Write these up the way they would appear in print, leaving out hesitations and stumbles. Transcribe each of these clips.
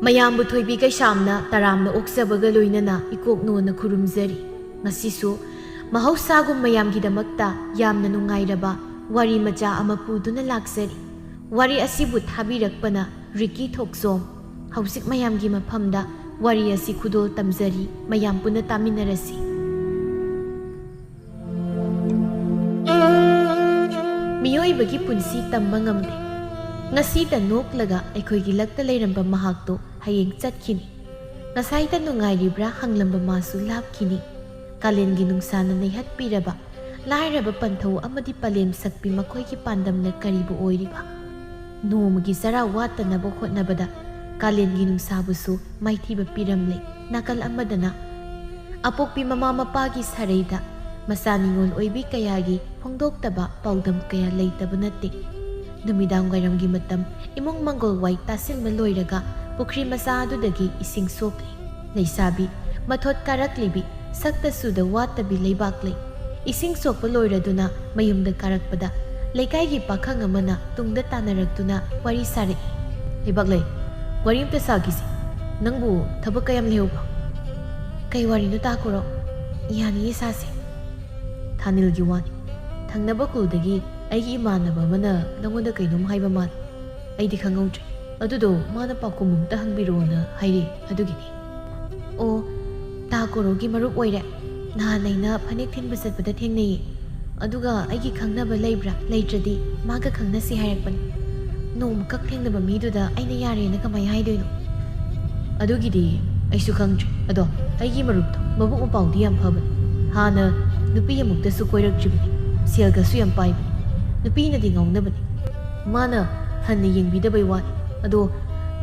ꯃꯌꯥꯝꯕꯨ ꯊꯣꯏꯕꯤ ꯀꯩꯁꯥꯝꯅ ꯇꯔꯥꯝꯅ ꯑꯣꯛꯆꯕꯒ ꯂꯣꯏꯅꯅ ꯏꯀꯣꯛꯅꯣꯅ ꯈꯨꯔꯨꯝꯖꯔꯤ꯫ ꯉꯁꯤꯁꯨ ꯃꯍꯧꯁꯥꯒꯨꯝ ꯃꯌꯥꯝꯒꯤꯗꯃꯛꯇ ꯌꯥꯝꯅ ꯅꯨꯡꯉꯥꯏꯔꯕ ꯋꯥꯔꯤ ꯃꯆꯥ ꯑꯃ ꯄꯨꯗꯨꯅ ꯂꯥꯛꯆꯔꯤ꯫ ꯋꯥꯔꯤ ꯑꯁꯤꯕꯨ ꯊꯥꯕꯤꯔꯛꯄꯅ ꯔꯤꯀꯤ ꯊꯣꯛꯆꯣꯝ꯫ ꯍꯧꯖꯤꯛ ꯃꯌꯥꯝꯒꯤ ꯃꯐꯝꯗ ꯋꯥꯔꯤ ꯑꯁꯤ ꯈꯨꯗꯣꯜ ꯇꯝꯖꯔꯤ, ꯃꯌꯥꯝ ꯄꯨꯟꯅ ꯇꯥꯃꯤꯟꯅꯔꯁꯤ꯫ ꯃꯤꯑꯣꯏꯕꯒꯤ ꯄꯨꯟꯁꯤ ꯇꯝꯕ ꯉꯝꯗꯦ꯫ ꯉꯁꯤꯗ ꯅꯣꯛꯂꯒ ꯑꯩꯈꯣꯏꯒꯤ ꯂꯛꯇ ꯂꯩꯔꯝꯕ ꯃꯍꯥꯛꯇꯣ ꯍꯌꯦꯡ ꯆꯠꯈꯤꯅꯤ꯫ ꯉꯁꯥꯏꯗ ꯅꯨꯡꯉꯥꯏꯔꯤꯕ꯭ꯔꯥ ꯍꯪꯂꯝꯕ ꯃꯥꯁꯨ ꯂꯥꯞꯈꯤꯅꯤ꯫ ꯀꯥꯂꯦꯟꯒꯤ ꯅꯨꯡꯁꯥꯅ ꯅꯩꯍꯠꯄꯤꯔꯕ ꯂꯥꯏꯔꯕ ꯄꯟꯊꯧ ꯑꯃꯗꯤ ꯄꯂꯦꯝ ꯁꯛꯄꯤ ꯃꯈꯣꯏꯒꯤ ꯄꯥꯟꯗꯝꯅ ꯀꯔꯤꯕꯨ ꯑꯣꯏꯔꯤꯕ? ꯅꯣꯡꯃꯒꯤ ꯆꯔꯥ ꯋꯥꯠꯇꯅꯕ ꯍꯣꯠꯅꯕꯗ ꯀꯥꯂꯦꯟꯒꯤ ꯅꯨꯡꯁꯥꯕꯨꯁꯨ ꯃꯥꯏꯊꯤꯕ ꯄꯤꯔꯝꯂꯦ꯫ ꯅꯥꯀꯜ ꯑꯃꯗꯅ ꯑꯄꯣꯛꯄꯤ ꯃꯃꯥ ꯃꯄꯥꯒꯤ ꯁꯔꯩꯗ ꯃꯆꯥ ꯅꯤꯉꯣꯜ ꯑꯣꯏꯕꯤ ꯀꯌꯥꯒꯤ ꯐꯣꯡꯗꯣꯛꯇꯕ ꯄꯥꯎꯗꯝ ꯀꯌꯥ ꯂꯩꯇꯕ ꯅꯠꯇꯦ꯫ ꯅꯨꯃꯤꯗꯥꯡ ꯋꯥꯏꯔꯝꯒꯤ ꯃꯇꯝ ꯏꯃꯨꯡ ꯃꯪꯒꯣꯜ ꯋꯥꯏ ꯇꯥꯁꯤꯟꯕ ꯂꯣꯏꯔꯒ ꯄꯨꯈ꯭ꯔꯤ ꯃꯆꯥ ꯑꯗꯨꯗꯒꯤ ꯏꯁꯤꯡ ꯁꯣꯛꯂꯤ꯫ ꯂꯩꯁꯥꯕꯤ ꯃꯊꯣꯠ ꯀꯥꯔꯛꯂꯤꯕꯤ ꯁꯛꯇꯁꯨꯗ ꯋꯥꯠꯇꯕꯤ ꯂꯩꯕꯥꯛ ꯂꯩ꯫ ꯏꯁꯤꯡ ꯁꯣꯛꯄ ꯂꯣꯏꯔꯗꯨꯅ ꯃꯌꯨꯝꯗ ꯀꯥꯔꯛꯄꯗ ꯂꯩꯀꯥꯏꯒꯤ ꯄꯥꯈꯪ ꯑꯃꯅ ꯇꯨꯡꯗ ꯇꯥꯟꯅꯔꯛꯇꯨꯅ ꯋꯥꯔꯤ ꯁꯥꯔꯛꯏ꯫ ꯂꯩꯕꯥꯛ ꯂꯩ, ꯋꯥꯔꯤ ꯑꯝꯇ ꯁꯥꯈꯤꯁꯤ꯫ ꯅꯪꯕꯨ ꯊꯕꯛ ꯀꯌꯥꯝ ꯂꯩꯍꯧꯕ꯭ꯔꯣ? ꯀꯩ ꯋꯥꯔꯤꯅꯣ ꯇꯥꯈꯣꯔꯣ? ꯌꯥꯅꯤꯌꯦ ꯁꯥꯁꯦ꯫ ꯊꯥꯅꯤꯜꯒꯤ ꯋꯥꯅꯤ꯫ ꯊꯪꯅꯕ ꯈꯨꯜꯗꯒꯤ ꯑꯩꯒꯤ ꯏꯃꯥꯟꯅꯕ ꯑꯃꯅ ꯅꯪꯉꯣꯟꯗ ꯀꯩꯅꯣꯝ ꯍꯥꯏꯕ ꯃꯥꯜꯂꯤ꯫ ꯑꯩꯗꯤ ꯈꯪꯍꯧꯗ꯭ꯔꯦ꯫ ꯑꯗꯨꯗꯣ ꯃꯥꯅ ꯄꯥꯎꯈꯨꯝ ꯑꯃꯇ ꯍꯪꯕꯤꯔꯛꯑꯣꯅ ꯍꯥꯏꯔꯛꯑꯦ, ꯑꯗꯨꯒꯤꯅꯤ꯫ ꯑꯣ, ꯇꯥ ꯀꯣꯔꯣꯒꯤ ꯃꯔꯨꯞ ꯑꯣꯏꯔꯦ꯫ ꯅꯍꯥꯟ ꯑꯩꯅ ꯐꯅꯦꯛ ꯊꯤꯟꯕ ꯆꯠꯄꯗ ꯊꯦꯡꯅꯩꯌꯦ꯫ ꯑꯗꯨꯒ ꯑꯩꯒꯤ ꯈꯪꯅꯕ ꯂꯩꯕ꯭ꯔꯥ ꯂꯩꯇ꯭ꯔꯗꯤ ꯃꯥꯒ ꯈꯪꯅꯁꯤ ꯍꯥꯏꯔꯛꯄꯅꯤ꯫ ꯅꯣꯡꯃꯈꯛ ꯊꯦꯡꯅꯕ ꯃꯤꯗꯨꯗ ꯑꯩꯅ ꯌꯥꯔꯦꯅ ꯀꯃꯥꯏ ꯍꯥꯏꯗꯣꯏꯅꯣ? ꯑꯗꯨꯒꯤꯗꯤ ꯑꯩꯁꯨ ꯈꯪꯗ꯭ꯔꯦ꯫ ꯑꯗꯣ ꯑꯩꯒꯤ ꯃꯔꯨꯞꯇꯣ ꯃꯕꯨꯛ ꯃꯄꯥꯎꯗꯤ ꯌꯥꯝ ꯐꯕꯅꯤ꯫ ꯍꯥꯟꯅ ꯅꯨꯄꯤ ꯑꯃꯨꯛꯇꯁꯨ ꯀꯣꯏꯔꯛꯇ꯭ꯔꯤꯕꯅꯤ꯫ ꯁꯦꯜꯒꯁꯨ ꯌꯥꯝ ꯄꯥꯏꯕꯅꯤ꯫ ꯅꯨꯄꯤꯅꯗꯤ ꯉꯥꯎꯅꯕꯅꯤ꯫ ꯃꯥꯅ ꯍꯟꯅ ꯌꯦꯡꯕꯤꯗꯕꯩ ꯋꯥꯅꯤ꯫ ꯑꯗꯣ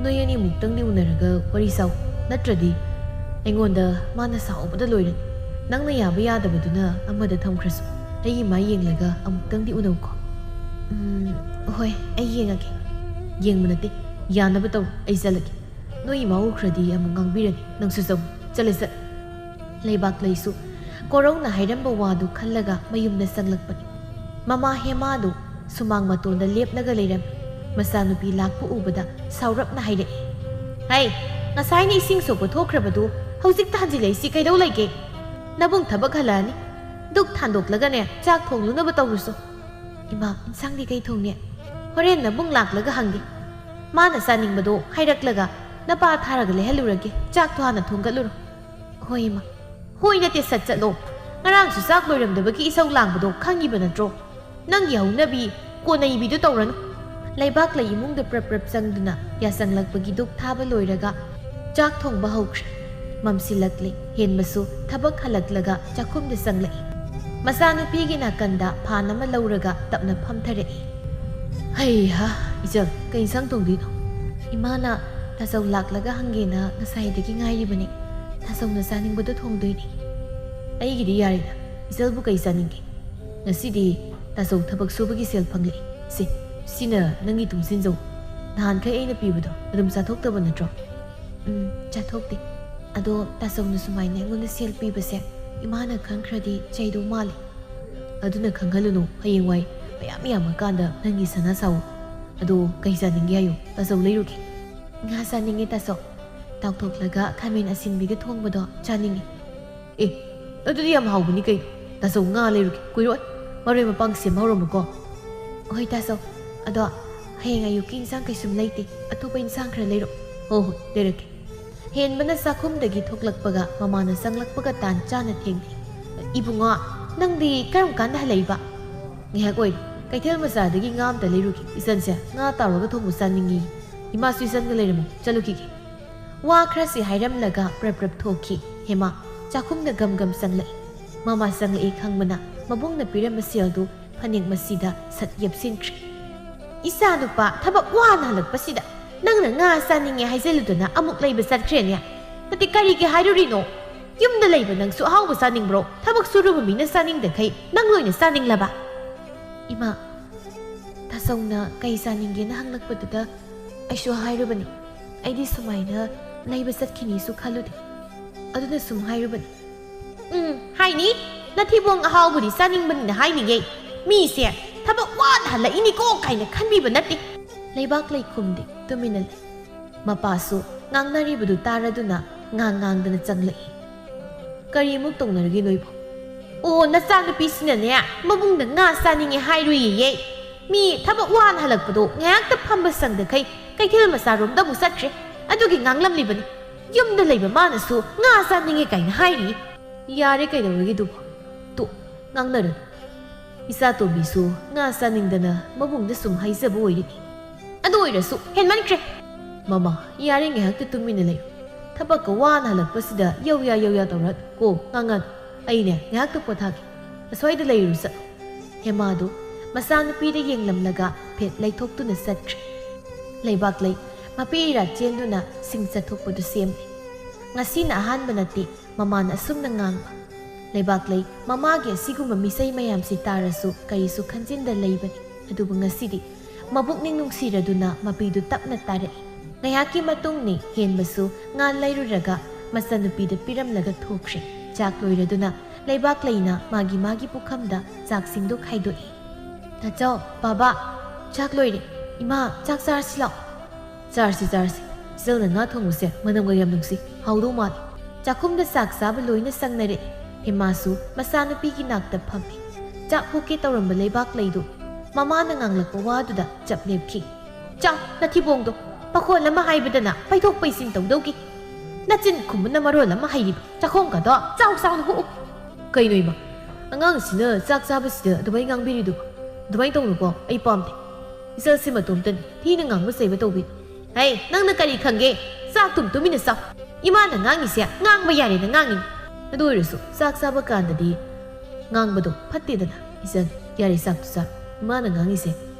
ꯅꯣꯏ ꯑꯅꯤꯃꯨꯛꯇꯪꯗꯤ ꯎꯅꯔꯒ ꯋꯥꯔꯤ ꯁꯥꯎ, ꯅꯠꯇ꯭ꯔꯗꯤ ꯑꯩꯉꯣꯟꯗ ꯃꯥꯅ ꯁꯥꯎꯕꯗ ꯂꯣꯏꯔꯅꯤ꯫ ꯅꯪꯅ ꯌꯥꯕ ꯌꯥꯗꯕꯗꯨꯅ ꯑꯃꯗ ꯊꯝꯈ꯭ꯔꯁꯨ ꯑꯩꯒꯤ ꯃꯥꯏ ꯌꯦꯡꯂꯒ ꯑꯃꯨꯛꯇꯪꯗꯤ ꯎꯅꯧꯀꯣ꯫ ꯍꯣꯏ, ꯑꯩ ꯌꯦꯡꯉꯒꯦ꯫ ꯌꯦꯡꯕ ꯅꯠꯇꯦ, ꯌꯥꯅꯕ ꯇꯧ꯫ ꯑꯩ ꯆꯠꯂꯒꯦ꯫ ꯅꯣꯏ ꯏꯃꯥ ꯎꯈ꯭ꯔꯗꯤ ꯑꯃꯨꯛ ꯉꯥꯡꯕꯤꯔꯅꯤ꯫ ꯅꯪꯁꯨ ꯆꯠꯂꯦ꯫ ꯂꯩꯕꯥꯛ ꯂꯩꯁꯨ ꯀꯣꯔꯧꯅ ꯍꯥꯏꯔꯝꯕ ꯋꯥꯗꯨ ꯈꯜꯂꯒ ꯃꯌꯨꯝꯗ ꯆꯪꯂꯛꯄꯅꯤ꯫ ꯃꯃꯥ ꯍꯦꯃꯥꯗꯨ ꯁꯨꯃꯥꯡ ꯃꯇꯣꯟꯗ ꯂꯦꯞꯂꯒ ꯂꯩꯔꯝꯃꯤ꯫ ꯃꯆꯥꯅꯨꯄꯤ ꯂꯥꯛꯄ ꯎꯕꯗ ꯁꯥꯎꯔꯞꯅ ꯍꯥꯏꯔꯛꯏ꯫ ꯍꯩ, ꯉꯁꯥꯏꯅ ꯏꯁꯤꯡ ꯁꯣꯛꯄ ꯊꯣꯛꯈ꯭ꯔꯕꯗꯨ ꯍꯧꯖꯤꯛꯇ ꯍꯟꯖꯤꯜꯂꯛꯏꯁꯤ ꯀꯩꯗꯧ ꯂꯩꯒꯦ? ꯅꯕꯨꯡ ꯊꯕꯛ ꯍꯜꯂꯛꯑꯅꯤ꯫ ꯗꯨꯛ ꯊꯥꯟꯗꯣꯛꯂꯒꯅꯦ ꯆꯥꯛ ꯊꯣꯡꯂꯨꯅꯕ ꯇꯧꯔꯨꯁꯨ꯫ ꯏꯃꯥ, ꯏꯟꯁꯥꯡꯗꯤ ꯀꯩ ꯊꯣꯡꯅꯤ? ꯍꯣꯔꯦꯟ ꯅꯕꯨꯡ ꯂꯥꯛꯂꯒ ꯍꯪꯒꯦ꯫ ꯃꯥꯅ ꯆꯥꯅꯤꯡꯕꯗꯣ ꯍꯥꯏꯔꯛꯂꯒ ꯅꯄꯥ ꯊꯥꯔꯒ ꯂꯩꯍꯜꯂꯨꯔꯒꯦ꯫ ꯆꯥꯛꯇꯣ ꯍꯥꯟꯅ ꯊꯣꯡꯒꯠꯂꯨꯔꯣ꯫ ꯍꯣꯏ ꯏꯃꯥ꯫ ꯍꯣꯏ ꯅꯠꯇꯦ, ꯁꯠ ꯆꯠꯂꯣ꯫ ꯉꯔꯥꯡꯁꯨ ꯆꯥꯛ ꯂꯣꯏꯔꯝꯗꯕꯒꯤ ꯏꯁꯧ ꯂꯥꯡꯕꯗꯣ ꯈꯪꯉꯤꯕ ꯅꯠꯇ꯭ꯔꯣ? ꯅꯪꯒꯤ ꯍꯧꯅꯕꯤ ꯀꯣꯟꯅꯩꯕꯤꯗꯨ ꯇꯧꯔꯅꯨ꯫ ꯂꯩꯕꯥꯛ ꯂꯩ ꯏꯃꯨꯡꯗ ꯄ꯭ꯔꯞ ꯆꯪꯗꯨꯅ ꯌꯥꯆꯪꯂꯛꯄꯒꯤ ꯗꯨꯛ ꯊꯥꯕ ꯂꯣꯏꯔꯒ ꯆꯥꯛ ꯊꯣꯡꯕ ꯍꯧꯈ꯭ꯔꯦ꯫ ꯃꯝꯁꯤꯜꯂꯛꯂꯤ꯫ ꯍꯦꯟꯕꯁꯨ ꯊꯕꯛ ꯍꯜꯂꯛꯂꯒ ꯆꯥꯛꯈꯨꯝꯗ ꯆꯪꯂꯛꯏ꯫ ꯃꯆꯥꯅꯨꯄꯤꯒꯤ ꯅꯥꯀꯟꯗ ꯐꯥꯟ ꯑꯃ ꯂꯧꯔꯒ ꯇꯞꯅ ꯐꯝꯊꯔꯛꯏ꯫ ꯍꯩꯍꯥ, ꯏꯆꯜ, ꯀꯩ ꯏꯟꯁꯥꯡ ꯊꯣꯡꯗꯣꯏꯅꯣ? ꯏꯃꯥꯅ ꯇꯥꯆꯧ ꯂꯥꯛꯂꯒ ꯍꯪꯒꯦꯅ ꯉꯁꯥꯏꯗꯒꯤ ꯉꯥꯏꯔꯤꯕꯅꯤ꯫ ꯇꯥꯆꯧꯅ ꯆꯥꯅꯤꯡꯕꯗꯣ ꯊꯣꯡꯗꯣꯏꯅꯤ꯫ ꯑꯩꯒꯤꯗꯤ ꯌꯥꯔꯦꯗ꯫ ꯏꯆꯜꯕꯨ ꯀꯩ ꯆꯥꯅꯤꯡꯒꯦ? ꯉꯁꯤꯗꯤ ꯇꯥꯆꯧ ꯊꯕꯛ ꯁꯨꯕꯒꯤ ꯁꯦꯜ ꯐꯪꯂꯛꯏ꯫ ꯁꯤꯅ ꯅꯪꯒꯤ ꯇꯨꯡꯁꯤꯟꯖꯧ꯫ ꯅꯍꯥꯟꯈꯩ ꯑꯩꯅ ꯄꯤꯕꯗꯣ ꯑꯗꯨꯝ ꯆꯥꯊꯣꯛꯇꯕ ꯅꯠꯇ꯭ꯔꯣ? ꯆꯥꯊꯣꯛꯇꯦ꯫ ꯑꯗꯣ ꯇꯥꯆꯧꯅ ꯁꯨꯃꯥꯏꯅ ꯑꯩꯉꯣꯟꯗ ꯁꯦꯜ ꯄꯤꯕꯁꯦ ꯏꯃꯥꯅ ꯈꯪꯈ꯭ꯔꯗꯤ ꯆꯩꯗꯧ ꯃꯥꯜꯂꯤ꯫ ꯑꯗꯨꯅ ꯈꯪꯍꯜꯂꯨꯅꯨ꯫ ꯍꯌꯦꯡꯋꯥꯏ ꯃꯌꯥꯝ ꯌꯥꯝꯃꯀꯥꯟꯗ ꯅꯪꯒꯤ ꯁꯅꯥ ꯁꯥꯎ꯫ ꯑꯗꯣ ꯀꯩ ꯆꯥꯅꯤꯡꯒꯦ ꯍꯥꯏꯌꯨ, ꯇꯥꯆꯧ ꯂꯩꯔꯨꯒꯦ꯫ ꯉꯥ ꯆꯥꯅꯤꯡꯉꯦ ꯇꯥꯆꯧ꯫ ꯇꯥꯎꯊꯣꯛꯂꯒ ꯈꯥꯃꯦꯟ ꯑꯁꯤꯟꯕꯤꯒ ꯊꯣꯡꯕꯗꯣ ꯆꯥꯅꯤꯡꯉꯤ꯫ ꯑꯗꯨꯗꯤ ꯌꯥꯝ ꯍꯥꯎꯕꯅꯤ ꯀꯩꯅꯣ꯫ ꯇꯥꯆꯧ ꯉꯥ ꯂꯩꯔꯨꯒꯦ, ꯀꯨꯏꯔꯣꯏ꯫ ꯃꯔꯣꯏ ꯃꯄꯥꯡ ꯁꯦꯝꯍꯧꯔꯝꯃꯨꯀꯣ꯫ ꯍꯣꯏ ꯇꯥꯆꯧ꯫ ꯑꯗꯣ ꯍꯌꯦꯡ ꯑꯌꯨꯛꯀꯤ ꯏꯟꯁꯥꯡ ꯀꯩꯁꯨꯝ ꯂꯩꯇꯦ꯫ ꯑꯇꯣꯞꯄ ꯏꯟꯁꯥꯡ ꯈꯔ ꯂꯩꯔꯣ꯫ ꯍꯣꯏ, ꯂꯩꯔꯛꯀꯦ꯫ ꯍꯦꯟꯕꯅ ꯆꯥꯛꯈꯨꯝꯗꯒꯤ ꯊꯣꯛꯂꯛꯄꯒ ꯃꯃꯥꯅ ꯆꯪꯂꯛꯄꯒ ꯇꯥꯟ ꯆꯥꯅ ꯊꯦꯡꯅꯩ꯫ ꯏꯕꯨꯡꯉꯣ, ꯅꯪꯗꯤ ꯀꯔꯝ ꯀꯥꯟꯗ ꯍꯜꯂꯛꯏꯕ? ꯉꯥꯏꯍꯥꯛ ꯑꯣꯏꯔꯦ꯫ ꯀꯩꯊꯦꯜ ꯃꯆꯥꯗꯒꯤ ꯉꯥ ꯑꯝꯇ ꯂꯩꯔꯨꯒꯦ꯫ ꯏꯆꯟꯁꯦ ꯉꯥ ꯇꯥꯎꯔꯒ ꯊꯣꯡꯕ ꯆꯥꯅꯤꯡꯉꯤ꯫ ꯏꯃꯥꯁꯨ ꯏꯆꯟꯒ ꯂꯩꯔꯝꯃꯨ, ꯆꯠꯂꯨꯈꯤꯒꯦ꯫ ꯋꯥ ꯈꯔꯁꯤ ꯍꯥꯏꯔꯝꯂꯒ ꯄ꯭ꯔꯞ ꯊꯣꯛꯈꯤ꯫ ꯍꯦꯃꯥ ꯆꯥꯛꯈꯨꯝꯗ ꯒꯝ ꯆꯪꯂꯛꯏ꯫ ꯃꯃꯥ ꯆꯪꯂꯛꯏ ꯈꯪꯕꯅ ꯃꯕꯨꯡꯅ ꯄꯤꯔꯝꯕ ꯁꯦꯜꯗꯨ ꯐꯅꯦꯛ ꯃꯁꯤꯗ ꯁꯠ ꯌꯦꯞꯁꯤꯟꯈ꯭ꯔꯦ꯫ ꯏꯆꯥ ꯅꯨꯄꯥ ꯊꯕꯛ ꯋꯥꯅ ꯍꯜꯂꯛꯄꯁꯤꯗ ꯅꯪꯅ ꯉꯥ ꯆꯥꯅꯤꯡꯉꯦ ꯍꯥꯏꯖꯜꯂꯨꯗꯅ ꯑꯃꯨꯛ ꯂꯩꯕ ꯆꯠꯈ꯭ꯔꯦꯅꯦ꯫ ꯅꯠꯇꯦ, ꯀꯔꯤꯒꯤ ꯍꯥꯏꯔꯨꯔꯤꯅꯣ? ꯌꯨꯝꯗ ꯂꯩꯕ ꯅꯪꯁꯨ ꯑꯍꯥꯎꯕ ꯆꯥꯅꯤꯡꯕ꯭ꯔꯣ? ꯊꯕꯛ ꯁꯨꯔꯨꯕ ꯃꯤꯅ ꯆꯥꯅꯤꯡꯗꯈꯩ ꯅꯪ ꯂꯣꯏꯅ ꯆꯥꯅꯤꯡꯂꯕ? ꯏꯃꯥ, ꯇꯥꯆꯧꯅ ꯀꯩ ꯆꯥꯅꯤꯡꯒꯦꯅ ꯍꯪꯂꯛꯄꯗꯨꯗ ꯑꯩꯁꯨ ꯍꯥꯏꯔꯨꯕꯅꯤ꯫ ꯑꯩꯗꯤ ꯁꯨꯃꯥꯏꯅ ꯂꯩꯕ ꯆꯠꯈꯤꯅꯤꯁꯨ ꯈꯜꯂꯨꯗꯦ꯫ ꯑꯗꯨꯅ ꯁꯨꯝ ꯍꯥꯏꯔꯨꯕꯅꯤ꯫ ꯍꯥꯏꯅꯤ? และที่วงอาหาวบุรีซานิงบันนะให้นี่ไงมีเสียถ้าบอกว่าหันละอินี่ก็ไก่นะขันบีบันนัดดิเลยบักเลยคุมดิตัวมินัลมาป่าสุงางนารีบุดูตาระดุนะงางดันจังเลยกะรีมุกตรงนั้นกินด้วยบ่โอ้นัดซานุปีสินะเนี่ยมาบุงดังงาซานิงให้รุ่ยเย่มีถ้าบอกว่าหันละบุดูงากตะพัมบสังเดใครใครที่มาสารมตะบุสัตเรอันดูกิงางลำลิบันยุ่มเดลัยบ้านะสูงาซานิงไก่นะให้ดิยาเรไก่เดวกิดูบ่ตุงางนาร์อิสาตัวบิสูงาซานิงเดนะมาบุงเดสุมให้เสบวยดิอันดูอีระสูเห็นมันเครมาม่ายาเรงไงฮักติตุ้มมินเลยถ้าบอกว่าหันละปัสดายาวตรงนั้นกูงานไอเนี่ยงาตุปทักสวยเดลัยรู้สึกเฮมาดูมาสานปีได้ยังลำละกะเพชรเลยทบตุนสัตว์เลยบักเลยมาปีรัดเจนดูนะสิ่งสัตว์ทบปุดุเสียมงาสินอาหารบันติมามานะซุ่มนังงางเลยบักเลยมามาเกี่ยสิกุมามิใส่ไม่ยามสิตาระสุกายสุขันจินเดลัยบันอดูบังสิดิมาบุกนิ่งนุ่งสีระดูนะมาปีดูตับนัตตาเรงายากิมาตุงนี่เห็นมาสูงานไลรุระกะมาสนุปีเดปิรำละกะทุกเชจากลอยระดูนะเลยบักเลยนะมากิปุคำดาจากสิงดุกให้ดูท่าเจ้าบ้าจากลอยดิอิมาจากซาร์สิละซาร์สิเซลล์น่าทงมุเสียมันงยามนุ่งสิฮาวดูมาจากคุมเดสักซาบลอยนะสังนเรเฮมาสูมาสนุปีกินักตะพัมพีจากภูเก็ตเอารำเลยบักเลยดูมาม่านงังหลักปว่าดูดะจับเนบขี้จ้านาทีบงดูปะคนละมาให้บิดนะไปทุกไปสินตงดูกินาจินขุมมันน่ะมารู้ละมาให้ดิบจะคงกันต่อเจ้าสาวหูเคยหนุ่ยมางังสิเนอจากซาบสิเดดูไม่งังบิริดูดูไม่ตรงหนูก็ไอ้ปอมดิเสื้อสิมาตุ่มตันที่นึงงังไม่ใส่ไปตัวบิดเฮ้ยนั่งนึกกันอีกครั้งเก๋จากตุ่มตุ่มมินสับอีมาหนังงังอีเสียงังไม่ยาเลยหนังงังอีดูริสุจากซาบกันดดีงังบดูพัดตีดนะอีเซนยาริสับตุสับมาหนังงังอีเสีย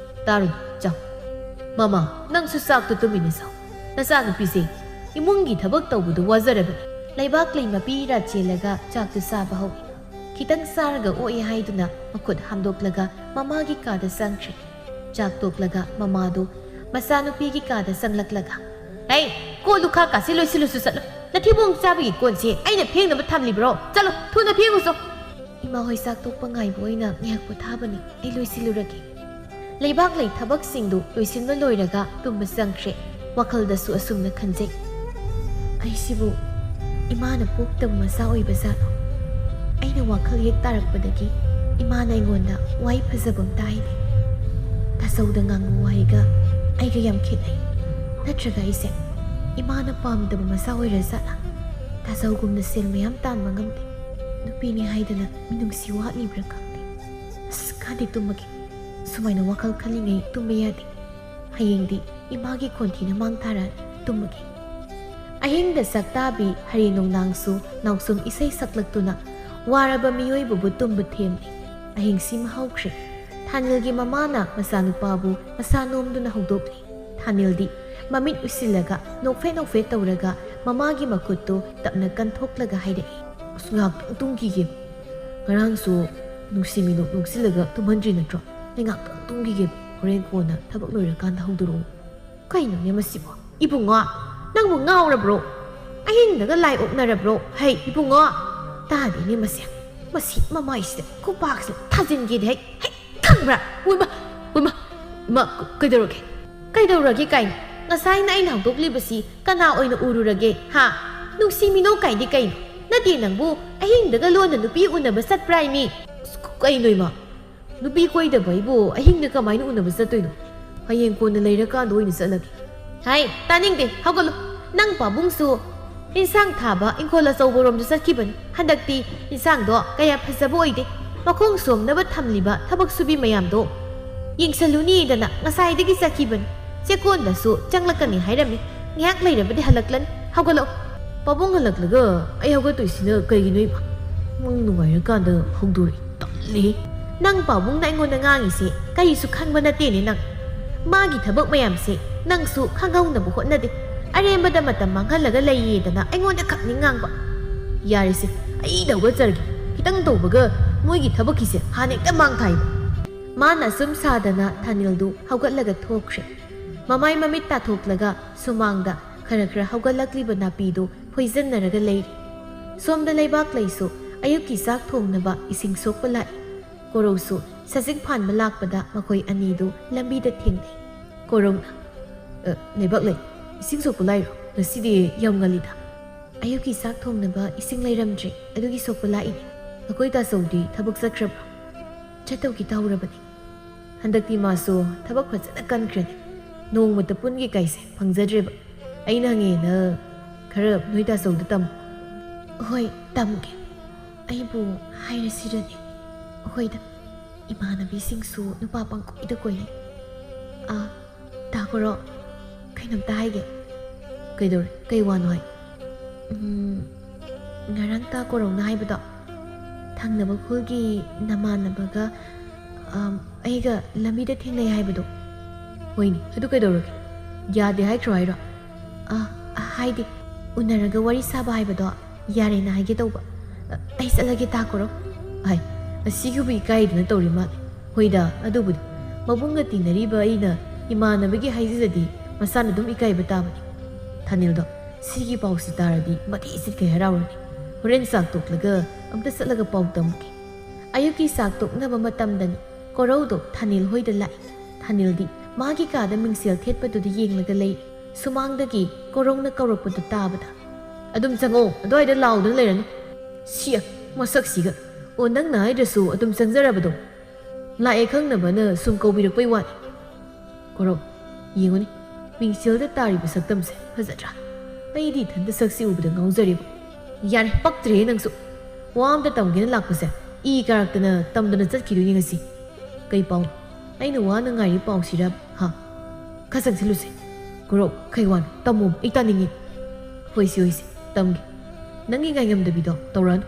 ตารุนจ้ามาม่านั่งสุดสักตุ่มมินสับน่าสนุกพิเศษอีมุงกีทับกตัวบุตรวาซาเรบเลยบักเลยมาปีรัดเจลกะจากตุสาบะฮุคิดังสารกะโอเอให้ดูนะมาขุดฮัมดกละกะมาม่ากิกาดสังเชจากตกละกะมาม่าดูมาสนุกปีกิกาดสังลักละกะเฮ้ยกูลูกค้ากะสิลุสุดละแล้วที่บุงซาบิกวนเสียไอ้เนี่ยเพียงแต่มาทำลิบรอจ้าลุทุนนะเพียงกูส่งอีมาหอยสักตกปังไงบ่อยนะแงกปวดท่าบันนี่ไอ้ลุสิลุระกิเลยบักเลยทับกสิงดูลุสินมาลอยละกะตุ่มมาสังเชว่าเขาจะสู้สุ่มนักขันเจไอ้สิบุอิมานะปุ๊บเติมมาซาอุยบาซาโนไอ้เนี่ยว่าเขาเย็ดตารักบัดกี้อิมาในงวนน่ะไว้พะซะบังตายดิถ้าสู้ดังงังไว้ก็ไอ้ก็ยำคิดไอ้นั่นจะไงเสียอิมานะปามเติมมาซาอุยระซาละถ้าสู้กุมนะเซลไม่ยำตานมังกำดินุปีนี้ให้เดนะมินุงสิวะลิบรักกันดิสกัดดิตุ้มมกิสมัยนั้นว่าเขาคันลิงไงตุ้มไม่ยาดิให้ยังดิอีมากิคนที่น้ำมังทารันตุ้มมกิไอเฮงเดสักตาบีฮารีนงนางสูนางซุมอิเซสักลักตุนะวาระบะมีโอยบุบุตุมบุเทียมไอเฮงซิมเฮาคริทานิลกิมามานะมาสานุปาบูมาสานมดุนะหงดบลีทานิลดิมามิดอุสิลละกะนกเฟตาวระกะมามากิมาคุตโตตับนักกันทกละกะให้เดสงากตุงกิเก็บกระรังสูนุสิมินุสิละกะตุมันจีนะจ๊อในงากตุงกิเก็บเรียนโกนะทับลอยละกันทหงดุรุใครหนูเนี่ยมาสิบวะอีปุ่งอ่ะนั่งบุงเงาระบรไอ้หินก็ไล่อกนะระบรเฮ้ยอีปุ่งอ่ะตาดีนี่มาเสียมาสิมาไม่เสียกูปากเสียท่าจินกีเด็กเฮ้ยขังบระวุ้ยมาใครเดาระเกไก่งาไซน่าอินหางตุกลีบสีกันเอาอินอูรุระเกฮะนุกซีมิโนไก่ดิไก่น่าดีนังบูไอ้หินก็ล้วนนุปีอุนนะมาสัตว์ปลายมีไก่หน่อยมานุปีคุยเดาไว้บูไอ้หินก็ไม่นุอุนนะมาสัตว์ตัวนู้ไอ้ยังคนเลยระกันโดยนิสัยละเฮ้ยตานิ่งดิเขาก็นั่งป่าบุ้งสูอินสังถาบะอินคนละโซบรมจะสักกี่บันฮันดักตีอินสังดอกกายภาษาบ่อยดิมาคงสวมนับทำลิบะถ้าบักสุบิมายามโดยิงสลุนีดันนะงาไซดิกิสักกี่บันเจ้าคนละสูจังละกันนี่ให้ดำนี่แงกเลยเดี๋ยวไปฮัลลักลันเขาก็ป่าบุ้งฮัลลักเลยก็ไอ้เขาก็ตัวสิเนอเกยกินด้วยปะมึงหน่วยละกันเด้อหงดูริตัดเลยนั่งป่าบุ้งได้งอนงางอีสิกายสุขันบันนาตีนี่นั่งมากิทับกมายามสินั่งสู้ข้างเขาหน้าบุคคลนั่นดิอะไรมาดมาตมังฮัลละก็เลยยีแต่นะไอ้งอนจะขัดนิ่งงังปะยาริสิไอ้ดาวก็จะกิคิดตั้งตัวบกมวยกิทับกิสิหานี่ก็มังไทยมาหน้าซุ่มซาดนะทันิลดูเขาก็เลยก็ทกเชมาไม่มามิตรทกเลยก็สุมังดาขณะเขาก็ลักลีบนาปีดูพอยซันน่ะก็เลยสวมเดลัยบักเลยสุ ꯑꯌꯨꯛꯀꯤ ꯆꯥꯛ ꯊꯣꯡꯅꯕ ꯏꯁꯤꯡ ꯁꯣꯛꯄ ꯂꯥꯛꯏ꯫ ꯀꯣꯔꯧꯁꯨ ꯁꯖꯤꯛ ꯐꯥꯟꯕ ꯂꯥꯛꯄꯗ ꯃꯈꯣꯏ ꯑꯅꯤꯗꯨ ꯂꯝꯕꯤꯗ ꯊꯦꯡꯅꯩ꯫ ꯀꯣꯔꯧꯅ ꯂꯩꯕꯥꯛ ꯂꯩ, ꯏꯁꯤꯡ ꯁꯣꯛꯄ ꯂꯥꯛꯏꯔꯣ? ꯉꯁꯤꯗꯤ ꯌꯥꯝ ꯉꯜꯂꯤꯗ꯫ ꯑꯌꯨꯛꯀꯤ ꯆꯥꯛ ꯊꯣꯡꯅꯕ ꯏꯁꯤꯡ ꯂꯩꯔꯝꯗ꯭ꯔꯦ, ꯑꯗꯨꯒꯤ ꯁꯣꯛꯄ ꯂꯥꯛꯏꯅꯤ꯫ ꯑꯩꯈꯣꯏ ꯇꯥꯆꯧꯗꯤ ꯊꯕꯛ ꯆꯠꯈ꯭ꯔꯕ꯭ꯔꯣ? ꯆꯠꯇꯧꯒꯤ ꯇꯧꯔꯕꯅꯤ꯫ ꯍꯟꯗꯛꯇꯤ ꯃꯥꯁꯨ ꯊꯕꯛ ꯐꯖꯅ ꯀꯟꯈ꯭ꯔꯅꯤ꯫ ꯅꯣꯡꯃꯇ ꯄꯨꯟꯒꯦ ꯀꯥꯏꯁꯦ ꯐꯪꯖꯗ꯭ꯔꯦꯕ꯫ ꯑꯩꯅ ꯍꯪꯉꯦꯅ ꯈꯔ ꯅꯣꯏ ꯇꯥꯆꯧꯗ ꯇꯝꯃꯨ꯫ ꯍꯣꯏ ꯇꯝꯒꯦ꯫ ꯑꯩꯕꯨ ꯍꯥꯏꯔꯁꯤꯔꯅꯦ, ꯑꯩꯈꯣꯏꯗ ꯏꯃꯥꯟꯅꯕꯤꯁꯤꯡꯁꯨ ꯅꯨꯄꯥ ꯄꯪꯀꯣꯏꯗ ꯀꯣꯏꯅꯩ꯫ ꯇꯥꯈꯣꯔꯣ, ꯀꯩꯅꯣꯝꯇ ꯍꯥꯏꯒꯦ꯫ ꯀꯩꯗꯧꯔꯦ? ꯀꯩ ꯋꯥꯅꯣ ꯍꯥꯏ? ꯉꯔꯥꯡ ꯇꯥ ꯀꯣꯔꯧꯅ ꯍꯥꯏꯕꯗꯣ, ꯊꯪꯅꯕ ꯈꯨꯜꯒꯤ ꯅꯃꯥꯟꯅꯕꯒ ꯑꯩꯒ ꯂꯝꯕꯤꯗ ꯊꯦꯡꯅꯩ ꯍꯥꯏꯕꯗꯣ꯫ ꯍꯣꯏꯅꯦ, ꯑꯗꯨ ꯀꯩꯗꯧꯔꯒꯦ? ꯌꯥꯗꯦ ꯍꯥꯏꯈ꯭ꯔꯣ ꯍꯥꯏꯔꯣ? ꯍꯥꯏꯗꯤ ꯎꯅꯔꯒ ꯋꯥꯔꯤ ꯁꯥꯕ ꯍꯥꯏꯕꯗꯣ ꯌꯥꯔꯦꯅ ꯍꯥꯏꯒꯦ ꯇꯧꯕ꯫ ꯑꯩ ꯆꯠꯂꯒꯦ ꯇꯥꯈꯣꯔꯣ꯫ ꯑꯁꯤꯒꯤꯕꯨ ꯏꯀꯥꯏꯗꯅ ꯇꯧꯔꯤ ꯃꯥꯜꯂꯦ꯫ ꯍꯣꯏꯗ, ꯑꯗꯨꯕꯨꯗꯤ ꯃꯕꯨꯡꯒ ꯇꯤꯟꯅꯔꯤꯕ ꯑꯩꯅ ꯏꯃꯥꯟꯅꯕꯒꯤ ꯍꯥꯏꯖꯤꯜꯂꯗꯤ ꯃꯁꯥꯅ ꯑꯗꯨꯝ ꯏꯀꯥꯏꯕ ꯇꯥꯕꯅꯤ꯫ ꯊꯥꯅꯤꯜꯗꯣ ꯁꯤꯒꯤ ꯄꯥꯎꯁꯤ ꯇꯥꯔꯗꯤ ꯃꯊꯤ ꯆꯤꯠꯈꯩ ꯍꯔꯥꯎꯔꯅꯤ꯫ ꯍꯣꯔꯦꯟ ꯆꯥꯛ ꯇꯣꯛꯂꯒ ꯑꯝꯇ ꯆꯠꯂꯒ ꯄꯥꯎ ꯇꯝꯃꯨꯒꯦ꯫ ꯑꯌꯨꯛꯀꯤ ꯆꯥꯛ ꯇꯣꯛꯅꯕ ꯃꯇꯝꯗꯅꯤ ꯀꯣꯔꯧꯗꯣ ꯊꯥꯅꯤꯜ ꯍꯣꯏꯗ ꯂꯥꯛꯏ꯫ ꯊꯥꯅꯤꯜꯗꯤ ꯃꯥꯒꯤ ꯀꯥꯗ ꯃꯤꯡꯁꯦꯜ ꯊꯦꯠꯄꯗꯨꯗ ꯌꯦꯡꯂꯒ ꯂꯩꯔꯤ꯫ ꯁꯨꯃꯥꯡꯗꯒꯤ ꯀꯣꯔꯧꯅ ꯀꯧꯔꯛꯄꯗꯨ ꯇꯥꯕꯗ, ꯑꯗꯨꯝ ꯆꯪꯉꯣ, ꯑꯗꯨꯋꯥꯏꯗ ꯂꯥꯎꯗꯨꯅ ꯂꯩꯔꯅꯨ꯫ ꯁꯤꯌ ꯃꯁꯛꯁꯤꯒ! ꯑꯣ, ꯅꯪꯅ ꯍꯥꯏꯗ꯭ꯔꯁꯨ ꯑꯗꯨꯝ ꯆꯪꯖꯔꯕꯗꯣ꯫ ꯂꯥꯛꯑꯦ ꯈꯪꯅꯕꯅ ꯁꯨꯝ ꯀꯧꯕꯤꯔꯛꯄꯩ ꯋꯥꯅꯤ꯫ ꯀꯣꯔꯧ, ꯌꯦꯡꯉꯨꯅꯤ, ꯃꯤꯡꯁꯦꯜꯗ ꯇꯥꯔꯤꯕ ꯁꯛꯇꯝꯁꯦ ꯐꯖꯗ꯭ꯔꯥ? ꯑꯩꯗꯤ ꯏꯊꯟꯇ ꯁꯛꯁꯤ ꯎꯕꯗ ꯉꯥꯎꯖꯔꯤꯕ꯫ ꯌꯥꯔꯦ, ꯄꯛꯇ꯭ꯔꯦꯍꯦ ꯅꯪꯁꯨ꯫ ꯋꯥ ꯑꯝꯇ ꯇꯝꯒꯦꯅ ꯂꯥꯛꯄꯁꯦ ꯏ ꯀꯥꯔꯛꯇꯅ ꯇꯝꯗꯅ ꯆꯠꯈꯤꯗꯣꯏꯅꯤ ꯉꯁꯤ꯫ ꯀꯩ ꯄꯥꯎ? ꯑꯩꯅ ꯋꯥꯅ ꯉꯥꯏꯔꯤ ꯄꯥꯎꯁꯤꯔ? ꯈꯔ ꯆꯪꯁꯤꯜꯂꯨꯁꯦ꯫ ꯀꯣꯔꯧ, ꯀꯩ ꯋꯥꯅꯣ? ꯇꯝꯃꯣ, ꯑꯩ ꯇꯥꯅꯤꯡꯉꯤ꯫ ꯍꯣꯏꯁꯦ, ꯇꯝꯒꯦ꯫ ꯅꯪꯒꯤ ꯉꯥꯏꯉꯝꯗꯕꯤꯗꯣ ꯇꯧꯔꯛꯑꯅꯨ꯫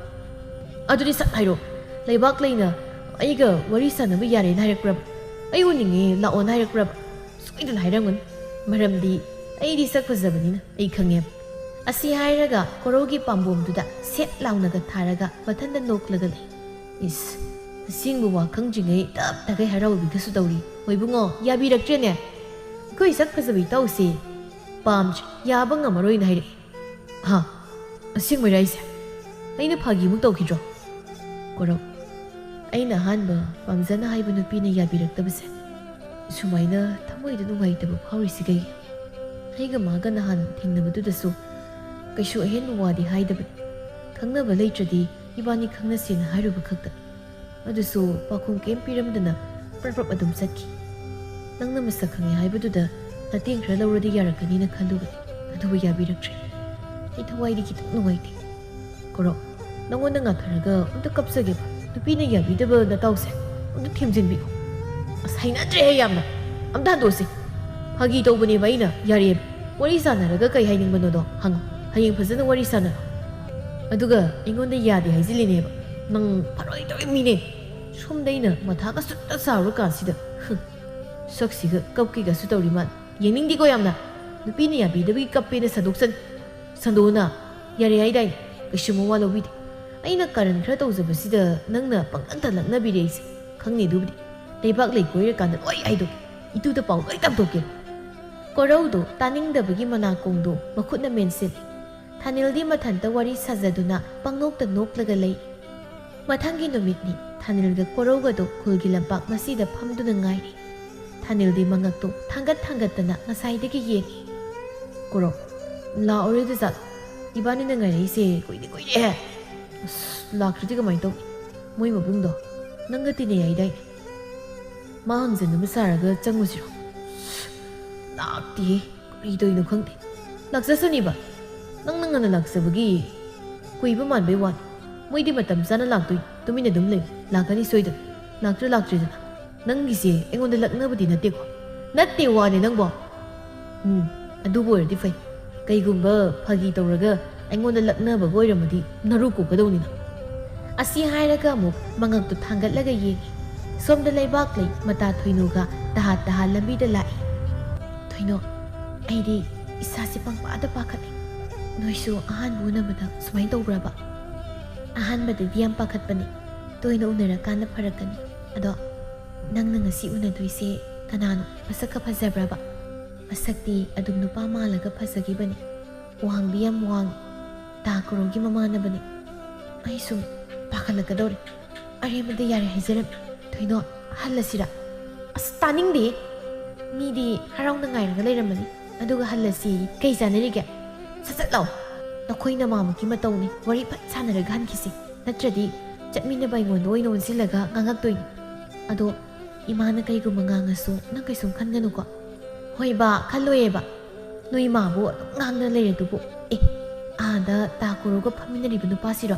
ꯑꯗꯨꯗꯤ ꯁꯠ ꯍꯥꯏꯔꯣ꯫ ꯂꯩꯕꯥꯛ ꯂꯩꯅ ꯑꯩꯒ ꯋꯥꯔꯤ ꯁꯥꯟꯅꯕ ꯌꯥꯔꯦꯅ ꯍꯥꯏꯔꯛꯄ꯭ꯔꯕ? ꯑꯩ ꯎꯅꯤꯡꯉꯦ ꯂꯥꯛꯑꯣꯅ ꯍꯥꯏꯔꯛꯄ꯭ꯔꯕ? ꯁꯣꯏꯗꯅ ꯍꯥꯏꯔꯝꯒꯅꯤ, ꯃꯔꯝꯗꯤ ꯑꯩꯗꯤ ꯁꯛ ꯐꯖꯕꯅꯤꯅ ꯑꯩ ꯈꯪꯉꯦꯕ꯫ ꯑꯁꯤ ꯍꯥꯏꯔꯒ ꯀꯣꯔꯧꯒꯤ ꯄꯥꯝꯕꯣꯝꯗꯨꯗ ꯁꯦꯠ ꯂꯥꯎꯅꯒ ꯊꯥꯔꯒ ꯃꯊꯟꯗ ꯅꯣꯛꯂꯒ ꯂꯩ꯫ ꯏꯁ, ꯑꯁꯦꯡꯕ ꯋꯥ ꯈꯪꯗ꯭ꯔꯤꯉꯩ ꯇꯞ ꯇꯈꯩ ꯍꯔꯥꯎꯕꯤꯒꯁꯨ ꯇꯧꯔꯤ꯫ ꯍꯣꯏ ꯏꯕꯨꯡꯉꯣ, ꯌꯥꯕꯤꯔꯛꯇ꯭ꯔꯦꯅꯦ? ꯑꯩꯈꯣꯏ ꯁꯛ ꯐꯖꯕ ꯏꯇꯥꯎꯁꯦ ꯄꯥꯝꯗ꯭ꯔꯦ, ꯌꯥꯕ ꯉꯝꯃꯔꯣꯏꯅ ꯍꯥꯏꯔꯛꯑꯦ꯫ ꯑꯁꯦꯡꯕꯩꯔꯥ ꯍꯥꯏꯁꯦ? ꯑꯩꯅ ꯐꯥꯒꯤꯃꯨꯛ ꯇꯧꯈꯤꯗ꯭ꯔꯣ? ꯀꯣꯔꯧ, ꯑꯩꯅ ꯑꯍꯥꯟꯕ ꯄꯥꯝꯖꯅ ꯍꯥꯏꯕ ꯅꯨꯄꯤꯅ ꯌꯥꯕꯤꯔꯛꯇꯕꯁꯦ, ꯁꯨꯃꯥꯏꯅ ꯊꯃꯣꯏꯗ ꯅꯨꯡꯉꯥꯏꯇꯕ ꯐꯥꯎꯔꯤꯁꯤ ꯀꯩꯒꯤ? ꯑꯩꯒ ꯃꯥꯒ ꯅꯍꯥꯟ ꯊꯦꯡꯅꯕꯗꯨꯗꯁꯨ ꯀꯩꯁꯨ ꯑꯍꯦꯟꯕ ꯋꯥꯗꯤ ꯍꯥꯏꯗꯕꯅꯤ꯫ ꯈꯪꯅꯕ ꯂꯩꯇ꯭ꯔꯗꯤ ꯏꯕꯥꯅꯤ ꯈꯪꯅꯁꯦꯅ ꯍꯥꯏꯔꯨꯕ ꯈꯛꯇ꯫ ꯑꯗꯨꯁꯨ ꯄꯥꯎꯈꯨꯝ ꯀꯩꯝ ꯄꯤꯔꯝꯗꯅ ꯄ꯭ꯔꯞ ꯑꯗꯨꯝ ꯆꯠꯈꯤ꯫ ꯅꯪꯅ ꯃꯁꯛ ꯈꯪꯉꯦ ꯍꯥꯏꯕꯗꯨꯗ ꯃꯇꯦꯡ ꯈꯔ ꯂꯧꯔꯗꯤ ꯌꯥꯔꯛꯀꯅꯤꯅ ꯈꯜꯂꯨꯕꯅꯤ, ꯑꯗꯨꯕꯨ ꯌꯥꯕꯤꯔꯛꯇ꯭ꯔꯦ꯫ ꯑꯩ ꯊꯋꯥꯏꯗꯤ ꯈꯤꯇꯪ ꯅꯨꯡꯉꯥꯏꯇꯦ꯫ ꯀꯣꯔꯧ, ꯅꯪꯉꯣꯟꯗ ꯉꯥꯊꯔꯒ ꯑꯝꯇ ꯀꯞꯆꯒꯦꯕ꯫ ꯅꯨꯄꯤꯅ ꯌꯥꯕꯤꯗꯕ ꯅꯇꯥꯎꯁꯦ ꯑꯝꯇ ꯊꯦꯝꯖꯤꯟꯕꯤꯌꯨ꯫ ꯍꯩꯅꯗ꯭ꯔꯦꯍꯦ ꯌꯥꯝꯅ! ꯑꯝꯇ ꯍꯟꯗꯣꯛꯑꯁꯤ꯫ ꯐꯥꯒꯤ ꯇꯧꯕꯅꯦꯕ ꯑꯩꯅ, ꯌꯥꯔꯦꯕ꯫ ꯋꯥꯔꯤ ꯁꯥꯟꯅꯔꯒ ꯀꯩ ꯍꯥꯏꯅꯤꯡꯕꯅꯣꯗꯣ ꯍꯪꯉꯣ, ꯍꯌꯦꯡ ꯐꯖꯅ ꯋꯥꯔꯤ ꯁꯥꯟꯅꯔꯣ꯫ ꯑꯗꯨꯒ ꯑꯩꯉꯣꯟꯗ ꯌꯥꯗꯦ ꯍꯥꯏꯖꯤꯜꯂꯤꯅꯦꯕ꯫ ꯅꯪ ꯐꯔꯣꯏꯗꯧꯔꯤ ꯃꯤꯅꯦ꯫ ꯁꯣꯝꯗ ꯑꯩꯅ ꯃꯊꯥꯒ ꯁꯨꯠꯇ ꯁꯥꯔꯨꯔꯀꯥꯟꯁꯤꯗ ꯁꯛꯁꯤꯒ ꯀꯞꯀꯦꯒꯁꯨ ꯇꯧꯔꯤ ꯃꯥꯜꯂꯦ꯫ ꯌꯦꯡꯅꯤꯡꯗꯦꯀꯣ ꯌꯥꯝꯅ꯫ ꯅꯨꯄꯤꯅ ꯌꯥꯕꯤꯗꯕꯒꯤ ꯀꯞꯄꯦꯅ ꯁꯟꯗꯣꯛꯑꯣꯅ꯫ ꯌꯥꯔꯦ ꯍꯥꯏꯗꯥꯏꯅꯦ, ꯀꯩꯁꯨ ꯃꯋꯥ ꯂꯧꯕꯤꯗꯦ꯫ ꯑꯩꯅ ꯀꯥꯔꯟ ꯈꯔ ꯇꯧꯖꯕꯁꯤꯗ ꯅꯪꯅ ꯄꯪꯂꯛꯇ ꯂꯛꯅꯕꯤꯔꯛꯏꯁꯦ ꯈꯪꯅꯤ, ꯑꯗꯨꯕꯨꯗꯤ ꯂꯩꯕꯥꯛ ꯂꯩ ꯀꯣꯏꯔꯀꯥꯟꯗ ꯂꯣꯏ ꯍꯥꯏꯗꯣꯛꯀꯦ꯫ ꯏꯇꯨꯗ ꯄꯥꯎ ꯂꯣꯏ ꯇꯝꯊꯣꯛꯀꯦ꯫ ꯀꯣꯔꯧꯗꯣ ꯇꯥꯅꯤꯡꯗꯕꯒꯤ ꯃꯅꯥꯀꯣꯡꯗꯣ ꯃꯈꯨꯠꯅ ꯃꯦꯟꯁꯤꯜꯂꯤ꯫ ꯊꯥꯅꯤꯜꯗꯤ ꯃꯊꯟꯇ ꯋꯥꯔꯤ ꯁꯥꯖꯗꯨꯅ ꯄꯪꯅꯣꯛꯇ ꯅꯣꯛꯂꯒ ꯂꯩ꯫ ꯃꯊꯪꯒꯤ ꯅꯨꯃꯤꯠꯅꯤ ꯊꯥꯅꯤꯜꯒ ꯀꯣꯔꯧꯒꯗꯣ ꯈꯨꯜꯒꯤ ꯂꯝꯄꯥꯛ ꯃꯁꯤꯗ ꯐꯝꯗꯨꯅ ꯉꯥꯏꯔꯤ꯫ ꯊꯥꯅꯤꯜꯗꯤ ꯃꯉꯛꯇꯣ ꯊꯥꯡꯒꯠꯇꯅ ꯉꯁꯥꯏꯗꯒꯤ ꯌꯦꯡꯉꯤ꯫ ꯀꯣꯔꯧ, ꯂꯥꯛꯑꯣꯔꯣꯏꯗ ꯖꯥꯠꯂꯣ? ꯏꯕꯥꯅꯤꯅ ꯉꯥꯏꯔꯛꯏꯁꯦ ꯀꯨꯏꯔꯦꯍꯦ꯫ ꯑꯁ, ꯂꯥꯛꯇ꯭ꯔꯗꯤ ꯀꯃꯥꯏꯅ ꯇꯧꯅꯤ? ꯃꯣꯏ ꯃꯕꯨꯡꯗꯣ ꯅꯪꯒ ꯇꯤꯟꯅꯩ ꯍꯥꯏꯗꯥꯏꯅꯦ? ꯃꯥ ꯍꯪꯖꯟꯅꯕ ꯁꯥꯔꯒ ꯆꯪꯉꯨꯁꯤꯔꯣ? ꯂꯥꯛꯇꯦꯍꯦ, ꯀꯔꯤ ꯇꯧꯔꯤꯅꯣ ꯈꯪꯗꯦ꯫ ꯂꯥꯛꯆꯁꯅꯤꯕ, ꯅꯪꯅ ꯉꯟꯅ ꯂꯥꯛꯆꯕꯒꯤ ꯀꯨꯏꯕ ꯃꯥꯟꯕꯩ ꯋꯥꯅꯤ꯫ ꯃꯣꯏꯗꯤ ꯃꯇꯝ ꯆꯥꯅ ꯂꯥꯛꯇꯣꯏꯅꯤ, ꯇꯨꯃꯤꯟꯅ ꯑꯗꯨꯝ ꯂꯩꯌꯨ, ꯂꯥꯛꯀꯅꯤ ꯁꯣꯏꯗꯅ꯫ ꯂꯥꯛꯇ꯭ꯔꯦꯗꯅ ꯅꯪꯒꯤꯁꯦ ꯑꯩꯉꯣꯟꯗ ꯂꯛꯅꯕꯗꯤ ꯅꯠꯇꯦꯀꯣ? ꯅꯠꯇꯦ ꯋꯥꯅꯦ ꯅꯪꯕꯣ꯫ ꯑꯗꯨꯕꯨ ꯑꯣꯏꯔꯗꯤ ꯐꯩ꯫ ꯀꯩꯒꯨꯝꯕ ꯐꯥꯒꯤ ꯇꯧꯔꯒ ꯑꯩꯉꯣꯟꯗ ꯂꯛꯅꯕꯒ ꯑꯣꯏꯔꯝꯃꯗꯤ ꯅꯔꯨ ꯀꯣꯛꯀꯗꯧꯅꯤꯅ꯫ ꯑꯁꯤ ꯍꯥꯏꯔꯒ ꯑꯃꯨꯛ ꯃꯉꯛꯇꯨ ꯊꯥꯡꯒꯠꯂꯒ ꯌꯦꯡꯉꯤ꯫ ꯁꯣꯝꯗ ꯂꯩꯕꯥꯛ ꯂꯩ ꯃꯇꯥ ꯊꯣꯏꯅꯨꯒ ꯇꯍꯥ ꯂꯝꯕꯤꯗ ꯂꯥꯛꯏ꯫ ꯊꯣꯏꯅꯣ, ꯑꯩꯗꯤ ꯏꯁꯥꯁꯦ ꯄꯪꯄꯥꯗ ꯄꯥꯈꯠꯂꯤ꯫ ꯅꯣꯏꯁꯨ ꯑꯍꯥꯟꯕ ꯎꯅꯕꯗ ꯁꯨꯃꯥꯏꯅ ꯇꯧꯕ꯭ꯔꯕ? ꯑꯍꯥꯟꯕꯗꯗꯤ ꯌꯥꯝ ꯄꯥꯈꯠꯄꯅꯤ, ꯇꯣꯏꯅ ꯎꯅꯔꯀꯥꯟꯗ ꯐꯔꯛꯀꯅꯤ꯫ ꯑꯗꯣ ꯅꯪꯅ ꯉꯁꯤ ꯎꯅꯗꯣꯏꯁꯦ ꯀꯅꯥꯅꯣ? ꯃꯁꯛꯀ ꯐꯖꯕ꯭ꯔꯕ? ꯃꯁꯛꯇꯤ ꯑꯗꯨꯝ ꯅꯨꯄꯥ ꯃꯥꯜꯂꯒ ꯐꯖꯈꯤꯕꯅꯤ꯫ ꯋꯥꯡꯗꯤ ꯌꯥꯝ ꯋꯥꯡꯉꯤ, ꯇꯥ ꯀꯣꯔꯧꯒꯤ ꯃꯃꯥꯟꯅꯕꯅꯤ꯫ ꯑꯩ ꯁꯨꯝ ꯄꯥꯈꯠꯂꯛꯀꯗꯧꯔꯦ ꯑꯔꯦꯝꯕꯗ ꯌꯥꯔꯦ ꯍꯥꯏꯖꯔꯝꯃꯤ ꯊꯣꯏꯅꯣ ꯍꯜꯂꯁꯤꯔ ꯑꯁ ꯇꯥꯅꯤꯡꯗꯦ ꯃꯤꯗꯤ ꯍꯔꯥꯎꯅ ꯉꯥꯏꯔꯒ ꯂꯩꯔꯝꯕꯅꯤ ꯑꯗꯨꯒ ꯍꯜꯂꯁꯤ ꯀꯩ ꯆꯥꯅꯔꯤꯒꯦ ꯁꯠ ꯂꯥꯎ ꯅꯈꯣꯏ ꯅꯃꯥꯃꯛꯀꯤ ꯃꯇꯧꯅꯤ ꯋꯥꯔꯤ ꯐꯠ ꯁꯥꯟꯅꯔꯒ ꯍꯟꯈꯤꯁꯤ ꯅꯠꯇ꯭ꯔꯗꯤ ꯆꯠꯃꯤꯟꯅꯕ ꯑꯩꯉꯣꯟꯗ ꯑꯣꯏꯅ ꯑꯣꯟꯁꯤꯜꯂꯒ ꯉꯥꯡꯉꯛꯇꯣꯏꯅꯤ ꯑꯗꯣ ꯏꯃꯥꯅ ꯀꯩꯒꯨꯝꯕ ꯉꯥꯡꯉꯁꯨ ꯅꯪ ꯀꯩꯁꯨꯝ ꯈꯟꯒꯅꯨꯀꯣ ꯍꯣꯏ ꯕꯥ ꯈꯜꯂꯣꯏꯌꯦꯕ ꯅꯣꯏ ꯏꯃꯥꯕꯨ ꯑꯗꯨꯝ ꯉꯥꯡꯅ ꯂꯩꯔꯗꯨꯕꯨ ꯑꯥꯗ ꯇꯥ ꯀꯣꯔꯧꯒ ꯐꯝꯃꯤꯟꯅꯔꯤꯕ ꯅꯨꯄꯥꯁꯤꯔꯣ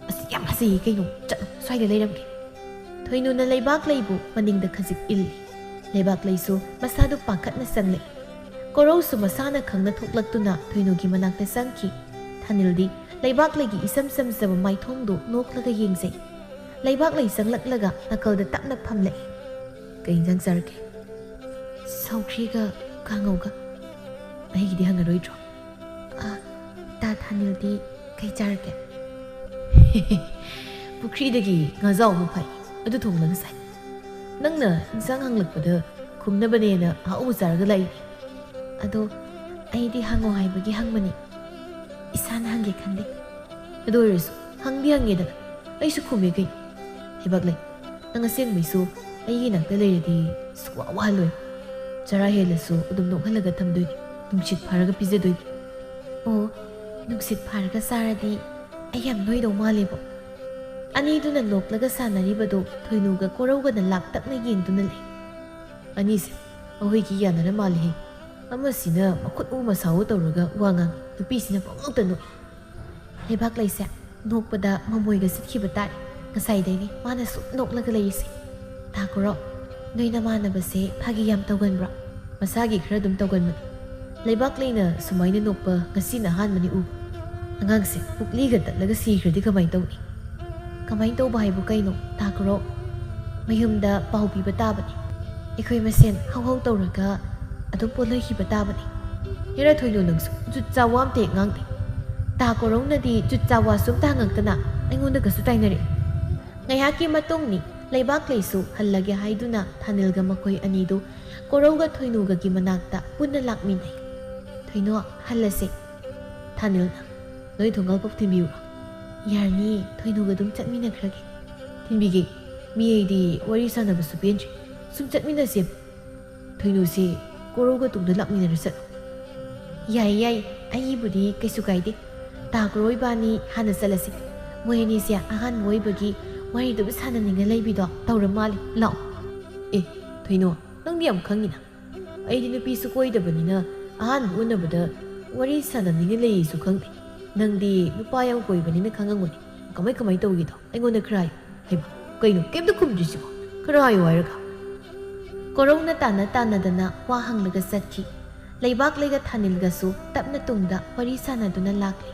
ꯑꯁ ꯌꯥꯝ ꯐꯖꯩꯌꯦ ꯀꯩꯅꯣ ꯆꯠꯂꯣ ꯁ꯭ꯋꯥꯏꯗ ꯂꯩꯔꯝꯒꯦ ꯊꯣꯏꯅꯨꯅ ꯂꯩꯕꯥꯛ ꯂꯩꯕꯨ ꯃꯅꯤꯡꯗ ꯈꯖꯤꯛ ꯏꯜꯂꯤ ꯂꯩꯕꯥꯛ ꯂꯩꯁꯨ ꯃꯁꯥꯗꯨ ꯄꯥꯈꯠꯅ ꯆꯪꯂꯛꯏ ꯀꯣꯔꯧꯁꯨ ꯃꯁꯥꯅ ꯈꯪꯅ ꯊꯣꯛꯂꯛꯇꯨꯅ ꯊꯣꯏꯅꯨꯒꯤ ꯃꯅꯥꯛꯇ ꯆꯪꯈꯤ ꯊꯥꯅꯤꯜꯗꯤ ꯂꯩꯕꯥꯛ ꯂꯩꯒꯤ ꯏꯁꯝ ꯁꯝꯖꯕ ꯃꯥꯏꯊꯣꯡꯗꯨ ꯅꯣꯛꯂꯒ ꯌꯦꯡꯖꯩ ꯂꯩꯕꯥꯛ ꯂꯩ ꯆꯪꯂꯛꯂꯒ ꯅꯥꯀꯜꯗ ꯇꯞꯅ ꯐꯝꯂꯛꯏ ꯀꯩ ꯏꯟꯖꯥꯡ ꯆꯥꯔꯒꯦ ꯁꯧꯒ꯭ꯔꯤꯒ ꯀꯥꯡꯉꯧꯒ ꯑꯩꯒꯤꯗꯤ ꯍꯪꯉꯔꯣꯏꯗ꯭ꯔꯣ ꯇꯥ ꯊꯥꯅꯤꯜꯗꯤ ꯀꯩ ꯆꯥꯔꯒꯦ ꯄꯨꯈ꯭ꯔꯤꯗꯒꯤ ꯉꯥꯖꯥꯎ ꯑꯃ ꯐꯥꯏ ꯑꯗꯨ ꯊꯣꯡꯂꯒ ꯉꯁꯥꯏ ꯅꯪꯅ ꯏꯟꯁꯥꯡ ꯍꯪꯂꯛꯄꯗ ꯈꯨꯝꯅꯕꯅꯦꯅ ꯑꯍꯥꯎꯕ ꯆꯥꯔꯒ ꯂꯩꯔꯤ ꯑꯗꯣ ꯑꯩꯗꯤ ꯍꯪꯉꯣ ꯍꯥꯏꯕꯒꯤ ꯍꯪꯕꯅꯤ ꯏꯁꯥꯅ ꯍꯪꯒꯦ ꯈꯟꯗꯦ ꯑꯗꯨ ꯑꯣꯏꯔꯁꯨ ꯍꯪꯗꯤ ꯍꯪꯉꯦꯗꯅ ꯑꯩꯁꯨ ꯈꯨꯝꯃꯦ ꯀꯩꯅꯣ ꯂꯩꯕꯥꯛ ꯂꯩ ꯅꯪ ꯑꯁꯦꯡꯕꯩꯁꯨ ꯑꯩꯒꯤ ꯅꯥꯛꯇ ꯂꯩꯔꯗꯤ ꯁꯨꯛꯋꯥ ꯋꯥꯍꯜꯂꯣꯏ ꯆꯔꯥ ꯍꯦꯜꯂꯁꯨ ꯑꯗꯨꯝ ꯅꯣꯛꯍꯜꯂꯒ ꯊꯝꯗꯣꯏꯅꯤ ꯅꯨꯡꯁꯤꯠ ꯐꯥꯔꯒ ꯄꯤꯖꯗꯣꯏꯅꯤ ꯑꯣ ꯅꯨꯡꯁꯤꯠ ꯐꯥꯔꯒ ꯆꯥꯔꯗꯤ ꯑꯩ ꯌꯥꯝ ꯅꯣꯏꯗꯧ ꯃꯥꯜꯂꯦꯕꯣ ꯑꯅꯤꯗꯨꯅ ꯅꯣꯛꯂꯒ ꯁꯥꯟꯅꯔꯤꯕꯗꯨ ꯊꯣꯏꯅꯨꯒ ꯀꯣꯔꯧꯒꯅ ꯂꯥꯛꯇꯛꯅ ꯌꯦꯡꯗꯨꯅ ꯂꯩ ꯑꯅꯤꯁꯦ ꯑꯩꯈꯣꯏꯒꯤ ꯌꯥꯅꯔ ꯃꯥꯜꯂꯤꯍꯦ ꯑꯃꯁꯤꯅ ꯃꯈꯨꯠ ꯎ ꯃꯁꯥꯎ ꯇꯧꯔꯒ ꯋꯥ ꯉꯥꯡ ꯅꯨꯄꯤꯁꯤꯅ ꯄꯪꯅꯣꯛꯇ ꯅꯣꯛꯏ ꯂꯩꯕꯥꯛ ꯂꯩꯁꯦ ꯅꯣꯛꯄꯗ ꯃꯃꯣꯏꯒ ꯆꯠꯈꯤꯕ ꯇꯥꯔꯦ ꯉꯁꯥꯏꯗꯩꯅꯤ ꯃꯥꯅ ꯁꯨꯝ ꯅꯣꯛꯂꯒ ꯂꯩꯔꯤꯁꯦ ꯇꯥ ꯀꯣꯔꯧ ꯅꯣꯏ ꯅꯃꯥꯟꯅꯕꯁꯦ ꯐꯥꯒꯤ ꯌꯥꯝ ꯇꯧꯒꯟꯕ꯭ꯔꯣ ꯃꯁꯥꯒꯤ ꯈꯔ ꯑꯗꯨꯝ ꯇꯧꯒꯟꯕꯅꯤ ꯂꯩꯕꯥꯛ ꯂꯩꯅ ꯁꯨꯃꯥꯏꯅ ꯅꯣꯛꯄ ꯉꯁꯤꯅ ꯑꯍꯥꯟꯕꯅꯤ ꯎꯕ ꯑꯉꯥꯡꯁꯦ ꯄꯨꯛꯂꯤꯒ ꯇꯠꯂꯒ ꯁꯤꯈ꯭ꯔꯗꯤ ꯀꯃꯥꯏꯅ ꯇꯧꯅꯤ ꯀꯃꯥꯏꯅ ꯇꯧꯕ ꯍꯥꯏꯕꯨ ꯀꯩꯅꯣ ꯇꯥ ꯀꯣꯔꯧ ꯃꯌꯨꯝꯗ ꯄꯥꯎ ꯄꯤꯕ ꯇꯥꯕꯅꯤ ꯑꯩꯈꯣꯏ ꯃꯁꯦꯟ ꯍꯧꯍꯧ ꯇꯧꯔꯒ ꯑꯗꯨꯝ ꯄꯣꯠꯂꯣꯏꯈꯤꯕ ꯇꯥꯕꯅꯤ ꯍꯦꯔꯥ ꯊꯣꯏꯅꯨ ꯅꯪꯁꯨ ꯖꯨꯠ ꯆꯥꯋꯥ ꯑꯝꯇ ꯍꯦꯛ ꯉꯥꯡꯗꯦ ꯇꯥ ꯀꯣꯔꯧꯅꯗꯤ ꯖꯨꯠ ꯆꯥꯋꯥꯁꯨ ꯑꯝꯇ ꯍꯪꯉꯛꯇꯅ ꯑꯩꯉꯣꯟꯗꯒꯁꯨ ꯇꯥꯏꯅꯔꯛꯏ ꯉꯥꯏꯍꯥꯛꯀꯤ ꯃꯇꯨꯡꯅꯤ ꯂꯩꯕꯥꯛ ꯂꯩꯁꯨ ꯍꯜꯂꯒꯦ ꯍꯥꯏꯗꯨꯅ ꯊꯥꯅꯤꯜꯒ ꯃꯈꯣꯏ ꯑꯅꯤꯗꯨ ꯀꯣꯔꯧꯒ ꯊꯣꯏꯅꯨꯒꯒꯤ ꯃꯅꯥꯛꯇ ꯄꯨꯟꯅ ꯂꯥꯛꯃꯤꯟꯅꯩ ꯊꯣꯏꯅꯣ ꯍꯜꯂꯁꯦ ꯊꯥꯅꯤꯜꯅ ꯅꯣꯏ ꯊꯣꯡꯒꯥꯜꯐꯥꯎ ꯊꯤꯟꯕꯤꯌꯨꯔꯣ ꯌꯥꯔꯅꯤ ꯊꯣꯏꯅꯨꯒ ꯑꯗꯨꯝ ꯆꯠꯃꯤꯟꯅꯈ꯭ꯔꯒꯦ ꯊꯤꯟꯕꯤꯒꯦ ꯃꯤ ꯑꯩꯗꯤ ꯋꯥꯔꯤ ꯁꯥꯟꯅꯕꯁꯨ ꯄꯦꯟꯗ꯭ꯔꯤ ꯁꯨꯝ ꯆꯠꯃꯤꯟꯅꯁꯦ ꯊꯣꯏꯅꯨꯁꯤ ꯀꯣꯔꯧꯒ ꯇꯨꯡꯗ ꯂꯥꯛꯃꯤꯟꯅꯔ ꯆꯠꯂꯣ ꯌꯥꯏ ꯑꯩꯕꯨꯗꯤ ꯀꯩꯁꯨ ꯀꯥꯏꯗꯦ ꯇꯥ ꯀꯣꯔꯧ ꯏꯕꯥꯅꯤ ꯍꯥꯟꯅ ꯆꯠꯂꯁꯤ ꯃꯣꯏ ꯑꯅꯤꯁꯦ ꯑꯍꯥꯟꯕ ꯑꯣꯏꯕꯒꯤ ꯋꯥꯔꯤꯗꯨꯕꯨ ꯁꯥꯟꯅꯅꯤꯡꯉ ꯂꯩꯕꯤꯗꯣ ꯇꯧꯔ ꯃꯥꯜꯂꯤ ꯂꯥꯛꯑꯣ ꯊꯣꯏꯅꯣ ꯅꯪꯗꯤ ꯌꯥꯝ ꯈꯪꯉꯤꯅ ꯑꯩꯗꯤ ꯅꯨꯄꯤꯁꯨ ꯀꯣꯏꯗꯕꯅꯤꯅ ꯑꯍꯥꯟꯕ ꯎꯅꯕꯗ ꯋꯥꯔꯤ ꯁꯥꯟꯅꯅꯤꯡꯉ ꯂꯩꯌꯦꯁꯨ ꯈꯪꯗꯦ ꯅꯪꯗꯤ ꯅꯨꯄꯥ ꯌꯥꯝ ꯀꯣꯏꯕꯅꯤꯅ ꯈꯪꯉꯝꯒꯅꯤ ꯀꯃꯥꯏ ꯇꯧꯒꯦꯗꯣ ꯑꯩꯉꯣꯟꯗ ꯈꯔ ꯍꯥꯏꯌꯨ ꯍꯩꯕ ꯀꯩꯅꯣ ꯀꯩꯝꯇ ꯈꯨꯝꯗ꯭ꯔꯤꯁꯤꯕꯣ ꯈꯔ ꯍꯥꯏꯌꯨ ꯍꯥꯏꯔꯒ ꯀꯣꯔꯧꯅ ꯇꯥꯟꯅꯗꯅ ꯋꯥ ꯍꯪꯂꯒ ꯆꯠꯈꯤ ꯂꯩꯕꯥꯛ ꯂꯩꯒ ꯊꯥꯅꯤꯜꯒꯁꯨ ꯇꯞꯅ ꯇꯨꯡꯗ ꯋꯥꯔꯤ ꯁꯥꯟꯅꯗꯨꯅ ꯂꯥꯛꯂꯤ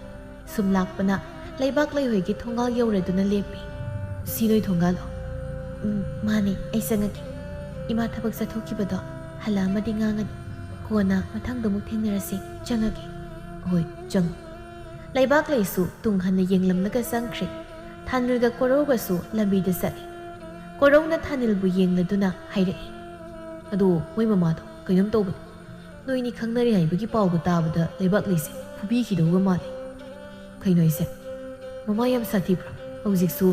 ꯁꯨꯝ ꯂꯥꯛꯄꯅ ꯂꯩꯕꯥꯛ ꯂꯩꯍꯣꯏꯒꯤ ꯊꯣꯡꯒꯥꯜ ꯌꯧꯔꯗꯨꯅ ꯂꯦꯞꯄꯤ ꯁꯤ ꯅꯣꯏ ꯊꯣꯡꯒꯥꯜꯂꯣ ꯃꯥꯅꯤ ꯑꯩ ꯆꯪꯉꯛꯀꯦ ꯏꯃꯥ ꯊꯕꯛ ꯆꯠꯊꯣꯛꯈꯤꯕꯗꯣ ꯍꯜꯂꯛꯑꯃꯗꯤ ꯉꯥꯡꯉꯅꯤ ꯀꯣꯟꯅ ꯃꯊꯪꯗ ꯑꯃꯨꯛ ꯊꯦꯡꯅꯔꯁꯤ ꯆꯪꯉꯒꯦ ꯍꯣꯏ ꯆꯪꯉꯨ ꯂꯩꯕꯥꯛ ꯂꯩꯁꯨ ꯇꯨꯡ ꯍꯟꯅ ꯌꯦꯡꯂꯝꯂꯒ ꯆꯪꯈ꯭ꯔꯦ ꯊꯥꯅꯤꯜꯒ ꯀꯣꯔꯧꯒꯁꯨ ꯂꯝꯕꯤꯗ ꯆꯠꯂꯤ ꯀꯣꯔꯧꯅ ꯊꯥꯅꯤꯜꯕꯨ ꯌꯦꯡꯂꯗꯨꯅ ꯍꯥꯏꯔꯛꯏ ꯑꯗꯣ ꯃꯣꯏ ꯃꯃꯥꯗꯣ ꯀꯩꯅꯣꯝ ꯇꯧꯕꯅꯤ ꯅꯣꯏꯅꯤ ꯈꯪꯅꯔꯤ ꯍꯥꯏꯕꯒꯤ ꯄꯥꯎꯒ ꯇꯥꯕꯗ ꯂꯩꯕꯥꯛ ꯂꯩꯁꯦ ꯐꯨꯕꯤꯈꯤꯗꯧꯒ ꯃꯥꯜꯂꯤ ꯀꯩꯅꯣ ꯑꯩꯁꯦ ꯃꯃꯥ ꯌꯥꯝ ꯁꯥꯊꯤꯕ꯭ꯔꯥ ꯍꯧꯖꯤꯛꯁꯨ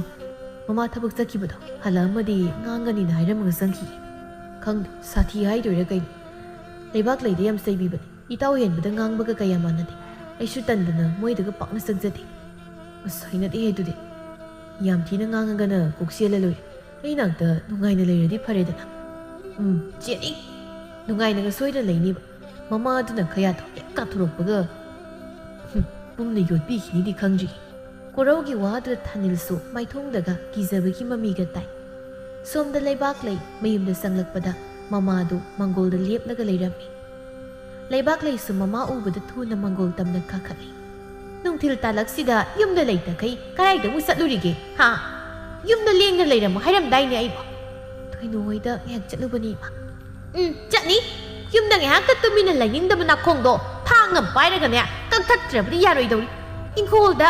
ꯃꯃꯥ ꯊꯕꯛ ꯆꯠꯈꯤꯕꯗꯣ ꯍꯜꯂꯛꯑꯃꯗꯤ ꯉꯥꯡꯒꯅꯤꯅ ꯍꯥꯏꯔꯝꯃꯒ ꯆꯪꯈꯤꯌꯦ ꯈꯪꯗꯦ ꯁꯥꯊꯤ ꯍꯥꯏꯗꯣꯏꯔꯥ ꯀꯩꯅꯣ ꯂꯩꯕꯥꯛ ꯂꯩꯗ ꯌꯥꯝ ꯆꯩꯕꯤꯕꯅꯤ ꯏꯇꯥꯎ ꯍꯦꯟꯕꯗ ꯉꯥꯡꯕꯒ ꯀꯌꯥ ꯃꯥꯟꯅꯗꯦ ꯑꯩꯁꯨ ꯇꯟꯗꯅ ꯃꯣꯏꯗꯒ ꯄꯥꯛꯅ ꯆꯪꯖꯗꯦ ꯑꯁ ꯍꯩꯅꯗꯦꯍꯦ ꯑꯗꯨꯗꯤ ꯌꯥꯝ ꯊꯤꯅ ꯉꯥꯡꯉꯒꯅ ꯀꯣꯛ ꯆꯦꯜꯂ ꯂꯣꯏꯔꯦ ꯑꯩ ꯅꯥꯛꯇ ꯅꯨꯡꯉꯥꯏꯅ ꯂꯩꯔꯗꯤ ꯐꯔꯦꯗꯅ ꯆꯦꯅꯤ ꯅꯨꯡꯉꯥꯏꯅꯒ ꯁꯣꯏꯗꯅ ꯂꯩꯅꯤꯕ ꯃꯃꯥꯗꯨꯅ ꯈꯌꯥꯗꯣ ꯍꯦꯛ ꯀꯥꯊꯣꯔꯛꯄꯒ ꯄꯨꯝꯅ ꯌꯣꯠꯄꯤꯈꯤꯅꯤꯗꯤ ꯈꯪꯗ꯭ꯔꯤ ꯀꯣꯔꯧꯒꯤ ꯋꯥꯗꯨꯗ ꯊꯥꯅꯤꯜꯁꯨ ꯃꯥꯏꯊꯣꯡꯗꯒ ꯀꯤꯖꯕꯒꯤ ꯃꯃꯤꯒ ꯇꯥꯏ ꯁꯣꯝꯗ ꯂꯩꯕꯥꯛ ꯂꯩ ꯃꯌꯨꯝꯗ ꯆꯪꯂꯛꯄꯗ ꯃꯃꯥꯗꯨ ꯃꯥꯡꯒꯣꯜꯗ ꯂꯦꯞꯂꯒ ꯂꯩꯔꯝꯃꯤ ꯂꯩꯕꯥꯛ ꯂꯩꯁꯨ ꯃꯃꯥ ꯎꯕꯗ ꯊꯨꯅ ꯃꯥꯡꯒꯣꯜ ꯇꯝꯅ ꯀꯥꯈꯠꯂꯤ ꯅꯨꯡꯊꯤꯜ ꯇꯥꯂꯛꯁꯤꯗ ꯌꯨꯝꯗ ꯂꯩꯇꯈꯩ ꯀꯗꯥꯏꯗ ꯑꯃꯨꯛ ꯆꯠꯂꯨꯔꯤꯒꯦ ꯌꯨꯝꯗ ꯂꯦꯡꯅ ꯂꯩꯔꯝꯃꯣ ꯍꯥꯏꯔꯝꯗꯥꯏꯅꯦ ꯑꯩꯕꯣ ꯊꯣꯏꯅꯨ ꯍꯣꯏꯗ ꯉꯥꯏꯍꯥꯛ ꯆꯠꯂꯨꯕꯅꯤ ꯏꯃꯥ ꯆꯠꯅꯤ ꯌꯨꯝꯗ ꯉꯥꯏꯍꯥꯛꯇ ꯇꯨꯃꯤꯟꯅ ꯂꯩꯅꯤꯡꯗꯕ ꯅꯥꯈꯣꯡꯗꯣ ꯊꯥꯡ ꯑꯃ ꯄꯥꯏꯔꯒꯅꯦ ꯀꯛꯊꯠꯇ꯭ꯔꯕꯗꯤ ꯌꯥꯔꯣꯏꯗꯧꯔꯤ ꯏꯪꯈꯣꯜꯗ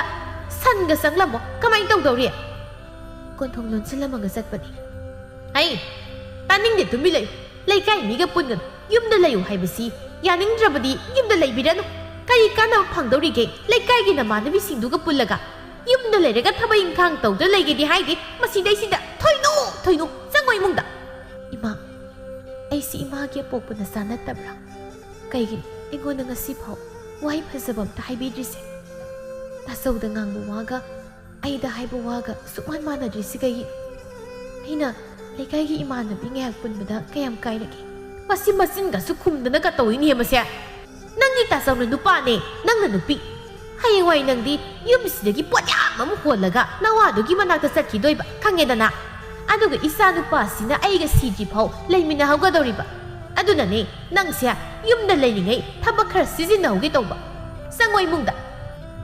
ꯁꯟꯒ ꯆꯪꯂꯝꯃꯣ ꯀꯃꯥꯏꯅ ꯇꯧꯗꯧꯔꯤ ꯀꯣꯟꯊꯣꯡ ꯂꯣꯟꯁꯤꯜꯂꯝꯃꯒ ꯆꯠꯄꯅꯤ ꯇꯥꯅꯤꯡꯗꯦ ꯇꯨꯃꯤ ꯂꯩꯌꯨ ꯂꯩꯀꯥꯏ ꯃꯤꯒ ꯄꯨꯟꯒꯅꯨ ꯌꯨꯝꯗ ꯂꯩꯌꯨ ꯍꯥꯏꯕꯁꯤ ꯌꯥꯅꯤꯡꯗ꯭ꯔꯕꯗꯤ ꯌꯨꯝꯗ ꯂꯩꯕꯤꯔꯅꯨ ꯀꯔꯤ ꯀꯥꯟꯅꯕ ꯐꯪꯗꯧꯔꯤꯒꯦ ꯂꯩꯀꯥꯏꯒꯤ ꯅꯃꯥꯟꯅꯕꯤꯁꯤꯡꯗꯨꯒ ꯄꯨꯜꯂꯒ ꯌꯨꯝꯗ ꯂꯩꯔꯒ ꯊꯕꯛ ꯏꯪꯈꯥꯡ ꯇꯧꯗ ꯂꯩꯒꯦꯗꯤ ꯍꯥꯏꯗꯦ ꯃꯁꯤꯗꯩꯁꯤꯗ ꯊꯣꯏꯅꯨ ꯆꯪꯉꯣ ꯏꯃꯨꯡꯗ ꯏꯃꯥ ꯑꯩꯁꯤ ꯏꯃꯥꯒꯤ ꯑꯄꯣꯛꯄ ꯅꯆꯥ ꯅꯠꯇꯕ꯭ꯔꯥ ꯀꯩꯒꯤꯅꯣ ꯑꯩꯉꯣꯟꯗ ꯉꯁꯤꯐꯥꯎ ꯋꯥꯍꯩ ꯐꯖꯕ ꯑꯝꯇ ꯍꯥꯏꯕꯤꯗ꯭ꯔꯤꯁꯦ ꯇꯥꯆꯧꯗ ꯉꯥꯡꯕ ꯋꯥꯒ ꯑꯩꯗ ꯍꯥꯏꯕ ꯋꯥꯒ ꯁꯨꯛꯃꯥꯟ ꯃꯥꯟꯅꯗ꯭ꯔꯤꯁꯤ ꯀꯩꯒꯤꯅꯣ ꯑꯩꯅ ꯂꯩꯀꯥꯏꯒꯤ ꯏꯃꯥꯟꯅꯕꯤ ꯉꯥꯏꯍꯥꯛ ꯄꯨꯟꯕꯗ ꯀꯌꯥꯝ ꯀꯥꯏꯔꯒꯦ ꯃꯁꯤ ꯃꯆꯤꯟꯒꯁꯨ ꯈꯨꯝꯗꯅꯒ ꯇꯧꯏꯅꯦ ꯃꯁꯦ ꯅꯪꯒꯤ ꯇꯥꯆꯧꯅ ꯅꯨꯄꯥꯅꯦ ꯅꯪꯅ ꯅꯨꯄꯤ ꯍꯌꯦꯡꯋꯥꯏ ꯅꯪꯗꯤ ꯌꯨꯝꯁꯤꯗꯒꯤ ꯄꯣꯠ ꯌꯥꯝ ꯑꯃ ꯍꯣꯜꯂꯒ ꯅꯋꯥꯗꯨꯒꯤ ꯃꯅꯥꯛꯇ ꯆꯠꯈꯤꯗꯣꯏꯕ ꯈꯪꯉꯦꯗꯅ ꯑꯗꯨꯒ ꯏꯆꯥ ꯅꯨꯄꯥꯁꯤꯅ ꯑꯩꯒ ꯁꯤꯗ꯭ꯔꯤꯐꯥꯎ ꯂꯩꯃꯤꯟꯅꯍꯧꯒꯗꯧꯔꯤꯕ ꯑꯗꯨꯅꯅꯦ ꯅꯪꯁꯦ ꯌꯨꯝꯗ ꯂꯩꯔꯤꯉꯩ ꯊꯕꯛ ꯈꯔ ꯁꯤꯖꯤꯟꯅꯍꯧꯒꯦ ꯇꯧꯕ ꯆꯪꯉꯣ ꯏꯃꯨꯡꯗ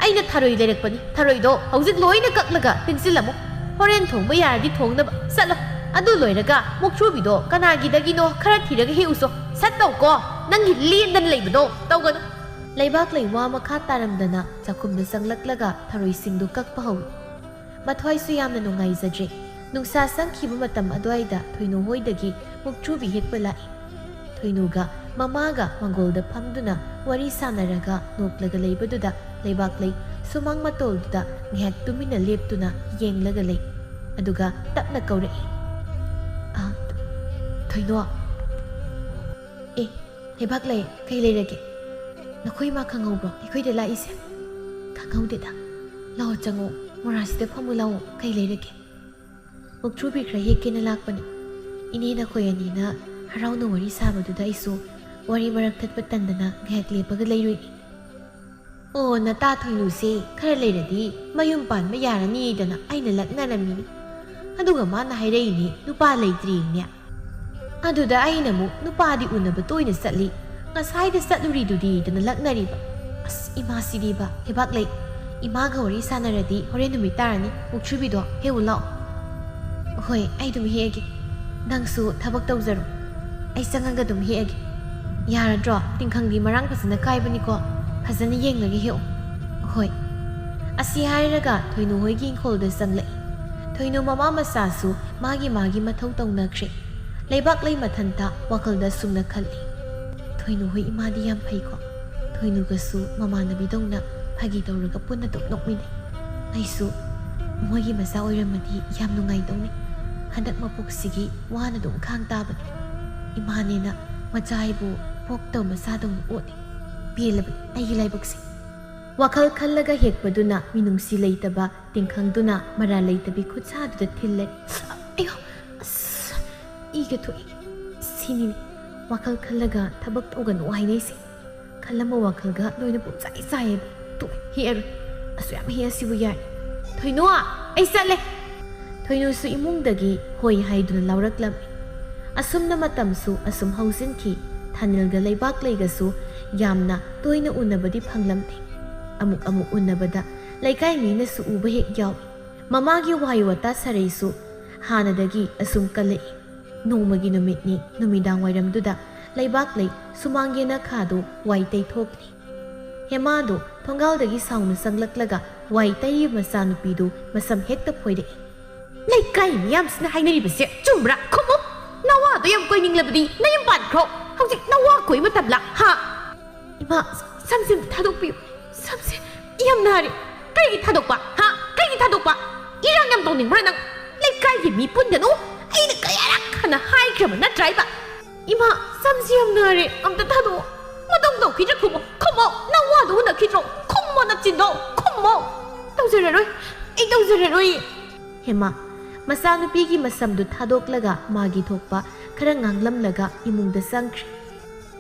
ꯑꯩꯅ ꯊꯔꯣꯏ ꯂꯩꯔꯛꯄꯅꯤ ꯊꯔꯣꯏꯗꯣ ꯍꯧꯖꯤꯛ ꯂꯣꯏꯅ ꯀꯛꯂꯒ ꯇꯤꯡꯁꯤꯜꯂꯝꯃꯨ ꯍꯣꯔꯦꯟ ꯊꯣꯡꯕ ꯌꯥꯔꯗꯤ ꯊꯣꯡꯅꯕ ꯆꯠꯂꯣ ꯑꯗꯨ ꯂꯣꯏꯔꯒ ꯃꯨꯛꯊ꯭ꯔꯨꯕꯤꯗꯣ ꯀꯅꯥꯒꯤꯗꯒꯤꯅꯣ ꯈꯔ ꯊꯤꯔꯒ ꯍꯦꯛꯎꯁꯣ ꯁꯠ ꯇꯧꯀꯣ ꯅꯪꯒꯤ ꯂꯦꯟꯗꯅ ꯂꯩꯕꯗꯣ ꯇꯧꯒꯅꯨ ꯂꯩꯕꯥꯛ ꯂꯩꯋꯥ ꯃꯈꯥ ꯇꯥꯔꯝꯗꯅ ꯆꯥꯛꯈꯨꯝꯗ ꯆꯪꯂꯛꯂꯒ ꯊꯔꯣꯏꯁꯤꯡꯗꯨ ꯀꯛꯄ ꯍꯧꯏ ꯃꯊ꯭ꯋꯥꯏꯁꯨ ꯌꯥꯝꯅ ꯅꯨꯡꯉꯥꯏꯖꯗ꯭ꯔꯦ ꯅꯨꯡꯁꯥ ꯆꯪꯈꯤꯕ ꯃꯇꯝ ꯑꯗꯨꯋꯥꯏꯗ ꯊꯣꯏꯅꯨ ꯍꯣꯏꯗꯒꯤ ꯃꯨꯛꯊ꯭ꯔꯨꯕꯤ ꯍꯦꯛꯄ ꯂꯥꯛꯏ ꯊꯣꯏꯅꯨꯒ ꯃꯃꯥꯒ ꯃꯪꯒꯣꯜꯗ ꯐꯝꯗꯨꯅ ꯋꯥꯔꯤ ꯁꯥꯟꯅꯔꯒ ꯅꯣꯛꯂꯒ ꯂꯩꯕꯗꯨꯗ ꯂꯩꯕꯥꯛꯂꯩ ꯁꯨꯃꯥꯡ ꯃꯇꯣꯜꯗꯨꯗ ꯉꯥꯏꯍꯥꯛ ꯇꯨꯃꯤꯟꯅ ꯂꯦꯞꯇꯨꯅ ꯌꯦꯡꯂꯒ ꯂꯩ ꯑꯗꯨꯒ ꯇꯞꯅ ꯀꯧꯔꯛꯏ ꯊꯣꯏꯅꯣ ꯂꯩꯕꯥꯛꯂꯩ ꯀꯩ ꯂꯩꯔꯒꯦ ꯅꯈꯣꯏ ꯃꯥ ꯈꯪꯍꯧꯕ꯭ꯔꯣ ꯑꯩꯈꯣꯏꯗ ꯂꯥꯛꯏꯁꯦ ꯈꯪꯍꯧꯗꯦꯗ ꯂꯥꯛꯑꯣ ꯆꯪꯉꯣ ꯃꯣꯔꯥꯁꯤꯗ ꯐꯝꯃꯨ ꯂꯥꯛꯑꯣ ꯀꯩ ꯂꯩꯔꯒꯦ ꯃꯨꯛꯊ꯭ꯔꯨꯕꯤ ꯈꯔ ꯍꯦꯛꯀꯦꯅ ꯂꯥꯛꯄꯅꯤ ꯏꯅꯦ ꯅꯈꯣꯏ ꯑꯅꯤꯅ ꯍꯔꯥꯎꯅ ꯋꯥꯔꯤ ꯁꯥꯕꯗꯨꯗ ꯑꯩꯁꯨ ꯋꯥꯔꯤ ꯃꯔꯛ ꯊꯠꯄ ꯇꯟꯗꯅ ꯉꯥꯏꯍꯥꯛ ꯂꯦꯞꯄꯒ ꯂꯩꯔꯨꯏꯅꯤ ꯑꯣ ꯅꯇꯥ ꯊꯣꯏꯅꯨꯁꯦ ꯈꯔ ꯂꯩꯔꯗꯤ ꯃꯌꯨꯝ ꯄꯥꯟꯕ ꯌꯥꯔꯅꯤꯗꯅ ꯑꯩꯅ ꯂꯛꯅꯔꯝꯃꯤꯅꯤ ꯑꯗꯨꯒ ꯃꯥꯅ ꯍꯥꯏꯔꯛꯏꯅꯤ ꯅꯨꯄꯥ ꯂꯩꯇ꯭ꯔꯤꯅꯦ ꯑꯗꯨꯗ ꯑꯩꯅ ꯑꯃꯨꯛ ꯅꯨꯄꯥꯗꯤ ꯎꯅꯕ ꯇꯣꯏꯅ ꯆꯠꯂꯤ ꯉꯁꯥꯏꯗ ꯆꯠꯂꯨꯔꯤꯗꯨꯗꯤꯗꯅ ꯂꯛꯅꯔꯤꯕ ꯑꯁ ꯏꯃꯥꯁꯤꯗꯤꯕ ꯂꯩꯕꯥꯛꯂꯩ ꯏꯃꯥꯒ ꯋꯥꯔꯤ ꯁꯥꯟꯅꯔꯗꯤ ꯍꯣꯔꯦꯟ ꯅꯨꯃꯤꯠ ꯇꯥꯔꯅꯤ ꯃꯨꯛꯊ꯭ꯔꯨꯕꯤꯗꯣ ꯍꯦꯛꯎ ꯂꯥꯛꯑꯣ ꯍꯣꯏ ꯑꯩ ꯑꯗꯨꯝ ꯍꯦꯛꯑꯒꯦ ꯅꯪꯁꯨ ꯊꯕꯛ ꯇꯧꯖꯔꯣ ꯑꯩ ꯆꯪꯉꯒ ꯑꯗꯨꯝ ꯍꯦꯛꯑꯒꯦ ꯌꯥꯔꯗ꯭ꯔꯣ ꯇꯤꯡꯈꯪꯗꯤ ꯃꯔꯥꯡ ꯐꯖꯅ ꯀꯥꯏꯕꯅꯤꯀꯣ ꯐꯖꯅ ꯌꯦꯡꯂꯒ ꯍꯦꯛꯑꯣ ꯍꯣꯏ ꯑꯁꯤ ꯍꯥꯏꯔꯒ ꯊꯣꯏꯅꯨ ꯍꯣꯏꯒꯤ ꯏꯪꯈꯣꯜꯗ ꯆꯪꯂꯛꯏ ꯊꯣꯏꯅꯨ ꯃꯃꯥ ꯃꯆꯥꯁꯨ ꯃꯥꯒꯤ ꯃꯊꯧ ꯇꯧꯅꯈ꯭ꯔꯦ ꯂꯩꯕꯥꯛꯂꯩ ꯃꯊꯟꯇ ꯋꯥꯈꯜꯗ ꯁꯨꯝꯅ ꯈꯜꯂꯤ ꯊꯣꯏꯅꯨ ꯍꯣꯏ ꯏꯃꯥꯗꯤ ꯌꯥꯝ ꯐꯩꯀꯣ ꯊꯣꯏꯅꯨꯒꯁꯨ ꯃꯃꯥꯟꯅꯕꯤꯗꯧꯅ ꯐꯥꯒꯤ ꯇꯧꯔꯒ ꯄꯨꯟꯅ ꯑꯗꯨꯝ ꯅꯣꯛꯃꯤꯟꯅꯩ ꯑꯩꯁꯨ ꯃꯣꯏꯒꯤ ꯃꯆꯥ ꯑꯣꯏꯔꯝꯃꯗꯤ ꯌꯥꯝ ꯅꯨꯡꯉꯥꯏꯗꯧꯅꯤ ꯍꯟꯗꯛ ꯃꯄꯣꯛꯁꯤꯒꯤ ꯋꯥꯅ ꯑꯗꯨꯝ ꯈꯥꯡ ꯇꯥꯕꯅꯤ ꯏꯃꯥꯅꯦꯅ ꯃꯆꯥ ꯑꯩꯕꯨ ꯄꯣꯛꯇꯕ ꯃꯆꯥꯗꯧꯅ ꯑꯣꯠꯂꯤ ꯄꯦꯜꯂꯕꯅꯤ ꯑꯩꯒꯤ ꯂꯥꯏꯕꯛꯁꯦ ꯋꯥꯈꯜ ꯈꯜꯂꯒ ꯍꯦꯛꯄꯗꯨꯅ ꯃꯤꯅꯨꯡꯁꯤ ꯂꯩꯇꯕ ꯇꯤꯡꯈꯪꯗꯨꯅ ꯃꯔꯥ ꯂꯩꯇꯕꯤ ꯈꯨꯠꯁꯥꯗꯨꯗ ꯊꯤꯜꯂꯦ ꯑꯌꯣ ꯑꯁ 이게 또 신이니 와칼 칼라가 타박 오간 와이네시 칼라모 와칼가 너희는 ปุ่มใจ 사이에 또 히에르 아수야마 히에시부 야이 토이노아 ꯑꯩ ꯆꯠꯂꯦ ꯊꯣꯏꯅꯨꯁꯨ ꯏꯃꯨꯡꯗꯒꯤ ꯍꯣꯏ ꯍꯥꯏꯗꯨꯅ ꯂꯥꯎꯔꯛꯂꯝꯃꯤ ꯑꯁꯨꯝꯅ ꯃꯇꯝꯁꯨ ꯑꯁꯨꯝ ꯍꯧꯖꯤꯟꯈꯤ ꯊꯥꯅꯤꯜꯒ ꯂꯩꯕꯥꯛꯂꯩꯒꯁꯨ ꯌꯥꯝꯅ ꯇꯣꯏꯅ ꯎꯅꯕꯗꯤ ꯐꯪꯂꯝꯗꯦ ꯑꯃꯨꯛ ꯎꯅꯕꯗ ꯂꯩꯀꯥꯏ ꯃꯤꯅꯁꯨ ꯎꯕ ꯍꯦꯛ ꯌꯥꯎꯏ ꯃꯃꯥꯒꯤ ꯋꯥꯍꯩ ꯋꯥꯇꯥ ꯁꯥꯔꯩꯁꯨ ꯍꯥꯟꯅꯗꯒꯤ ꯑꯁꯨꯝ ꯀꯜꯂꯛꯏ ꯅꯣꯡꯃꯒꯤ ꯅꯨꯃꯤꯠꯅꯤ ꯅꯨꯃꯤꯗꯥꯡ ꯋꯥꯏꯔꯝꯗꯨꯗ ꯂꯩꯕꯥꯛꯂꯩ ꯁꯨꯃꯥꯡꯒꯦꯅ ꯈꯥꯗꯨ ꯋꯥꯏ ꯇꯩꯊꯣꯛꯂꯤ ꯍꯦꯃꯥꯗꯣ ꯊꯣꯡꯒꯥꯜꯗꯒꯤ ꯁꯥꯎꯅ ꯆꯪꯂꯛꯂꯒ ꯋꯥꯏ ꯇꯩꯔꯤꯕ ꯃꯆꯥꯅꯨꯄꯤꯗꯨ ꯃꯁꯝ ꯍꯦꯛꯇ ꯐꯣꯏꯔꯛꯏ ꯂꯩꯀꯥꯏ ꯃꯤꯌꯥꯝꯁꯤꯅ ꯍꯥꯏꯅꯔꯤꯕꯁꯦ ꯆꯨꯝꯕ꯭ꯔꯥ ꯈꯨꯝꯃꯨ ꯅꯋꯥꯗꯣ ꯌꯥꯝ ꯀꯣꯏꯅꯤꯡꯂꯕꯗꯤ ꯅꯌꯨꯝ ꯄꯥꯟꯈ꯭ꯔꯣ ꯍꯧꯖꯤꯛ ꯅꯋꯥ ꯀꯣꯏ ꯃꯇꯝꯂ ꯍꯥ ꯏꯃꯥ ꯁꯝꯁꯦ ꯑꯝꯇ ꯊꯥꯗꯣꯛꯄꯤꯌꯨ ꯁꯝꯁꯦ ꯌꯥꯝ ꯅꯥꯔꯦ ꯀꯔꯤꯒꯤ ꯊꯥꯗꯣꯛꯄ ꯍꯥ ꯀꯔꯤꯒꯤ ꯊꯥꯗꯣꯛꯄ ꯏꯔꯥꯡ ꯌꯥꯝ ꯇꯧꯅꯤꯡꯕ꯭ꯔꯥ ꯅꯪ ꯂꯩꯀꯥꯏꯒꯤ ꯃꯤ ꯄꯨꯟꯒꯅꯨ ꯑꯩꯅ ꯀꯌꯥꯔꯛ ꯍꯟꯅ ꯍꯥꯏꯈ꯭ꯔꯕ ꯅꯠꯇ꯭ꯔꯥ ꯏꯕ 이마 쌈지 얌나리 암따 타도 마동도 귀자 쿠모 컴모 나와도 나 귀죠 컴모 납진도 컴모 똥스레로이 이 똥스레로이 헤마 마사누피기 마삼도 타독라가 마기 톡바 카랑 앙람라가 이뭉다 쌍크리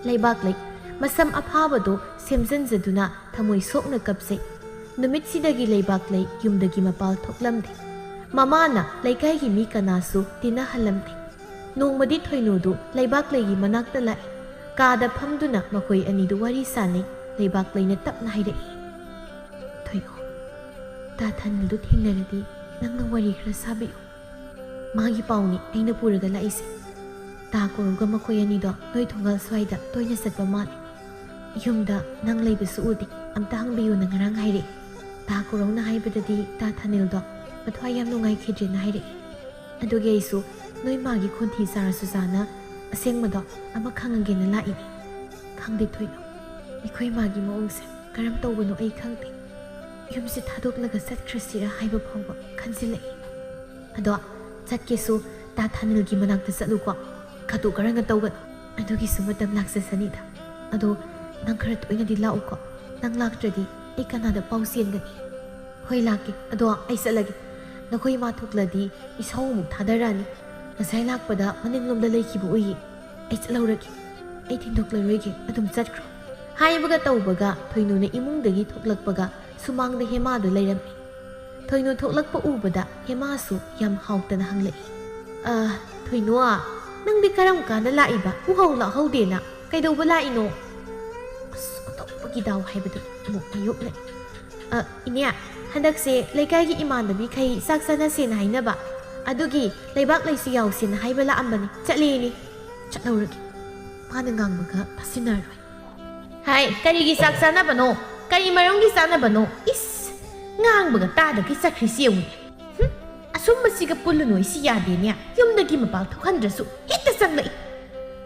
레이박레이 마삼 아파바도 셈전자두나 타모이 속나 갑세 누밋시다기 레이박레이 윰다기 마팔 톡람데 마마나 레이카이기 미카나수 티나 할람데 ꯅꯣꯡꯃꯗꯤ ꯊꯣꯏꯅꯨꯗꯨ ꯂꯩꯕꯥꯛꯂꯩꯒꯤ ꯃꯅꯥꯛꯇ ꯂꯥꯛꯏ ꯀꯥꯗ ꯐꯝꯗꯨꯅ ꯃꯈꯣꯏ ꯑꯅꯤꯗꯨ ꯋꯥꯔꯤ ꯁꯥꯟꯅꯩ ꯂꯩꯕꯥꯛꯂꯩꯅ ꯇꯞꯅ ꯍꯥꯏꯔꯛꯏ ꯊꯣꯏꯅꯨ ꯇꯥ ꯊꯥꯅꯤꯜꯗꯨ ꯊꯦꯡꯅꯔꯗꯤ ꯅꯪꯅ ꯋꯥꯔꯤ ꯈꯔ ꯁꯥꯕꯤꯌꯨ ꯃꯥꯒꯤ ꯄꯥꯎꯅꯤ ꯑꯩꯅ ꯄꯨꯔꯒ ꯂꯥꯛꯏꯁꯦ ꯇꯥ ꯀꯣꯔꯨꯒ ꯃꯈꯣꯏ ꯑꯅꯤꯗꯣ ꯅꯣꯏ ꯊꯣꯡꯒꯥꯜ ꯁ꯭ꯋꯥꯏꯗ ꯇꯣꯏꯅ ꯆꯠꯄ ꯃꯥꯜꯂꯤ ꯌꯨꯝꯗ ꯅꯪ ꯂꯩꯕꯁꯨ ꯎꯗꯦ ꯑꯝꯇ ꯍꯪꯕꯤꯌꯨꯅ ꯉꯔꯥꯡ ꯍꯥꯏꯔꯛꯏ ꯇꯥ ꯀꯣꯔꯧꯅ ꯍꯥꯏꯕꯗꯗꯤ ꯇꯥ ꯊꯥꯅꯤꯜꯗꯣ ꯃꯊ꯭ꯋꯥꯏ ꯌꯥꯝ ꯅꯨꯡꯉꯥꯏꯈꯤꯗ꯭ꯔꯦꯅ ꯍꯥꯏꯔꯛꯏ ꯑꯗꯨꯒꯤ ꯑꯩꯁꯨ ꯅꯣꯏ ꯃꯥꯒꯤ ꯈꯣꯟꯊꯤ ꯆꯥꯔꯁꯨ ꯆꯥꯅ ꯑꯁꯦꯡꯕꯗꯣ ꯑꯃ ꯈꯪꯉꯒꯦꯅ ꯂꯥꯛꯏꯅꯤ ꯈꯪꯗꯦ ꯊꯣꯏꯅꯨ ꯑꯩꯈꯣꯏ ꯃꯥꯒꯤ ꯃꯑꯣꯡꯁꯦ ꯀꯔꯝ ꯇꯧꯕꯅꯣ ꯑꯩ ꯈꯪꯗꯦ ꯌꯨꯝꯁꯤ ꯊꯥꯗꯣꯛꯂꯒ ꯆꯠꯈ꯭ꯔꯁꯤꯔ ꯍꯥꯏꯕ ꯐꯥꯎꯕ ꯈꯟꯖꯤꯜꯂꯛꯏ꯫ ꯑꯗꯣ ꯆꯠꯀꯦꯁꯨ ꯇꯥ ꯊꯥꯅꯤꯜꯒꯤ ꯃꯅꯥꯛꯇ ꯆꯠꯂꯨꯀꯣ, ꯈꯥꯇꯨ ꯀꯔꯟꯒ ꯇꯧꯒꯅꯨ, ꯑꯗꯨꯒꯤꯁꯨ ꯃꯇꯝ ꯂꯥꯛꯆꯁꯅꯤꯗ꯫ ꯑꯗꯣ ꯅꯪ ꯈꯔ ꯇꯣꯏꯅꯗꯤ ꯂꯥꯛꯎꯀꯣ, ꯅꯪ ꯂꯥꯛꯇ꯭ꯔꯗꯤ ꯑꯩ ꯀꯅꯥꯗ ꯄꯥꯎ ꯆꯦꯟꯒꯅꯤ? ꯍꯣꯏ ꯂꯥꯛꯀꯦ, ꯑꯗꯣ ꯑꯩ ꯆꯠꯂꯒꯦ꯫ ꯅꯈꯣꯏ ꯏꯃꯥ ꯊꯣꯛꯂꯗꯤ ꯏꯁꯧ ꯑꯃꯨꯛ ꯊꯥꯗꯔꯛꯑꯅꯤ꯫ ꯉꯁꯥꯏ ꯂꯥꯛꯄꯗ ꯃꯅꯤꯡꯂꯣꯝꯗ ꯂꯩꯈꯤꯕ ꯎꯏꯌꯦ꯫ ꯑꯩ ꯆꯠꯍꯧꯔꯒꯦ, ꯑꯩ ꯊꯤꯟꯗꯣꯛꯂꯔꯣꯏꯒꯦ, ꯑꯗꯨꯝ ꯆꯠꯈ꯭ꯔꯣ꯫ ꯍꯥꯏꯕꯒ ꯇꯧꯕꯒ ꯊꯣꯏꯅꯨꯅ ꯏꯃꯨꯡꯗꯒꯤ ꯊꯣꯛꯂꯛꯄꯒ ꯁꯨꯃꯥꯡꯗ ꯍꯦꯃꯥꯗꯨ ꯂꯩꯔꯝꯃꯤ꯫ ꯊꯣꯏꯅꯨ ꯊꯣꯛꯂꯛꯄ ꯎꯕꯗ ꯍꯦꯃꯥꯁꯨ ꯌꯥꯝ ꯍꯥꯎꯇꯅ ꯍꯪꯂꯛꯏ, ꯊꯣꯏꯅꯨ, ꯅꯪꯗꯤ ꯀꯔꯝ ꯀꯥꯟꯗ ꯂꯥꯛꯏꯕ? ꯎꯍꯧ ꯂꯥꯛꯍꯧꯗꯦꯅ, ꯀꯩꯗꯧꯕ ꯂꯥꯛꯏꯅꯣ? ꯑꯁ ꯑꯇꯣꯞꯄꯒꯤ ꯗꯥꯎ ꯍꯥꯏꯕꯗꯨ ꯑꯃꯨꯛ ꯃꯥꯌꯣꯛꯅꯩ꯫ ꯏꯅꯦ, ꯍꯟꯗꯛꯁꯦ ꯂꯩꯀꯥꯏꯒꯤ ꯏꯃꯥꯟꯅꯕꯤꯈꯩ ꯆꯥꯛ ꯆꯥꯅꯁꯦꯅ ꯍꯥꯏꯅꯕ, ꯑꯗꯨꯒꯤ ꯂꯩꯕꯥꯛ ꯂꯩꯁꯤ ꯌꯥꯎꯁꯦꯅ ꯍꯥꯏꯕ ꯂꯥꯛꯑꯝꯕꯅꯤ, ꯆꯠꯂꯦꯅꯦ꯫ ꯆꯠꯍꯧꯔꯒꯦ, ꯃꯥꯅ ꯉꯥꯡꯕꯒ ꯇꯥꯁꯤꯟꯅꯔꯣꯏ꯫ ꯍꯥꯏ, ꯀꯔꯤꯒꯤ ꯆꯥꯛ ꯆꯥꯅꯕꯅꯣ? ꯀꯔꯤ ꯃꯔꯝꯒꯤ ꯆꯥꯅꯕꯅꯣ? ꯏꯁ, ꯉꯥꯡꯕꯒ ꯇꯥꯗꯒꯩ ꯆꯠꯈ꯭ꯔꯤꯁꯤ ꯌꯦꯡꯉꯨꯅꯦ꯫ ꯑꯁꯨꯝꯕꯁꯤꯒ ꯄꯨꯜꯂꯨꯅꯨ, ꯁꯤ ꯌꯥꯗꯦꯅꯦ꯫ ꯌꯨꯝꯗꯒꯤ ꯃꯄꯥꯟ ꯊꯣꯛꯍꯟꯗ꯭ꯔꯁꯨ ꯍꯦꯛꯇ ꯆꯪꯂꯛꯏ꯫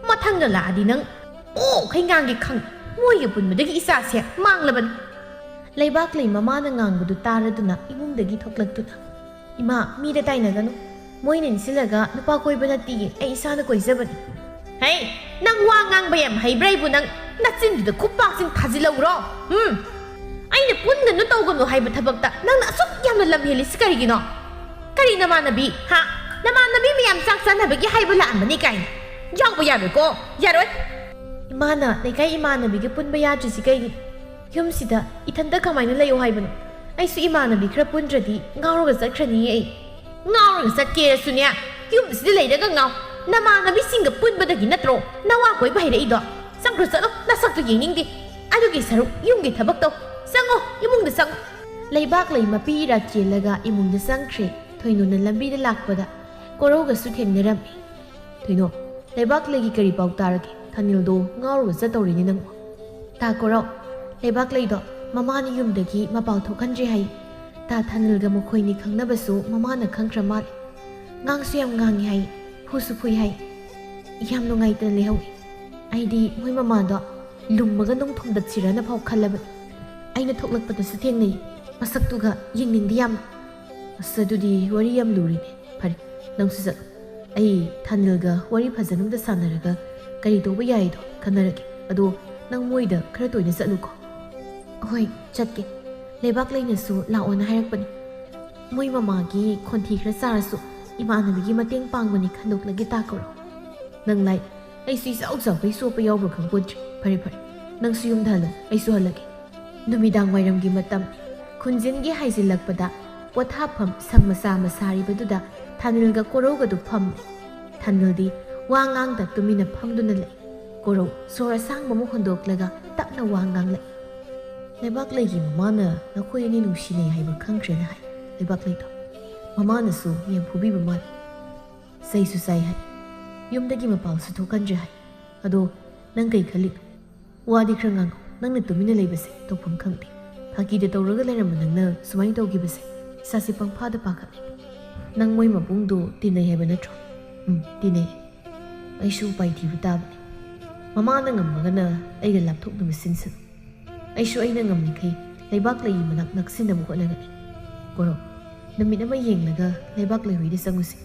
ꯃꯊꯪꯗ ꯂꯥꯛꯑꯗꯤ ꯅꯪ ꯑꯣꯈꯩ ꯉꯥꯡꯒꯦ ꯈꯪ꯫ ꯃꯣꯏꯒ ꯄꯨꯟꯕꯗꯒꯤ ꯏꯆꯥꯁꯦ ꯃꯥꯡꯂꯕꯅꯤ꯫ ꯂꯩꯕꯥꯛꯂꯩ ꯃꯃꯥꯅ ꯉꯥꯡꯕꯗꯨ ꯇꯥꯔꯗꯨꯅ ꯏꯃꯨꯡꯗꯒꯤ ꯊꯣꯛꯂꯛꯇꯨꯅ, ꯏꯃꯥ, ꯃꯤꯗ ꯇꯥꯏꯅꯒꯅꯨ, ꯃꯣꯏꯅ ꯏꯟꯁꯤꯜꯂꯒ ꯅꯨꯄꯥ ꯀꯣꯏꯕ ꯅꯠꯇꯤꯌꯦ, ꯑꯩ ꯏꯁꯥꯅ ꯀꯣꯏꯖꯕꯅꯤ꯫ ꯍꯩ, ꯅꯪ ꯋꯥ ꯉꯥꯡꯕ ꯌꯥꯝ ꯍꯩꯕ꯭ꯔꯥ? ꯑꯩꯕꯨ ꯅꯪ ꯅꯆꯤꯟꯗꯨꯗ ꯈꯨꯄꯥꯛꯁꯤꯡ ꯊꯥꯖꯤꯜꯂꯧꯔꯣ? ꯑꯩꯅ ꯄꯨꯟꯒꯅꯨ ꯇꯧꯒꯅꯨ ꯍꯥꯏꯕ ꯊꯕꯛꯇ ꯅꯪꯅ ꯑꯁꯨꯛ ꯌꯥꯝꯅ ꯂꯝ ꯍꯦꯜꯂꯤꯁꯤ ꯀꯔꯤꯒꯤꯅꯣ? ꯀꯔꯤ ꯅꯃꯥꯟꯅꯕꯤ? ꯅꯃꯥꯟꯅꯕꯤ ꯃꯌꯥꯝ ꯆꯥꯛ ꯆꯥꯅꯕꯒꯤ ꯍꯥꯏꯕ ꯂꯥꯛꯑꯝꯕꯅꯤ ꯀꯥꯏꯅ ꯌꯥꯎꯕ ꯌꯥꯔꯣꯏꯀꯣ? ꯌꯥꯔꯣꯏ꯫ ꯏꯃꯥꯅ ꯂꯩꯀꯥꯏ ꯏꯃꯥꯟꯅꯕꯤꯒ ꯄꯨꯟꯕ ꯌꯥꯗ꯭ꯔꯤꯁꯤ ꯀꯩꯒꯤꯅꯣ? ꯌꯨꯝꯁꯤꯗ ꯏꯊꯟꯇ ꯀꯃꯥꯏꯅ ꯂꯩꯌꯣ ꯍꯥꯏꯕꯅꯣ? ꯑꯩꯁꯨ ꯏꯃꯥꯟꯅꯕꯤ ꯈꯔ ꯄꯨꯟꯗ꯭ꯔꯗꯤ ꯉꯥꯎꯔꯒ ꯆꯠꯈ꯭ꯔꯅꯤꯌꯦ ꯑꯩ꯫ ꯉꯥꯎꯔꯒ ꯆꯠꯀꯦꯔꯁꯨꯅꯦ, ꯌꯨꯝꯁꯤꯗ ꯂꯩꯔꯒ ꯉꯥꯎ꯫ ꯅꯃꯥꯟꯅꯕꯤꯁꯤꯡꯒ ꯄꯨꯟꯕꯗꯒꯤ ꯅꯠꯇ꯭ꯔꯣ ꯅꯋꯥ ꯀꯣꯏꯕ ꯍꯩꯔꯛꯏꯗꯣ? ꯆꯪꯈ꯭ꯔꯣ, ꯆꯠꯂꯣ, ꯅꯁꯛꯇꯨ ꯌꯦꯡꯅꯤꯡꯗꯦ꯫ ꯑꯗꯨꯒꯤ ꯁꯔꯨꯛ ꯌꯨꯝꯒꯤ ꯊꯕꯛ ꯇꯧ꯫ ꯆꯪꯉꯣ, ꯏꯃꯨꯡꯗ ꯆꯪꯉꯣ꯫ ꯂꯩꯕꯥꯛꯂꯩ ꯃꯄꯤ ꯏꯔꯥ ꯆꯦꯜꯂꯒ ꯏꯃꯨꯡꯗ ꯆꯪꯈ꯭ꯔꯦ꯫ ꯊꯣꯏꯅꯨꯅ ꯂꯝꯕꯤꯗ ꯂꯥꯛꯄꯗ ꯀꯣꯔꯧꯒꯁꯨ ꯊꯦꯡꯅꯔꯝꯃꯤ꯫ ꯊꯣꯏꯅꯨ, ꯂꯩꯕꯥꯛꯂꯩꯒꯤ ꯀꯔꯤ ꯄꯥꯎ ꯇꯥꯔꯒꯦ? ꯊꯥꯅꯤꯜꯗꯣ ꯉꯥꯎꯔꯒ ꯆꯠꯇꯧꯔꯤꯅꯤ ꯅꯪꯕꯨ꯫ ꯇꯥ ꯀꯣꯔꯧ, ꯂꯩꯕꯥꯛꯂꯩꯗꯣ ꯃꯃꯥꯅ ꯌꯨꯝꯗꯒꯤ ꯃꯄꯥꯎ ꯊꯣꯛꯍꯟꯗ꯭ꯔꯤ ꯍꯥꯏ꯫ ꯇꯥ ꯊꯥꯅꯤꯜꯒ ꯃꯈꯣꯏꯅꯤ ꯈꯪꯅꯕꯁꯨ ꯃꯃꯥꯅ ꯈꯪꯈ꯭ꯔ ꯃꯥꯜꯂꯤ꯫ ꯉꯥꯡꯁꯨ ꯌꯥꯝ ꯉꯥꯡꯉꯤ ꯍꯥꯏ, ꯐꯨꯁꯨ ꯐꯨꯏ ꯍꯥꯏ꯫ ꯌꯥꯝ ꯅꯨꯡꯉꯥꯏꯇꯅ ꯂꯩꯍꯧꯏ꯫ ꯑꯩꯗꯤ ꯃꯣꯏ ꯃꯃꯥꯗꯣ ꯂꯨꯝꯃꯒ ꯅꯨꯡ ꯊꯣꯝꯗꯠꯁꯤꯔꯅ ꯐꯥꯎ ꯈꯜꯂꯕꯅꯤ꯫ ꯑꯩꯅ ꯊꯣꯛꯂꯛꯄꯗꯁꯨ ꯊꯦꯡꯅꯩ, ꯃꯁꯛꯇꯨꯒ ꯌꯦꯡꯅꯤꯡꯗꯦ ꯌꯥꯝꯅ꯫ ꯑꯁ, ꯑꯗꯨꯗꯤ ꯋꯥꯔꯤ ꯌꯥꯝ ꯂꯨꯔꯤꯅꯦ꯫ ꯐꯔꯦ, ꯅꯪꯁꯨ ꯆꯠꯂꯣ, ꯑꯩ ꯊꯥꯅꯤꯜꯒ ꯋꯥꯔꯤ ꯐꯖꯅ ꯁꯥꯟꯅꯔꯒ ꯀꯔꯤ ꯇꯧꯕ ꯌꯥꯏꯗꯣ ꯈꯟꯅꯔꯒꯦ꯫ ꯑꯗꯣ ꯅꯪ ꯃꯣꯏꯗ ꯈꯔ ꯇꯣꯏꯅ ꯆꯠꯂꯨꯀꯣ꯫ ꯍꯣꯏ, ꯆꯠꯀꯦ꯫ ꯂꯩꯕꯥꯛꯂꯩꯅꯁꯨ ꯂꯥꯛꯑꯣꯅ ꯍꯥꯏꯔꯛꯄꯅꯤ꯫ ꯃꯣꯏ ꯃꯃꯥꯒꯤ ꯈꯣꯟꯊꯤ ꯈꯔ ꯆꯥꯔꯁꯨ ꯏꯃꯥꯟꯅꯕꯤꯒꯤ ꯃꯇꯦꯡ ꯄꯥꯡꯕꯅꯤ ꯈꯟꯗꯣꯛꯂꯒꯦ ꯇꯥ ꯀꯣꯔꯧ꯫ ꯅꯪ ꯂꯥꯏ, ꯑꯩꯁꯨ ꯏꯆꯥꯎ ꯆꯥꯎꯕꯩ ꯆꯣꯞꯄ ꯌꯥꯎꯕ꯭ꯔꯥ ꯈꯪꯄꯣꯟꯗ꯭ꯔꯦ꯫ ꯐꯔꯦ ꯐꯔꯦ, ꯅꯪꯁꯨ ꯌꯨꯝꯗ ꯍꯜꯂꯣ, ꯑꯩꯁꯨ ꯍꯜꯂꯒꯦ꯫ ꯅꯨꯃꯤꯗꯥꯡ ꯋꯥꯏꯔꯝꯒꯤ ꯃꯇꯝ ꯈꯨꯟꯖꯤꯟꯒꯤ ꯍꯥꯏꯖꯤꯜꯂꯛꯄꯗ ꯄꯣꯊꯥꯐꯝ ꯁꯪ ꯃꯆꯥ ꯑꯃ ꯁꯥꯔꯤꯕꯗꯨꯗ ꯊꯥꯅꯤꯜꯒ ꯀꯣꯔꯧꯒꯗꯨ ꯐꯝꯂꯦ꯫ ꯊꯥꯅꯤꯜꯗꯤ ꯋꯥ ꯉꯥꯡꯗ ꯇꯨꯃꯤꯟꯅ ꯐꯝꯗꯨꯅ ꯂꯩ꯫ ꯀꯣꯔꯧ ꯁꯣꯔ ꯑꯁꯥꯡꯕ ꯑꯃ ꯍꯣꯟꯗꯣꯛꯂꯒ ꯇꯞꯅ ꯋꯥ ꯉꯥꯡꯂꯛꯏ꯫ ꯂꯩꯕꯥꯛꯂꯩꯒꯤ ꯃꯃꯥꯅ ꯅꯈꯣꯏ ꯑꯅꯤ ꯅꯨꯡꯁꯤꯅꯩ ꯍꯥꯏꯕ ꯈꯪꯈ꯭ꯔꯦꯅ ꯍꯥꯏ ꯂꯩꯕꯥꯛꯂꯩꯗꯣ꯫ ꯃꯃꯥꯅꯁꯨ ꯌꯥꯝ ꯐꯨꯕꯤꯕ ꯃꯥꯜꯂꯤ꯫ ꯆꯩꯁꯨ ꯆꯥꯏ ꯍꯥꯏ, ꯌꯨꯝꯗꯒꯤ ꯃꯄꯥꯜꯁꯨ ꯊꯣꯛꯍꯟꯗ꯭ꯔꯦ ꯍꯥꯏ꯫ ꯑꯗꯣ ꯅꯪ ꯀꯩ ꯈꯜꯂꯤꯅꯣ? ꯋꯥꯗꯤ ꯈꯔ ꯉꯥꯡꯉꯣ, ꯅꯪꯅ ꯇꯨꯃꯤꯟꯅ ꯂꯩꯕꯁꯦ ꯇꯧꯐꯝ ꯈꯪꯗꯦ꯫ ꯐꯥꯒꯤꯗ ꯇꯧꯔꯒ ꯂꯩꯔꯝꯕ ꯅꯪꯅ ꯁꯨꯃꯥꯏꯅ ꯇꯧꯈꯤꯕꯁꯦ ꯏꯁꯥꯁꯦ ꯄꯪꯐꯥꯗ ꯄꯥꯈꯠꯂꯦ꯫ ꯅꯪ ꯃꯣꯏ ꯃꯕꯨꯡꯗꯣ ꯇꯤꯟꯅꯩ ꯍꯥꯏꯕ ꯅꯠꯇ꯭ꯔꯣ? ꯇꯤꯟꯅꯩ꯫ ꯑꯩꯁꯨ ꯎꯄꯥꯏ ꯊꯤꯕ ꯇꯥꯕꯅꯤ꯫ ꯃꯃꯥꯅ ꯉꯝꯃꯒꯅ ꯑꯩꯒ ꯂꯥꯞꯊꯣꯛꯅꯕ ꯁꯤꯟꯁꯅꯨ꯫ ꯑꯩꯁꯨ ꯑꯩꯅ ꯉꯝꯃꯤꯈꯩ ꯂꯩꯕꯥꯛꯂꯩꯒꯤ ꯃꯅꯥꯛ ꯅꯛꯁꯤꯟꯅꯕ ꯍꯣꯠꯅꯒꯅꯤ꯫ ꯀꯣꯔꯧ, ꯅꯨꯃꯤꯠ ꯑꯃ ꯌꯦꯡꯂꯒ ꯂꯩꯕꯥꯛꯂꯩ ꯍꯣꯏꯗ ꯆꯪꯉꯨꯁꯤ꯫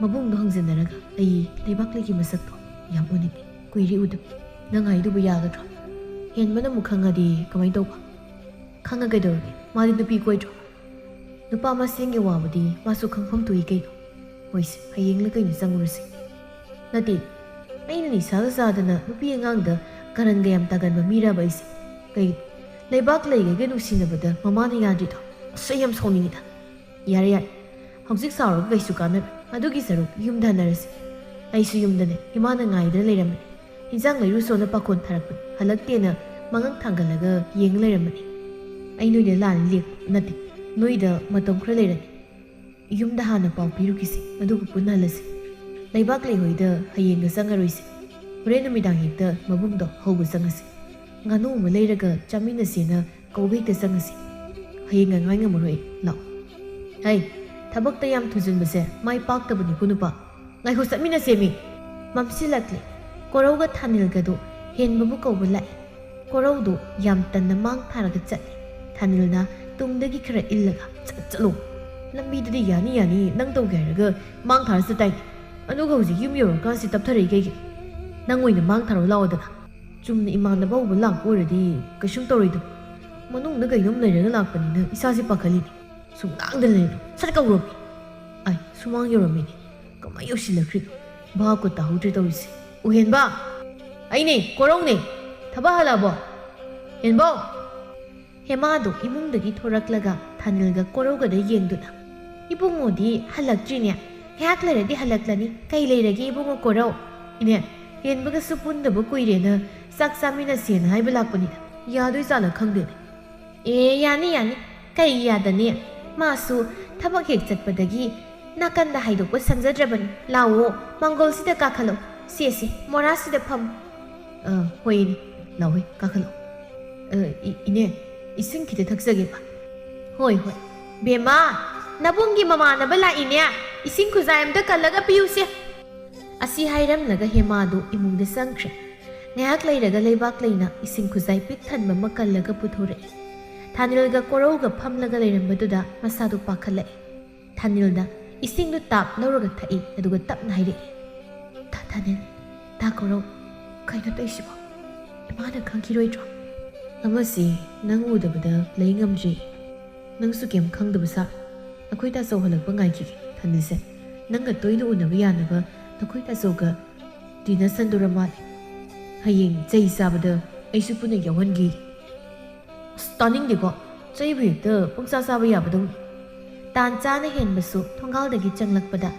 ꯃꯕꯨꯡꯗꯣ ꯍꯪꯖꯟꯅꯔꯒ ꯑꯩ ꯂꯩꯕꯥꯛꯂꯩꯒꯤ ꯃꯁꯛꯇꯣ ꯌꯥꯝ ꯎꯅꯤꯡꯉꯤ, ꯀꯨꯏꯔꯦ ꯎꯗꯕ꯫ ꯅꯪ ꯍꯥꯏꯗꯨꯕꯨ ꯌꯥꯒꯗ꯭ꯔꯣ? ꯍꯦꯟꯕꯅ ꯑꯃꯨꯛ ꯈꯪꯉꯗꯤ ꯀꯃꯥꯏꯅ ꯇꯧꯕ? ꯈꯪꯉ ꯀꯩꯗꯧꯔꯒꯦ? ꯃꯥꯗꯤ ꯅꯨꯄꯤ ꯀꯣꯏꯗ꯭ꯔꯣ? ꯅꯨꯄꯥ ꯃꯁꯦꯟꯒꯤ ꯋꯥꯕꯨꯗꯤ ꯃꯥꯁꯨ ꯈꯪꯐꯝ ꯊꯣꯛꯏ ꯀꯩꯅꯣ꯫ ꯍꯣꯏꯁꯦ, ꯍꯌꯦꯡꯂ ꯀꯩꯅꯣ ꯆꯪꯉꯨꯔꯁꯤ꯫ ꯅꯠꯇꯦ, ꯑꯩꯅ ꯅꯤꯁꯥꯒ ꯆꯥꯗꯅ ꯅꯨꯄꯤ ꯑꯉꯥꯡꯗ ꯀꯔꯟꯒ ꯌꯥꯝ ꯇꯥꯒꯟꯕ ꯃꯤꯔꯕ ꯑꯩꯁꯦ? ꯀꯩꯒꯤꯅꯣ ꯂꯩꯕꯥꯛꯂꯩꯒ ꯅꯨꯡꯁꯤꯅꯕꯗ ꯃꯃꯥꯅ ꯌꯥꯗ꯭ꯔꯤꯗꯣ? ꯑꯁ, ꯑꯩ ꯌꯥꯝ ꯁꯥꯎꯅꯤꯡꯉꯤꯗ꯫ ꯌꯥꯔꯦ ꯌꯥꯔꯦ, ꯍꯧꯖꯤꯛ ꯁꯥꯎꯔꯒ ꯀꯩꯁꯨ ꯀꯥꯟꯅꯔꯣꯏ꯫ ꯑꯗꯨꯒꯤ ꯁꯔꯨꯛ ꯌꯨꯝꯗ ꯍꯟꯅꯔꯁꯤ꯫ ꯑꯩꯁꯨ ꯌꯨꯝꯗꯅꯦ, ꯏꯃꯥꯅ ꯉꯥꯏꯗꯅ ꯂꯩꯔꯝꯕꯅꯤ꯫ ꯏꯟꯖꯥꯡ ꯂꯩꯔꯨꯁꯣꯅ ꯄꯥꯈꯣꯟ ꯊꯥꯔꯛꯄꯅꯤ, ꯍꯜꯂꯛꯇꯦꯅ ꯃꯉꯛ ꯊꯥꯡꯒꯠꯂꯒ ꯌꯦꯡ ꯂꯩꯔꯝꯕꯅꯤ꯫ ꯑꯩ ꯅꯣꯏꯗ ꯂꯥꯟꯅ ꯂꯦꯛꯄ ꯅꯠꯇꯦ, ꯅꯣꯏꯗ ꯃꯇꯝ ꯈꯔ ꯂꯩꯔꯅꯤ꯫ ꯌꯨꯝꯗ ꯍꯥꯟꯅ ꯄꯥꯎ ꯄꯤꯔꯨꯈꯤꯁꯤ, ꯑꯗꯨꯒ ꯄꯨꯟꯅ ꯍꯜꯂꯁꯤ꯫ ꯂꯩꯕꯥꯛꯂꯩ ꯍꯣꯏꯗ ꯍꯌꯦꯡꯒ ꯆꯪꯉꯔꯣꯏꯁꯤ꯫ ꯍꯣꯔꯦꯟ ꯅꯨꯃꯤꯗꯥꯡ ꯍꯦꯛꯇ ꯃꯕꯨꯡꯗꯣ ꯍꯧꯕ ꯆꯪꯉꯁꯤ꯫ ꯉꯥꯅꯨ ꯑꯃ ꯂꯩꯔꯒ ꯆꯥꯃꯤꯟꯅꯁꯦꯅ ꯀꯧꯕ ꯍꯦꯛꯇ ꯆꯪꯉꯁꯤ꯫ ꯍꯌꯦꯡ ꯉꯥꯏ ꯉꯝꯃꯔꯣꯏ, ꯂꯥꯛꯑꯣ꯫ ꯍꯩ, ꯊꯕꯛꯇ ꯌꯥꯝ ꯊꯨꯖꯤꯟꯕꯁꯦ ꯃꯥꯏ ꯄꯥꯛꯇꯕꯅꯤꯀꯣ ꯅꯨꯄꯥ꯫ ꯉꯥꯏꯈꯣ, ꯆꯠꯃꯤꯟꯅꯁꯦꯃꯤ꯫ ꯃꯝꯁꯤꯜꯂꯛꯂꯦ꯫ ꯀꯣꯔꯧꯒ ꯊꯥꯅꯤꯜꯒꯗꯣ ꯍꯦꯟꯕꯕꯨ ꯀꯧꯕ ꯂꯥꯛꯏ꯫ ꯀꯣꯔꯧꯗꯣ ꯌꯥꯝ ꯇꯟꯅ ꯃꯥꯡ ꯊꯥꯔꯒ ꯆꯠꯂꯤ꯫ ꯊꯥꯅꯤꯜꯅ ꯇꯨꯡꯗꯒꯤ ꯈꯔ ꯏꯜꯂꯒ ꯆꯠꯂꯣ ꯂꯝꯕꯤꯗꯨꯗꯤ ꯌꯥꯅꯤ ꯅꯪ ꯇꯧꯒꯦ ꯍꯥꯏꯔꯒ ꯃꯥꯡ ꯊꯥꯔꯁꯨ ꯇꯥꯏ ꯑꯗꯨꯒ ꯍꯧꯖꯤꯛ ꯌꯨꯝ ꯌꯧꯔꯀꯥꯟꯁꯤ ꯇꯞꯊꯔꯛꯏ ꯀꯩꯒꯤ ꯅꯪ ꯑꯣꯏꯅ ꯃꯥꯡ ꯊꯥꯔꯣ ꯂꯥꯛꯑꯣꯗꯅ ꯆꯨꯝꯅ ꯏꯃꯥꯟꯅꯕ ꯍꯧꯕ ꯂꯥꯛꯄ ꯑꯣꯏꯔꯗꯤ ꯀꯩꯁꯨꯝ ꯇꯧꯔꯣꯏꯗꯕ ꯃꯅꯨꯡꯗ ꯀꯩꯅꯣꯝ ꯂꯩꯔꯒ ꯂꯥꯛꯄꯅꯤꯅ ꯏꯁꯥꯁꯦ ꯄꯥꯈꯠꯂꯤꯅꯤ ꯁꯨꯡꯉꯥꯡꯗ ꯂꯩꯔꯣ ꯁꯠ ꯀꯧꯔꯝꯃꯤ ꯑꯩ ꯁꯨꯃꯥꯡ ꯌꯧꯔꯝꯃꯤꯅꯤ ꯀꯃꯥꯏꯅ ꯌꯧꯁꯤꯜꯂꯛꯈ꯭ꯔꯤꯅꯣ ꯚꯥꯞꯀ ꯇꯥꯍꯧꯗ꯭ꯔꯦ ꯇꯧꯔꯤꯁꯦ ꯎꯍꯦꯟꯕ ꯑꯩꯅꯦ ꯀꯣꯔꯧꯅꯦ ꯊꯕꯛ ꯍꯜꯂꯛꯑꯕꯣ ꯍꯦꯟꯕꯧ ꯍꯦꯃꯥꯗꯣ ꯏꯃꯨꯡꯗꯒꯤ ꯊꯣꯔꯛꯂꯒ ꯊꯥꯅꯤꯜꯒ ꯀꯣꯔꯧꯒꯗ ꯌꯦꯡꯗꯨꯅ ꯏꯕꯨꯡꯉꯣꯗꯤ ꯍꯜꯂꯛꯇ꯭ꯔꯤꯅꯦ ꯉꯥꯏꯍꯥꯛ ꯂꯩꯔꯗꯤ ꯍꯜꯂꯛꯂꯅꯤ ꯀꯩ ꯂꯩꯔꯒꯦ ꯏꯕꯨꯡꯉꯣ ꯀꯣꯔꯧ ꯏꯅꯦ ꯍꯦꯟꯕꯒꯁꯨ ꯄꯨꯟꯗꯕ ꯀꯨꯏꯔꯦꯅ ꯆꯥꯛ ꯆꯥꯃꯤꯟꯅꯁꯦꯅ ꯍꯥꯏꯕ ꯂꯥꯛꯄꯅꯤꯗ ꯌꯥꯗꯣꯏꯖꯥꯠꯂ ꯈꯪꯗꯦꯅꯦ ꯌꯥꯅꯤ ꯀꯩ ꯌꯥꯗꯅꯤ 마수 타박 헥zat바다기 나간다 하이도고 상자드라번 라오 망골시다 까칼로 시에시 모라시다 팜 호이니 라오이 까칼로 이네 이승 기대 덕석이 봐 호이 베마 나봉기 마마나 발라 이네 이승 쿠자임다 칼라가 피우시 아시 하이람나가 헤마도 이뭉데 상크레 ꯉꯥꯏꯍꯥꯛ ꯂꯩꯔꯒ ꯂꯩꯕꯥꯛ ꯂꯩꯅ ꯏꯁꯤꯡ ꯈꯨꯖꯥꯏ ꯄꯤꯛ ꯊꯟꯕ ꯑꯃ ꯀꯜꯂꯒ ꯄꯨꯊꯣꯔꯛꯏ ꯊꯥꯅꯤꯜꯒ ꯀꯣꯔꯧꯒ ꯐꯝꯂꯒ ꯂꯩꯔꯝꯕꯗꯨꯗ ꯃꯁꯥꯗꯨ ꯄꯥꯈꯠꯂꯛꯏ ꯊꯥꯅꯤꯜꯅ ꯏꯁꯤꯡꯗꯨ ꯇꯥꯞ ꯂꯧꯔꯒ ꯊꯛꯏ ꯑꯗꯨꯒ ꯇꯞꯅ ꯍꯥꯏꯔꯛꯏ ꯊꯥꯅꯤꯜ ꯇꯥ ꯀꯣꯔꯧ ꯀꯩꯅꯣ ꯇꯧꯏꯁꯤꯕꯣ ꯏꯃꯥꯅ ꯈꯪꯈꯤꯔꯣꯏꯗ꯭ꯔꯣ ꯑꯃꯁꯤ ꯅꯪ ꯎꯗꯕꯗ ꯂꯩ ꯉꯝꯗ꯭ꯔꯤ ꯅꯪꯁꯨ ꯀꯩꯝ ꯈꯪꯗꯕ ꯁꯥ ꯑꯩꯈꯣꯏ ꯇꯥꯆꯧ ꯍꯜꯂꯛꯄ ꯉꯥꯏꯈꯤꯒꯦ ꯊꯥꯅꯤꯜꯁꯦ ꯅꯪꯒ ꯇꯣꯏꯅ ꯎꯅꯕ ꯌꯥꯅꯕ ꯅꯈꯣꯏ ꯇꯥꯆꯧꯒ ꯗꯤꯅꯔ ꯁꯟꯗꯣꯔ ꯃꯥꯜꯂꯦ ꯍꯌꯦꯡ ꯆꯩ ꯆꯥꯕꯗ ꯑꯩꯁꯨ ꯄꯨꯟꯅ ꯌꯥꯎꯍꯟꯒꯦ ꯇꯥꯅꯤꯡꯗꯦꯀꯣ ꯆꯩꯕꯨ ꯍꯦꯛꯇ ꯄꯪꯆꯥ ꯆꯥꯕ ꯌꯥꯕꯗꯧꯅꯤ ꯇꯥꯟ ꯆꯥꯅ ꯍꯦꯟꯕꯁꯨ ꯊꯣꯡꯒꯥꯜꯗꯒꯤ ꯆꯪꯂꯛꯄꯗ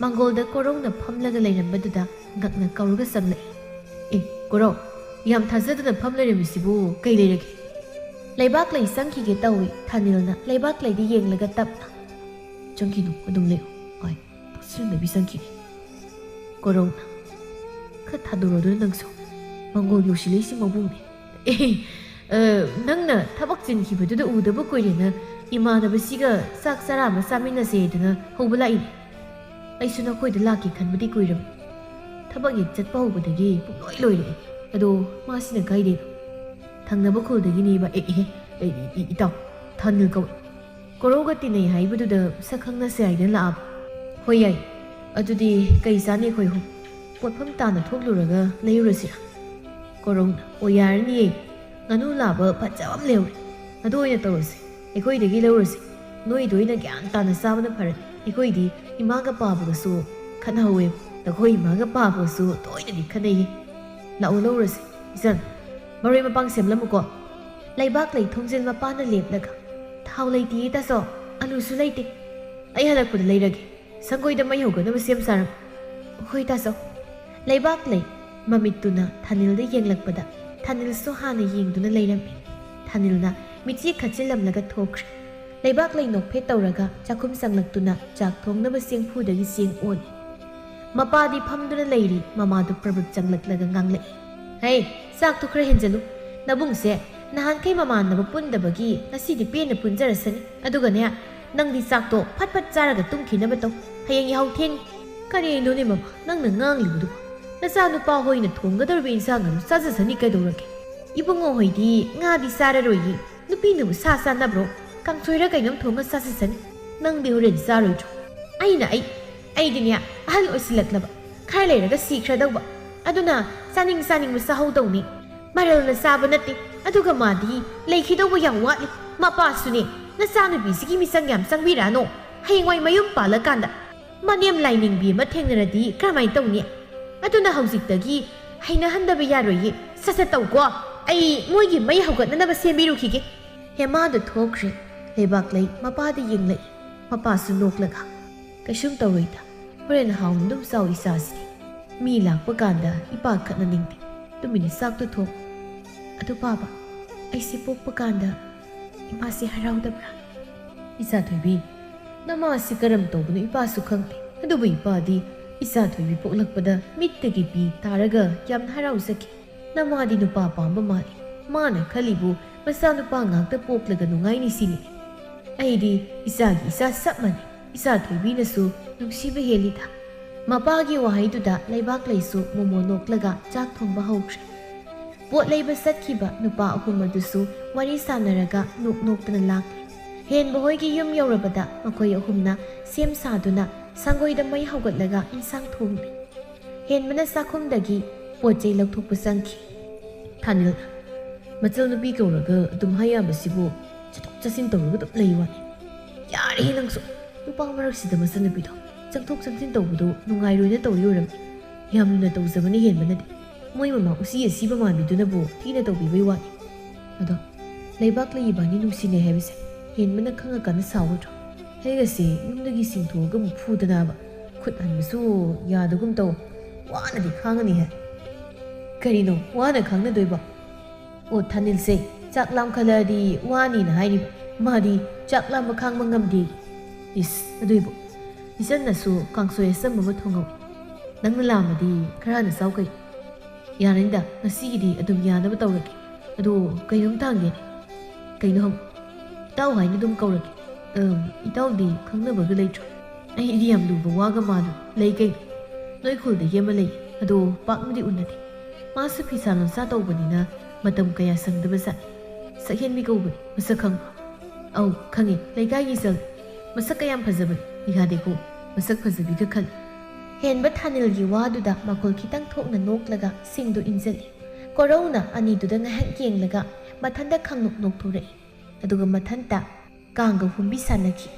ꯃꯥꯡꯒꯣꯜꯗ ꯀꯣꯔꯧꯅ ꯐꯝꯂꯒ ꯂꯩꯔꯝꯕꯗꯨꯗ ꯉꯛꯅ ꯀꯧꯔꯒ ꯆꯪꯂꯛꯏ ꯀꯣꯔꯧ ꯌꯥꯝ ꯊꯥꯖꯗꯅ ꯐꯝ ꯂꯩꯔꯝꯃꯤꯁꯤꯕꯨ ꯀꯩ ꯂꯩꯔꯒꯦ ꯂꯩꯕꯥꯛ ꯂꯩ ꯆꯪꯈꯤꯒꯦ ꯇꯧꯏ ꯊꯥꯅꯤꯜꯅ ꯂꯩꯕꯥꯛ ꯂꯩꯗ ꯌꯦꯡꯂꯒ ꯇꯞꯅ ꯆꯪꯈꯤꯅꯨ ꯑꯗꯨꯝ ꯂꯩꯌꯨ ꯍꯣꯏ ꯄꯛꯁꯤꯟꯗꯕꯤ ꯆꯪꯈꯤꯅꯤ ꯀꯣꯔꯧꯅ ꯈꯔ ꯊꯥꯗꯣꯔꯛꯑꯣ ꯅꯪꯁꯨ ꯃꯥꯡꯒꯣꯜ ꯌꯧꯁꯤꯜꯂꯛꯏꯁꯤ ꯃꯕꯨꯡꯅꯦ ꯅꯪꯅ ꯊꯕꯛ ꯆꯤꯟꯈꯤꯕꯗꯨꯗ ꯎꯗꯕ ꯀꯨꯏꯔꯦꯅ ꯏꯃꯥꯟꯅꯕꯁꯤꯒ ꯆꯥꯛ ꯆꯔꯥ ꯑꯃ ꯆꯥꯃꯤꯟꯅꯁꯦꯗꯅ ꯍꯧꯕ ꯂꯥꯛꯏꯅꯦ ꯑꯩꯁꯨ ꯅꯈꯣꯏꯗ ꯂꯥꯛꯀꯦ ꯈꯟꯕꯗꯤ ꯀꯨꯏꯔꯕꯅꯤ ꯊꯕꯛ ꯍꯦꯛ ꯆꯠꯄ ꯍꯧꯕꯗꯒꯤ ꯄꯨꯡꯂꯣꯏ ꯂꯣꯏꯔꯛꯑꯦ ꯑꯗꯣ ꯃꯥꯁꯤꯅ ꯀꯥꯏꯗꯩꯅꯣ ꯊꯪꯅꯕ ꯈꯨꯜꯗꯒꯤꯅꯦꯕ ꯏꯇꯥꯎ ꯊꯥꯅꯤꯜ ꯀꯧꯏ ꯀꯣꯔꯧꯒ ꯇꯤꯟꯅꯩ ꯍꯥꯏꯕꯗꯨꯗ ꯁꯛ ꯈꯪꯅꯁꯦ ꯍꯥꯏꯗꯅ ꯂꯥꯛꯑꯕ ꯍꯣꯏ ꯌꯥꯏ ꯑꯗꯨꯗꯤ ꯀꯩ ꯆꯥꯅꯤ ꯑꯩꯈꯣꯏ ꯍꯨꯝ ꯄꯣꯠꯐꯝ ꯇꯥꯅ ꯊꯣꯛꯂꯨꯔꯒ ꯂꯩꯔꯨꯔꯁꯤꯔ ꯀꯣꯔꯧꯅ ꯑꯣ ꯌꯥꯔꯅꯤꯌꯦ ꯉꯥꯅꯨ ꯂꯥꯕ ꯐꯖꯕ ꯑꯃ ꯂꯩꯍꯧꯔꯦ ꯑꯗꯨ ꯑꯣꯏꯅ ꯇꯧꯔꯁꯤ ꯑꯩꯈꯣꯏꯗꯒꯤ ꯂꯧꯔꯁꯤ ꯅꯣꯏꯗ ꯑꯣꯏꯅ ꯒ꯭ꯌꯥꯟ ꯇꯥꯅ ꯆꯥꯕꯅ ꯐꯔꯅꯤ ꯑꯩꯈꯣꯏꯗꯤ ꯏꯃꯥꯒ ꯄꯥꯕꯒꯁꯨ ꯈꯠꯅꯍꯧꯋꯦꯕ ꯅꯈꯣꯏ ꯏꯃꯥꯒ ꯄꯥꯕꯒꯁꯨ ꯇꯣꯏꯅꯗꯤ ꯈꯠꯅꯩꯌꯦ ꯂꯥꯛꯑꯣ ꯂꯧꯔꯁꯤ ꯏꯆꯟ ꯃꯔꯣꯏ ꯃꯄꯥꯡ ꯁꯦꯝꯂꯝꯃꯨꯀꯣ ꯂꯩꯕꯥꯛ ꯂꯩ ꯊꯣꯡꯖꯤꯜ ꯃꯄꯥꯅ ꯂꯦꯞꯂꯒ ꯊꯥꯎ ꯂꯩꯇꯤꯌꯦ ꯇꯥꯆꯧ ꯑꯂꯨꯁꯨ ꯂꯩꯇꯦ ꯑꯩ ꯍꯜꯂꯛꯄꯗ ꯂꯩꯔꯒꯦ ꯁꯪꯒꯣꯏꯗ ꯃꯩ ꯍꯧꯒꯗꯕ ꯁꯦꯝ ꯁꯥꯔꯝ ꯍꯣꯏ ꯇꯥꯆꯧ ꯂꯩꯕꯥꯛ ꯂꯩ ꯃꯃꯤꯠꯇꯨꯅ ꯊꯥꯅꯤꯜꯗ ꯌꯦꯡꯂꯛꯄꯗ ꯊꯥꯅꯤꯜꯁꯨ ꯍꯥꯟꯅ ꯌꯦꯡꯗꯨꯅ ꯂꯩꯔꯝꯃꯤ ꯊꯥꯅꯤꯜꯅ ꯃꯤꯠꯆꯤ ꯈꯠꯆꯤꯜꯂꯝꯂꯒ ꯊꯣꯛꯈ꯭ꯔꯦ ꯂꯩꯕꯥꯛ ꯂꯩ ꯅꯣꯛꯐꯦꯠ ꯇꯧꯔꯒ ꯆꯥꯛꯈꯨꯝ ꯆꯪꯂꯛꯇꯨꯅ ꯆꯥꯛ ꯊꯣꯡꯅꯕ ꯆꯦꯡꯐꯨꯗꯒꯤ ꯆꯦꯡ ꯑꯣꯜꯂꯤ ꯃꯄꯥꯗꯤ ꯐꯝꯗꯨꯅ ꯂꯩꯔꯤ ꯃꯃꯥꯗꯨ ꯄ꯭ꯔꯕꯨꯠ ꯆꯪꯂꯛꯂꯒ ꯉꯥꯡꯂꯛꯏ ꯍꯩ ꯆꯥꯛꯇꯨ ꯈꯔ ꯍꯦꯟꯖꯜꯂꯨ ꯅꯕꯨꯡꯁꯦ ꯅꯍꯥꯟꯈꯩ ꯃꯃꯥꯟꯅꯕ ꯄꯨꯟꯗꯕꯒꯤ ꯉꯁꯤꯗꯤ ꯄꯦꯟꯅ ꯄꯨꯟꯖꯔꯁꯅꯤ ꯑꯗꯨꯒꯅꯦ ꯅꯪꯗꯤ ꯆꯥꯛꯇꯣ ꯐꯠ ꯐꯠ ꯆꯥꯔꯒ ꯇꯨꯝꯈꯤꯅꯕ ꯇꯧ ꯍꯌꯦꯡ ꯌꯥꯍꯧ ꯊꯦꯡ ꯀꯔꯤꯅꯣꯅꯦ ꯃꯃꯥ ꯅꯪꯅ ꯉꯥꯡꯂꯤꯕꯗꯨꯕꯨ ꯅꯆꯥꯅꯨꯄꯥ ꯍꯣꯏꯅ ꯊꯣꯡꯒꯗꯧꯔꯤꯕ ꯏꯟꯁꯥꯡ ꯑꯗꯨ ꯆꯥꯖꯁꯅꯤ ꯀꯩꯗꯧꯔꯒꯦ ꯏꯕꯨꯡꯉꯣ ꯍꯣꯏꯗꯤ ꯉꯥꯗꯤ ꯆꯥꯔꯔꯣꯏꯌꯦ ꯅꯨꯄꯤꯅꯕꯨ ꯁꯥ ꯆꯥꯅꯕ꯭ꯔꯣ ꯀꯥꯡꯁꯣꯏꯔ ꯀꯩꯅꯣꯝ ꯊꯣꯡꯉ ꯆꯥꯖꯁꯅꯤ ꯅꯪꯗꯤ ꯍꯣꯔꯦꯟ ꯆꯥꯔꯣꯏꯗ꯭ꯔꯣ ꯑꯩꯗꯤꯅꯦ ꯑꯍꯜ ꯑꯣꯏꯁꯤꯜꯂꯛꯂꯕ ꯈꯔ ꯂꯩꯔꯒ ꯁꯤꯈ꯭ꯔꯗꯧꯕ ꯑꯗꯨꯅ ꯆꯥꯅꯤꯡꯕ ꯆꯥꯍꯧꯗꯧꯅꯤ ꯃꯔꯜꯅ ꯆꯥꯕ ꯅꯠꯇꯦ ꯑꯗꯨꯒ ꯃꯥꯗꯤ ꯂꯩꯈꯤꯗꯧꯕ ꯌꯥꯝ ꯋꯥꯠꯂꯤ ꯃꯄꯥꯁꯨꯅꯦ ꯅꯆꯥꯅꯨꯄꯤꯁꯤꯒꯤ ꯃꯤꯆꯪ ꯌꯥꯝ ꯆꯪꯕꯤꯔꯛꯑꯅꯣ ꯍꯌꯦꯡꯋꯥꯏ ꯃꯌꯨꯝ ꯄꯥꯜꯂꯀꯥꯟꯗ ꯃꯅꯦꯝ ꯂꯥꯏꯅꯤꯡꯕꯤ ꯑꯃ ꯊꯦꯡꯅꯔꯗꯤ ꯀꯔꯝꯍꯥꯏꯅ ꯇꯧꯅꯤ ꯑꯗꯨꯅ ꯍꯧꯖꯤꯛꯇꯒꯤ ꯍꯩꯅꯍꯟꯗꯕ ꯌꯥꯔꯣꯏꯌꯦ ꯁꯠ ꯇꯧꯀꯣ ꯑꯩ ꯃꯣꯏꯒꯤ ꯃꯩ ꯍꯧꯒꯠꯅꯅꯕ ꯁꯦꯝꯕꯤꯔꯨꯈꯤꯒꯦ ꯍꯦꯃꯥꯗ ꯊꯣꯛꯈ꯭ꯔꯦ ꯂꯩꯕꯥꯛ ꯂꯩ ꯃꯄꯥꯗ ꯌꯦꯡꯂꯛꯏ ꯃꯄꯥꯁꯨ ꯅꯣꯛꯂꯒ ꯀꯩꯁꯨꯝ ꯇꯧꯔꯣꯏꯗ ꯍꯣꯔꯦꯟ ꯍꯥꯎꯅ ꯑꯗꯨꯝ ꯆꯥꯎ ꯏꯆꯥꯁꯤꯗꯤ ꯃꯤ ꯂꯥꯛꯄ ꯀꯥꯟꯗ ꯏꯄꯥ ꯈꯠꯅꯅꯤꯡꯗꯦ ꯇꯨꯃꯤꯟꯅ ꯆꯥꯛꯇꯨ ꯊꯣꯡ ꯑꯗꯨ ꯄꯥꯕ ꯑꯩꯁꯦ ꯄꯣꯛꯄ ꯀꯥꯟꯗ ꯏꯃꯥꯁꯦ ꯍꯔꯥꯎꯗꯕ꯭ꯔꯥ ꯏꯆꯥ ꯊꯣꯏꯕꯤ ꯅꯃꯥꯁꯤ ꯀꯔꯝ ꯇꯧꯕꯅꯣ ꯏꯄꯥꯁꯨ ꯈꯪꯗꯦ ꯑꯗꯨꯕꯨ ꯏꯄꯥꯗꯤ ꯏꯆꯥ ꯊꯣꯏꯕꯤ ꯄꯣꯛꯂꯛꯄꯗ ꯃꯤꯠꯇꯒꯤ ꯄꯤ ꯇꯥꯔꯒ ꯌꯥꯝꯅ ꯍꯔꯥꯎꯖꯈꯤ ꯅꯃꯥꯗꯤ ꯅꯨꯄꯥ ꯄꯥꯝꯕ ꯃꯥꯜꯂꯤ ꯃꯥꯅ ꯈꯜꯂꯤꯕꯨ ꯃꯆꯥꯅꯨꯄꯥ ꯉꯥꯛꯇ ꯄꯣꯛꯂꯒ ꯅꯨꯡꯉꯥꯏꯅꯤ ꯁꯤꯅꯤ ꯑꯩꯗꯤ ꯏꯆꯥꯒꯤ ꯏꯆꯥ ꯆꯞ ꯃꯥꯟꯅꯩ ꯏꯆꯥ ꯊꯣꯏꯕꯤꯅꯁꯨ ꯅꯨꯡꯁꯤꯕ ꯍꯦꯜꯂꯤꯗ ꯃꯄꯥꯒꯤ ꯋꯥꯍꯩꯗꯨꯗ ꯂꯩꯕꯥꯛ ꯂꯩꯁꯨ ꯃꯣꯃꯣ ꯅꯣꯛꯂꯒ ꯆꯥꯛ ꯊꯣꯡꯕ ꯍꯧꯈ꯭ꯔꯦ ꯄꯣꯠ ꯂꯩꯕ ꯆꯠꯈꯤꯕ ꯅꯨꯄꯥ ꯑꯍꯨꯝ ꯑꯗꯨꯁꯨ ꯋꯥꯔꯤ ꯁꯥꯟꯅꯔꯒ ꯅꯣꯛꯇꯅ ꯂꯥꯛꯂꯤ ꯍꯦꯟꯕ ꯍꯣꯏꯒꯤ ꯌꯨꯝ ꯌꯧꯔꯕꯗ ꯃꯈꯣꯏ ꯑꯍꯨꯝꯅ ꯁꯦꯝ ꯁꯥꯗꯨꯅ ꯁꯪꯒꯣꯏꯗ ꯃꯩ ꯍꯧꯒꯠꯂꯒ ꯏꯟꯁꯥꯡ ꯊꯣꯡꯂꯤ꯫ ꯍꯦꯟꯕꯅ ꯆꯥꯛꯈꯨꯝꯗꯒꯤ ꯄꯣꯠ ꯆꯩ ꯂꯧꯊꯣꯛꯄ ꯆꯪꯈꯤ꯫ ꯊꯥꯅꯤꯜ, ꯃꯆꯜꯅꯨꯄꯤ ꯀꯧꯔꯒ ꯑꯗꯨꯝ ꯍꯥꯏꯌꯥꯕꯁꯤꯕꯨ ꯆꯠꯊꯣꯛ ꯆꯠꯁꯤꯟ ꯇꯧꯔꯒ ꯑꯗꯨꯝ ꯂꯩ ꯋꯥꯅꯤ꯫ ꯌꯥꯔꯦ ꯅꯪꯁꯨ, ꯅꯨꯄꯥ ꯃꯔꯛꯁꯤꯗ ꯃꯆꯜꯅꯨꯄꯤꯗꯣ ꯆꯪꯊꯣꯛ ꯆꯪꯁꯤꯟ ꯇꯧꯕꯗꯣ ꯅꯨꯡꯉꯥꯏꯔꯣꯏꯅ ꯇꯧꯔꯤ ꯑꯣꯏꯔꯝꯅꯤ꯫ ꯌꯥꯝ ꯂꯨꯅ ꯇꯧꯖꯕꯅꯤ ꯍꯦꯟꯕꯅꯗꯤ, ꯃꯣꯏ ꯃꯃꯥ ꯎꯁꯤ ꯑꯁꯤꯕ ꯃꯥꯟꯕꯤꯗꯨꯅꯕꯨ ꯊꯤꯅ ꯇꯧꯕꯤꯕꯩ ꯋꯥꯅꯤ꯫ ꯑꯗꯣ ꯂꯩꯕꯥꯛ ꯂꯩꯕꯥꯅꯤ ꯅꯨꯡꯁꯤꯅꯩ ꯍꯥꯏꯕꯁꯦ ꯍꯦꯟꯕꯅ ꯈꯪꯉꯀꯥꯟꯗ ꯁꯥꯎꯒꯗ꯭ꯔꯣ? ꯑꯩꯒꯁꯦ ꯌꯨꯝꯗꯒꯤ ꯆꯤꯡꯊꯣꯛꯑꯒ ꯑꯃꯨꯛ ꯐꯨꯗꯅꯕ ꯈꯨꯠ ꯍꯟꯕꯁꯨ ꯌꯥꯗꯒꯨꯝ ꯇꯧ, ꯋꯥꯅꯗꯤ ꯈꯥꯡꯉꯅꯤꯍꯦ꯫ ꯀꯔꯤꯅꯣ ꯋꯥꯅ ꯈꯥꯡꯅꯗꯣꯏꯕ? ꯑꯣ ꯊꯥꯅꯤꯜꯁꯦ ꯆꯥꯛ ꯂꯥꯝꯈꯠꯂꯛꯑꯗꯤ ꯋꯥꯅꯤꯅ ꯍꯥꯏꯔꯤꯕ, ꯃꯥꯗꯤ ꯆꯥꯛ ꯂꯥꯝꯕ ꯈꯥꯡꯕ ꯉꯝꯗꯦ꯫ ꯏꯁ ꯑꯗꯨꯏꯕꯨ ꯏꯆꯟꯅꯁꯨ ꯀꯥꯡꯁꯣꯏ ꯑꯆꯝꯕ ꯑꯃ ꯊꯣꯡꯍꯧꯏ, ꯅꯪꯅ ꯂꯥꯝꯃꯗꯤ ꯈꯔꯅ ꯆꯥꯎ ꯀꯩ꯫ ꯌꯥꯔꯅꯤꯗ, ꯉꯁꯤꯒꯤꯗꯤ ꯑꯗꯨꯝ ꯌꯥꯅꯕ ꯇꯧꯔꯒꯦ꯫ ꯑꯗꯣ ꯀꯩꯅꯣꯝꯇ ꯍꯪꯒꯦ꯫ ꯀꯩꯅꯣ ꯍꯪ? ꯏꯇꯥꯎ ꯍꯥꯏꯅ ꯑꯗꯨꯝ ꯀꯧꯔꯒꯦ꯫ ꯏꯇꯥꯎꯗꯤ ꯈꯪꯅꯕꯒ ꯂꯩꯇ꯭ꯔꯣ? ꯑꯩꯗꯤ ꯌꯥꯝ ꯂꯨꯕ ꯋꯥꯒ ꯃꯥꯜꯂꯨ꯫ ꯂꯩ ꯀꯩꯅꯣ, ꯅꯣꯏ ꯈꯨꯜꯗꯒꯤ ꯑꯃ ꯂꯩ, ꯑꯗꯣ ꯄꯥꯛꯅꯗꯤ ꯎꯅꯗꯦ꯫ ꯃꯥꯁꯨ ꯐꯤꯁꯥ ꯂꯣꯟꯁꯥ ꯇꯧꯕꯅꯤꯅ ꯃꯇꯝ ꯀꯌꯥ ꯁꯪꯗꯕ ꯖꯥꯠꯅꯤ꯫ ꯁꯛꯍꯦꯟꯕꯤ ꯀꯧꯕꯅꯤ, ꯃꯁꯛ ꯈꯪꯕ꯭ꯔꯣ? ꯑꯧ ꯈꯪꯉꯦ, ꯂꯩꯀꯥꯏꯒꯤ ꯆꯜ꯫ ꯃꯁꯛ ꯀꯌꯥꯝ ꯐꯖꯕꯅꯤ, ꯌꯥꯗꯦꯀꯣ ꯃꯁꯛ ꯐꯖꯕꯤꯒ ꯈꯜꯂꯤ꯫ ꯍꯦꯟꯕ ꯊꯥꯅꯤꯜꯒꯤ ꯋꯥꯗꯨꯗ ꯃꯈꯣꯜ ꯈꯤꯇꯪ ꯊꯣꯛꯅ ꯅꯣꯛꯂꯒ ꯁꯤꯡꯗꯨ ꯏꯟꯖꯜꯂꯤ꯫ ꯀꯣꯔꯧꯅ ꯑꯅꯤꯗꯨꯗ ꯉꯥꯏꯍꯥꯛ ꯌꯦꯡꯂꯒ ꯃꯊꯟꯇ ꯈꯪꯅꯣꯛ ꯅꯣꯛꯊꯣꯔꯛꯏ꯫ ꯑꯗꯨꯒ ꯃꯊꯟꯇ ꯀꯥꯡꯒ ꯍꯨꯝꯕꯤ ꯁꯥꯟꯅꯈꯤ꯫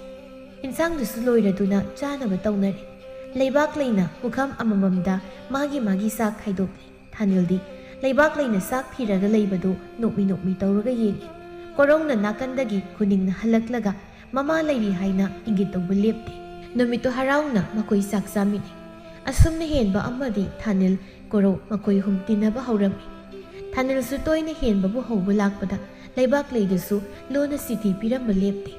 ꯏꯟꯁꯥꯡꯗꯨꯁꯨ ꯂꯣꯏꯔꯗꯨꯅ ꯆꯥꯅꯕ ꯇꯧꯅꯔꯦ꯫ ꯂꯩꯕꯥꯛ ꯂꯩꯅ ꯄꯨꯈꯝ ꯑꯃꯃꯝꯗ ꯃꯥꯒꯤ ꯃꯥꯒꯤ ꯆꯥꯛ ꯈꯥꯏꯗꯣꯛꯂꯤ꯫ ꯊꯥꯅꯤꯜꯗꯤ ꯂꯩꯕꯥꯛ ꯂꯩꯅ ꯆꯥꯛ ꯊꯤꯔꯒ ꯂꯩꯕꯗꯨ ꯅꯣꯛꯃꯤ ꯅꯣꯛꯃꯤ ꯇꯧꯔꯒ ꯌꯦꯡꯉꯤ꯫ ꯀꯣꯔꯧꯅ ꯅꯥꯀꯟꯗꯒꯤ ꯈꯨꯅꯤꯡꯅ ꯍꯜꯂꯛꯂꯒ ꯃꯃꯥ ꯂꯩꯔꯤ ꯍꯥꯏꯅ ꯏꯪꯒꯤꯠ ꯇꯧꯕ ꯂꯦꯞꯇꯦ꯫ ꯅꯨꯃꯤꯠꯇꯨ ꯍꯔꯥꯎꯅ ꯃꯈꯣꯏ ꯆꯥꯛ ꯆꯥꯃꯤꯟꯅꯩ꯫ ꯑꯁꯨꯝꯅ ꯍꯦꯟꯕ ꯑꯃꯗꯤ ꯊꯥꯅꯤꯜ, ꯀꯣꯔꯧ ꯃꯈꯣꯏ ꯍꯨꯝ ꯇꯤꯟꯅꯕ ꯍꯧꯔꯝꯃꯤ꯫ ꯊꯥꯅꯤꯜꯁꯨ ꯇꯣꯏꯅ ꯍꯦꯟꯕꯕꯨ ꯍꯧꯕ ꯂꯥꯛꯄꯗ ꯂꯩꯕꯥꯛ ꯂꯩꯗꯨꯁꯨ ꯂꯣꯟꯅ ꯆꯤꯊꯤ ꯄꯤꯔꯝꯕ ꯂꯦꯞꯇꯦ꯫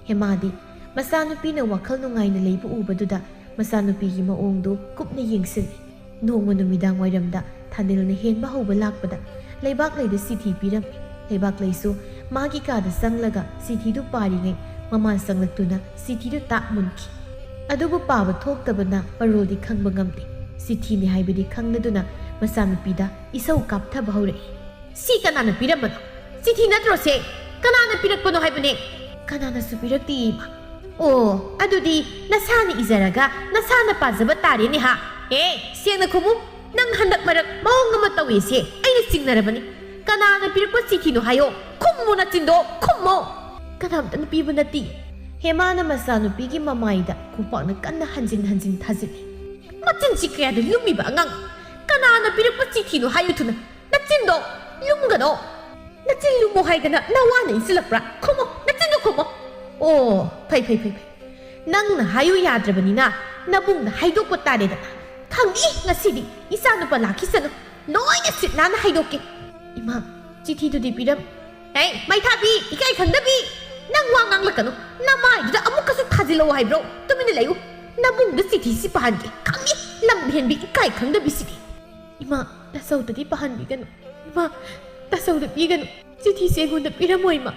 ꯍꯦꯃꯥꯗꯤ ꯃꯆꯥꯅꯨꯄꯤꯅ ꯋꯥꯈꯜ ꯅꯨꯡꯉꯥꯏꯅ ꯂꯩꯕ ꯎꯕꯗꯨꯗ ꯃꯆꯥꯅꯨꯄꯤꯒꯤ ꯃꯑꯣꯡꯗꯨ ꯀꯨꯞꯅ ꯌꯦꯡꯁꯤꯜꯂꯤ꯫ ꯅꯣꯡꯃ ꯅꯨꯃꯤꯗꯥꯡ ꯋꯥꯏꯔꯝꯗ ꯊꯥꯅꯤꯜꯅ ꯍꯦꯟꯕ ꯍꯧꯕ ꯂꯥꯛꯄꯗ ꯂꯩꯕꯥꯛ ꯂꯩꯗ ꯆꯤꯊꯤ ꯄꯤꯔꯝꯃꯤ꯫ ꯂꯩꯕꯥꯛ ꯂꯩꯁꯨ ꯃꯥꯒꯤ ꯀꯥꯗ ꯆꯪꯂꯒ ꯆꯤꯊꯤꯗꯨ ꯄꯥꯔꯤꯉꯩ ꯃꯃꯥ ꯆꯪꯂꯛꯇꯨꯅ ꯆꯤꯊꯤꯗꯨ ꯇꯥꯛ ꯃꯨꯟꯈꯤ꯫ ꯑꯗꯨꯕꯨ ꯄꯥꯕ ꯊꯣꯛꯇꯕꯅ ꯄꯔꯣꯗꯤ ꯈꯪꯕ ꯉꯝꯗꯦ꯫ ꯆꯤꯊꯤꯅꯤ ꯍꯥꯏꯕꯗꯤ ꯈꯪꯂꯗꯨꯅ ꯃꯆꯥꯅꯨꯄꯤꯗ ꯏꯁꯧ ꯀꯥꯞꯊꯕ ꯍꯧꯔꯛꯏ꯫ ꯁꯤ ꯀꯅꯥꯅ ꯄꯤꯔꯝꯕꯅꯣ? ꯆꯤꯊꯤ ꯅꯠꯇ꯭ꯔꯣ ꯁꯦ? ꯀꯅꯥꯅ ꯄꯤꯔꯛꯄꯅꯣ ꯍꯥꯏꯕꯅꯦ? ꯀꯅꯥꯅꯁꯨ ꯄꯤꯔꯛꯇꯦ ꯏꯃꯥ꯫ ꯑꯣ ꯑꯗꯨꯗꯤ ꯅꯁꯥꯅ ꯏꯖꯔꯒ ꯅꯁꯥꯅ ꯄꯥꯖꯕ ꯇꯥꯔꯦꯅꯦ ꯍꯥ? ꯁꯦꯡꯅ ꯈꯨꯝꯃꯨ, ꯅꯪ ꯍꯟꯗꯛ ꯃꯔꯛ ꯃꯑꯣꯡ ꯑꯃ ꯇꯧꯏꯁꯦ ꯑꯩꯅ ꯆꯤꯡꯅꯔꯕꯅꯤ꯫ ꯀꯅꯥꯅ ꯄꯤꯔꯛꯄ ꯆꯤꯊꯤꯅꯣ ꯍꯥꯏꯌꯣ, ꯈꯨꯝꯃꯨ ꯅꯆꯤꯟꯗꯣ, ꯈꯨꯝꯃꯣ꯫ ꯀꯅꯥꯝꯇꯅ ꯄꯤꯕ ꯅꯠꯇꯦ꯫ ꯍꯦꯃꯥꯅ ꯃꯆꯥꯅꯨꯄꯤꯒꯤ ꯃꯃꯥꯏꯗ ꯈꯨꯄꯥꯛꯅ ꯀꯟꯅ ꯍꯟꯖꯤꯟ ꯍꯟꯖꯤꯟ ꯊꯥꯖꯤꯜꯂꯤ꯫ ꯃꯆꯤꯟꯁꯤ ꯀꯌꯥꯗ ꯂꯨꯝꯃꯤꯕ ꯑꯉꯥꯡ! ꯀꯅꯥꯅ ꯄꯤꯔꯛꯄ ꯆꯤꯊꯤꯅꯣ ꯍꯥꯏꯌꯨ ꯊꯨꯅ, ꯅꯆꯤꯟꯗꯣ ꯂꯨꯝꯒꯅꯣ꯫ ꯅꯆꯤꯟ ꯂꯨꯝꯃꯣ ꯍꯥꯏꯗꯅ ꯅꯋꯥꯅ ꯏꯟꯁꯤꯜꯂꯛꯄ꯭ꯔꯥ? ꯈꯨꯝꯃꯣ, ꯅꯆꯤꯟꯗꯣ ꯈꯨꯝꯃꯣ꯫ ꯑꯣ ꯐꯩ, ꯅꯪꯅ ꯍꯥꯏꯌꯨ ꯌꯥꯗ꯭ꯔꯕꯅꯤꯅ ꯅꯕꯨꯡꯅ ꯍꯥꯏꯗꯣꯛꯄ ꯇꯥꯔꯦꯗꯅ꯫ ꯈꯪꯏ ꯉꯁꯤꯗꯤ ꯏꯆꯥꯅꯨꯄꯥ ꯂꯥꯛꯈꯤꯁꯅꯨ, ꯂꯣꯏꯅ ꯁꯤꯠ ꯅꯥꯟꯅ ꯍꯥꯏꯗꯣꯛꯀꯦ꯫ ꯏꯃꯥ, ꯆꯤꯊꯤꯗꯨꯗꯤ ꯄꯤꯔꯝ꯫ ꯃꯩꯊꯥꯕꯤ, ꯏꯀꯥꯏ ꯈꯪꯗꯕꯤ! ꯅꯪ ꯋꯥ ꯉꯥꯡꯂꯛꯀꯅꯨ, ꯅꯃꯥꯏꯗꯨꯗ ꯑꯃꯨꯛꯀꯁꯨ ꯊꯥꯖꯤꯜꯂꯛꯑꯣ ꯍꯥꯏꯕ꯭ꯔꯣ? ꯇꯨꯃꯤꯟꯅ ꯂꯩꯌꯨ, ꯅꯕꯨꯡꯗ ꯆꯤꯊꯤꯁꯤ ꯄꯥꯍꯟꯒꯦ꯫ ꯈꯪꯏ ꯂꯝꯍꯦꯟꯕꯤ ꯏꯀꯥꯏ ꯈꯪꯗꯕꯤꯁꯤꯗꯤ꯫ ꯏꯃꯥ, ꯇꯥꯆꯧꯗꯗꯤ ꯄꯥꯍꯟꯕꯤꯒꯅꯨ꯫ ꯏꯃꯥ, ꯇꯥꯆꯧꯗ ꯄꯤꯒꯅꯨ, ꯆꯤꯊꯤꯁꯦ ꯑꯩꯉꯣꯟꯗ ꯄꯤꯔꯝꯃꯣ ꯏꯃꯥ꯫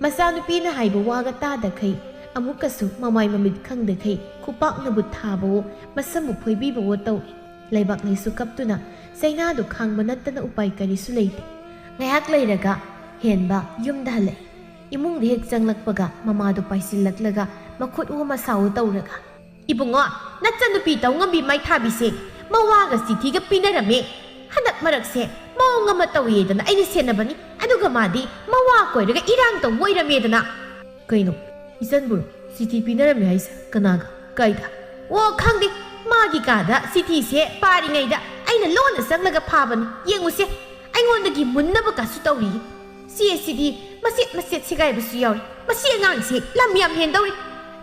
ꯃꯆꯥꯅꯨꯄꯤꯅ ꯍꯥꯏꯕ ꯋꯥꯒ ꯇꯥꯗꯈꯩ ꯑꯃꯨꯛꯀꯁꯨ ꯃꯃꯥꯏ ꯃꯃꯤꯠ ꯈꯪꯗꯈꯩ ꯈꯨꯄꯥꯛꯅꯕꯨ ꯊꯥꯕꯋꯣ ꯃꯁꯝꯕꯨ ꯐꯣꯏꯕꯤꯕꯋꯣ ꯇꯧꯏ꯫ ꯂꯩꯕꯥꯛ ꯂꯩꯁꯨ ꯀꯞꯇꯨꯅ ꯆꯩꯅꯥꯗꯨ ꯈꯥꯡꯕ ꯅꯠꯇꯅ ꯎꯄꯥꯏ ꯀꯔꯤꯁꯨ ꯂꯩꯇꯦ꯫ ꯉꯥꯏꯍꯥꯛ ꯂꯩꯔꯒ ꯍꯦꯟꯕ ꯌꯨꯝꯗ ꯍꯜꯂꯛꯏ꯫ ꯏꯃꯨꯡꯗ ꯍꯦꯛ ꯆꯪꯂꯛꯄꯒ ꯃꯃꯥꯗꯨ ꯄꯥꯏꯁꯤꯜꯂꯛꯂꯒ ꯃꯈꯨꯠ ꯎ ꯃꯁꯥꯎ ꯇꯧꯔꯒ, ꯏꯕꯨꯡꯉꯣ, ꯅꯆꯟꯅꯨꯄꯤ ꯇꯧꯉꯝꯕꯤ ꯃꯩꯊꯥꯕꯤꯁꯦ ꯃꯋꯥꯒ ꯆꯤꯊꯤꯒ ꯄꯤꯅꯔꯝꯃꯦ꯫ ꯍꯟꯗꯛ ꯃꯔꯛꯁꯦ ꯃꯑꯣꯡ ꯑꯃ ꯇꯧꯏꯗꯅ ꯑꯩꯅ ꯁꯦꯟꯅꯕꯅꯤ, ꯑꯗꯨꯒ ꯃꯥꯗꯤ ꯃꯋꯥ ꯀꯣꯏꯔꯒ ꯏꯔꯥꯡ ꯇꯧꯕ ꯑꯣꯏꯔꯝꯃꯦꯗꯅ꯫ ꯀꯩꯅꯣ, ꯏꯆꯟꯕꯨꯔꯣ ꯆꯤꯊꯤ ꯄꯤꯅꯔꯝꯃꯦ ꯍꯥꯏꯁꯦ? ꯀꯅꯥꯒ? ꯀꯥꯏꯗ? ꯑꯣ ꯈꯪꯗꯦ, ꯃꯥꯒꯤ ꯀꯥꯗ ꯆꯤꯊꯤꯁꯦ ꯄꯥꯔꯤꯉꯩꯗ ꯑꯩꯅ ꯂꯣꯟꯅ ꯆꯪꯂꯒ ꯐꯥꯕꯅꯤ꯫ ꯌꯦꯡꯉꯨꯁꯦ, ꯑꯩꯉꯣꯟꯗꯒꯤ ꯃꯨꯟꯅꯕ ꯀꯥꯁꯨ ꯇꯧꯔꯤꯌꯦ꯫ ꯆꯦꯁꯤꯗꯤ ꯃꯆꯦꯠ ꯃꯆꯦꯠ ꯁꯦꯒꯥꯏꯕꯁꯨ ꯌꯥꯎꯔꯤ꯫ ꯃꯁꯤ ꯑꯉꯥꯡꯁꯦ ꯂꯝ ꯌꯥꯝ ꯍꯦꯟꯗꯧꯔꯤ꯫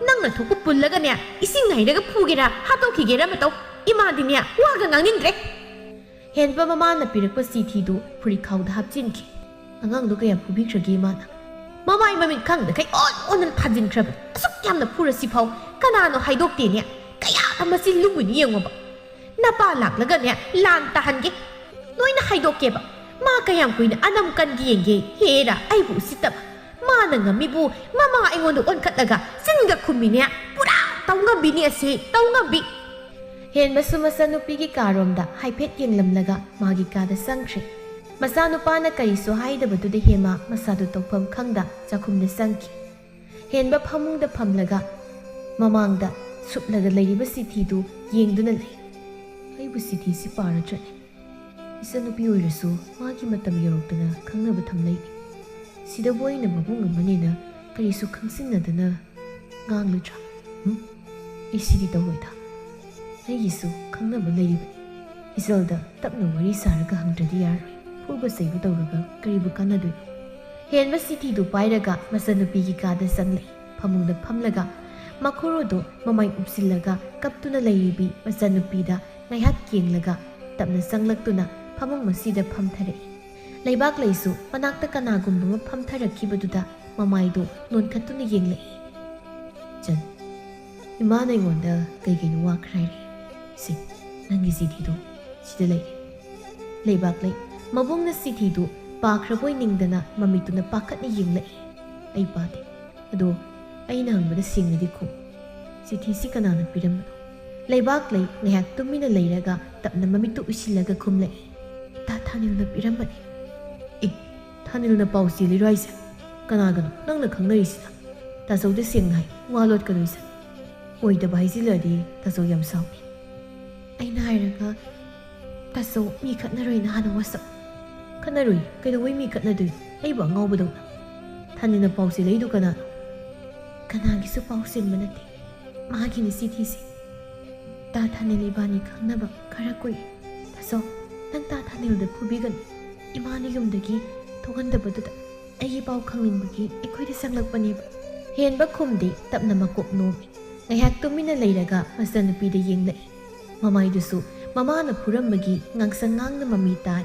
ꯅꯪꯅ ꯊꯣꯛꯄ ꯄꯨꯜꯂꯒꯅꯦ ꯏꯁꯤꯡ ꯍꯩꯔꯒ ꯐꯨꯒꯦꯔꯥ ꯍꯥꯠꯇꯣꯛꯈꯤꯒꯦꯔꯥ ꯃꯇꯧ꯫ ꯏꯃꯥꯗꯤꯅꯦ ꯋꯥꯒ ꯉꯥꯡꯅꯤꯡꯗ꯭ꯔꯦ꯫ ꯍꯦꯟꯕ ꯃꯃꯥꯅ ꯄꯤꯔꯛꯄ ꯆꯤꯊꯤꯗꯨ ꯐꯨꯔꯤꯈꯥꯎꯗ ꯍꯥꯞꯆꯤꯟꯈꯤ꯫ ꯑꯉꯥꯡꯗꯣ ꯀꯌꯥ ꯐꯨꯕꯤꯈ꯭ꯔꯒꯦ ꯏꯃꯥꯅ? ꯃꯃꯥꯏ ꯃꯃꯤꯠ ꯈꯪꯗꯈꯩ ꯑꯣꯟꯅ ꯊꯥꯖꯤꯟꯈ꯭ꯔꯕꯅꯤ꯫ ꯑꯁꯨꯛ ꯌꯥꯝꯅ ꯐꯨꯔꯁꯤꯐꯥꯎ ꯀꯅꯥꯅꯣ ꯍꯥꯏꯗꯣꯛꯇꯦꯅꯦ꯫ ꯀꯌꯥꯗ ꯃꯁꯤ ꯂꯨꯝꯃꯤꯅꯤ ꯌꯦꯡꯉꯣꯕ꯫ ꯅꯄꯥ ꯂꯥꯛꯂꯒꯅꯦ ꯂꯥꯟ ꯇꯥꯍꯟꯒꯦ, ꯂꯣꯏꯅ ꯍꯥꯏꯗꯣꯛꯀꯦꯕ꯫ ꯃꯥ ꯀꯌꯥꯝ ꯀꯨꯏꯅ ꯑꯅꯝ ꯀꯟꯒꯦ ꯌꯦꯡꯒꯦ꯫ ꯍꯦꯔꯥ ꯑꯩꯕꯨ ꯎꯁꯤꯠꯇꯕ! ꯃꯥꯅ ꯉꯝꯃꯤꯕꯨ ꯃꯃꯥ ꯑꯩꯉꯣꯟꯗ ꯑꯣꯟꯈꯠꯂꯒ ꯆꯤꯟꯒ ꯈꯨꯝꯃꯤꯅꯦ꯫ ꯄꯨꯔꯥ ꯇꯧꯉꯝꯕꯤꯅꯤ ꯑꯁꯤ, ꯇꯧꯉꯝꯕꯤ꯫ ꯍꯦꯟꯕꯁꯨ ꯃꯆꯥꯅꯨꯄꯤꯒꯤ ꯀꯥꯔꯣꯝꯗ ꯍꯥꯏꯐꯦꯠ ꯌꯦꯡꯂꯝꯂꯒ ꯃꯥꯒꯤ ꯀꯥꯗ ꯆꯪꯈ꯭ꯔꯦ꯫ ꯃꯆꯥꯅꯨꯄꯥꯅ ꯀꯔꯤꯁꯨ ꯍꯥꯏꯗꯕꯗꯨꯗ ꯍꯦꯃꯥ ꯃꯁꯥꯗꯨ ꯇꯧꯐꯝ ꯈꯪꯗ ꯆꯥꯛꯈꯨꯝꯗ ꯆꯪꯈꯤ꯫ ꯍꯦꯟꯕ ꯐꯃꯨꯡꯗ ꯐꯝꯂꯒ ꯃꯃꯥꯡꯗ ꯁꯨꯞꯂꯒ ꯂꯩꯔꯤꯕ ꯆꯤꯊꯤꯗꯨ ꯌꯦꯡꯗꯨꯅ ꯂꯩ꯫ ꯑꯩꯕꯨ ꯆꯤꯊꯤꯁꯤ ꯄꯥꯔ ꯆꯠꯂꯦ꯫ ꯏꯆꯟꯅꯨꯄꯤ ꯑꯣꯏꯔꯁꯨ ꯃꯥꯒꯤ ꯃꯇꯝ ꯌꯧꯔꯛꯇꯅ ꯈꯪꯅꯕ ꯊꯝꯂꯩꯅꯤ꯫ ꯁꯤꯗꯕꯨ ꯑꯩꯅ ꯃꯕꯨꯡ ꯑꯃꯅꯦꯅ ꯀꯔꯤꯁꯨ ꯈꯪꯁꯤꯟꯅꯗꯅ ꯉꯥꯡꯂꯨꯗ꯭ꯔꯥ? ꯑꯩ ꯁꯤꯗꯤ ꯇꯧꯔꯣꯏꯗ꯫ ꯑꯩꯒꯤꯁꯨ ꯈꯪꯅꯕ ꯂꯩꯔꯤꯕꯅꯤ꯫ ꯏꯆꯜꯗ ꯇꯞꯅ ꯋꯥꯔꯤ ꯁꯥꯔꯒ ꯍꯪꯗ꯭ꯔꯗꯤ ꯌꯥꯔꯣꯏ꯫ ꯐꯨꯕ ꯆꯩꯕ ꯇꯧꯔꯒ ꯀꯔꯤꯕꯨ ꯀꯥꯟꯅꯗꯣꯏꯅꯣ? ꯍꯦꯟꯕ ꯆꯤꯊꯤꯗꯨ ꯄꯥꯏꯔꯒ ꯃꯆꯟꯅꯨꯄꯤꯒꯤ ꯀꯥꯗ ꯆꯪꯂꯛꯏ꯫ ꯐꯃꯨꯡꯗ ꯐꯝꯂꯒ ꯃꯈꯨꯔꯨꯗꯨ ꯃꯃꯥꯏ ꯎꯞꯁꯤꯜꯂꯒ ꯀꯞꯇꯨꯅ ꯂꯩꯔꯤꯕꯤ ꯃꯆꯟꯅꯨꯄꯤꯗ ꯉꯥꯏꯍꯥꯛ ꯌꯦꯡꯂꯒ ꯇꯞꯅ ꯆꯪꯂꯛꯇꯨꯅ ꯐꯃꯨꯡ ꯃꯁꯤꯗ ꯐꯝꯊꯔꯛꯏ꯫ ꯂꯩꯕꯥꯛꯂꯩꯁꯨ ꯃꯅꯥꯛꯇ ꯀꯅꯥꯒꯨꯝꯕ ꯑꯃ ꯐꯝꯊꯔꯛꯈꯤꯕꯗꯨꯗ ꯃꯃꯥꯏꯗꯨ ꯅꯣꯟꯈꯠꯇꯨꯅ ꯌꯦꯡꯂꯛꯏ꯫ ꯏꯆꯟ, ꯏꯃꯥꯅ ꯑꯩꯉꯣꯟꯗ ꯀꯩ-ꯀꯩꯅꯣ ꯋꯥ ꯈꯔ ꯍꯥꯏꯔꯛꯏ꯫ ꯁꯤ ꯅꯪꯒꯤ ꯆꯤꯊꯤꯗꯣ ꯁꯤꯗ ꯂꯩꯔꯦ꯫ ꯂꯩꯕꯥꯛꯂꯩ ꯃꯕꯨꯡꯅ ꯆꯤꯊꯤꯗꯨ ꯄꯥꯈ꯭ꯔꯕꯣꯏ ꯅꯤꯡꯗꯅ ꯃꯃꯤꯠꯇꯨꯅ ꯄꯥꯈꯠꯅ ꯌꯦꯡꯂꯛꯏ꯫ ꯑꯩ ꯄꯥꯗꯦ꯫ ꯑꯗꯣ ꯑꯩꯅ ꯍꯪꯕꯗ ꯁꯦꯡꯅꯗꯤ ꯈꯨꯝꯃꯨ꯫ ꯆꯤꯊꯤꯁꯤ ꯀꯅꯥꯅ ꯄꯤꯔꯝꯕꯅꯣ? ꯂꯩꯕꯥꯛꯂꯩ ꯉꯥꯏꯍꯥꯛ ꯇꯨꯃꯤꯟꯅ ꯂꯩꯔꯒ ꯇꯞꯅ ꯃꯃꯤꯠꯇꯨ ꯎꯏꯁꯤꯜꯂꯒ ꯈꯨꯝꯂꯛꯏ꯫ ꯇꯥ ꯊꯥꯅꯤꯜꯅ ꯄꯤꯔꯝꯕꯅꯤ꯫ ꯊꯥꯅꯤꯜꯅ ꯄꯥꯎ ꯆꯦꯜꯂꯤꯔꯣ ꯍꯥꯏꯁꯦ? ꯀꯅꯥꯒꯅꯣ ꯅꯪꯅ ꯈꯪꯅꯔꯤꯁꯤꯅ? ꯇꯥꯆꯧꯗ ꯁꯦꯡꯅ ꯍꯥꯏ, ꯋꯥ ꯂꯣꯠꯀꯅꯨ ꯏꯆꯟ꯫ ꯑꯣꯏꯗꯕ ꯍꯥꯏꯖꯤꯜꯂꯗꯤ ꯇꯥꯆꯧ ꯌꯥꯝ ꯁꯥꯎꯏ꯫ ꯑꯩꯅ ꯍꯥꯏꯔꯒ ꯇꯥꯆꯧ ꯃꯤ ꯈꯠꯅꯔꯣꯏꯅ ꯍꯥꯟꯅ ꯋꯥꯁꯛ꯫ ꯈꯠꯅꯔꯣꯏ, ꯀꯩꯗꯧꯕꯩ ꯃꯤ ꯈꯠꯅꯗꯣꯏꯅꯣ? ꯑꯩꯕꯨ ꯑꯉꯥꯎꯕꯗꯧꯅ꯫ ꯊꯥꯅꯤꯜꯅ ꯄꯥꯎ ꯆꯦꯜꯂꯛꯏꯗꯨ ꯀꯅꯥꯅꯣ? ꯀꯅꯥꯒꯤꯁꯨ ꯄꯥꯎ ꯆꯦꯟꯕ ꯅꯠꯇꯦ, ꯃꯥꯒꯤꯅꯤ ꯆꯤꯊꯤꯁꯦ꯫ ꯇꯥ ꯊꯥꯅꯤꯜ ꯏꯕꯥꯅꯤ ꯈꯪꯅꯕ ꯈꯔ ꯀꯨꯏꯔꯦ꯫ ꯇꯥꯆꯧ, ꯅꯪ ꯇꯥ ꯊꯥꯅꯤꯜꯗ ꯐꯨꯕꯤꯒꯅꯨ꯫ ꯏꯃꯥꯅ ꯌꯨꯝꯗꯒꯤ ꯊꯣꯛꯍꯟꯗꯕꯗꯨꯗ ꯑꯩꯒꯤ ꯄꯥꯎ ꯈꯪꯅꯤꯡꯕꯒꯤ ꯑꯩꯈꯣꯏꯗ ꯆꯪꯂꯛꯄꯅꯦꯕ꯫ ꯍꯦꯟꯕ ꯈꯨꯝꯗꯤ ꯇꯞꯅ ꯃꯀꯣꯛ ꯅꯣꯝꯃꯤ꯫ ꯉꯥꯏꯍꯥꯛ ꯇꯨꯃꯤꯟꯅ ꯂꯩꯔꯒ ꯃꯆꯟꯅꯨꯄꯤꯗ ꯌꯦꯡꯂꯛꯏ꯫ ꯃꯃꯥꯏꯗꯨꯁꯨ ꯃꯃꯥꯅ ꯐꯨꯔꯝꯕꯒꯤ ꯉꯥꯡꯁꯪ ꯉꯥꯡꯅ ꯃꯃꯤ ꯇꯥꯏ꯫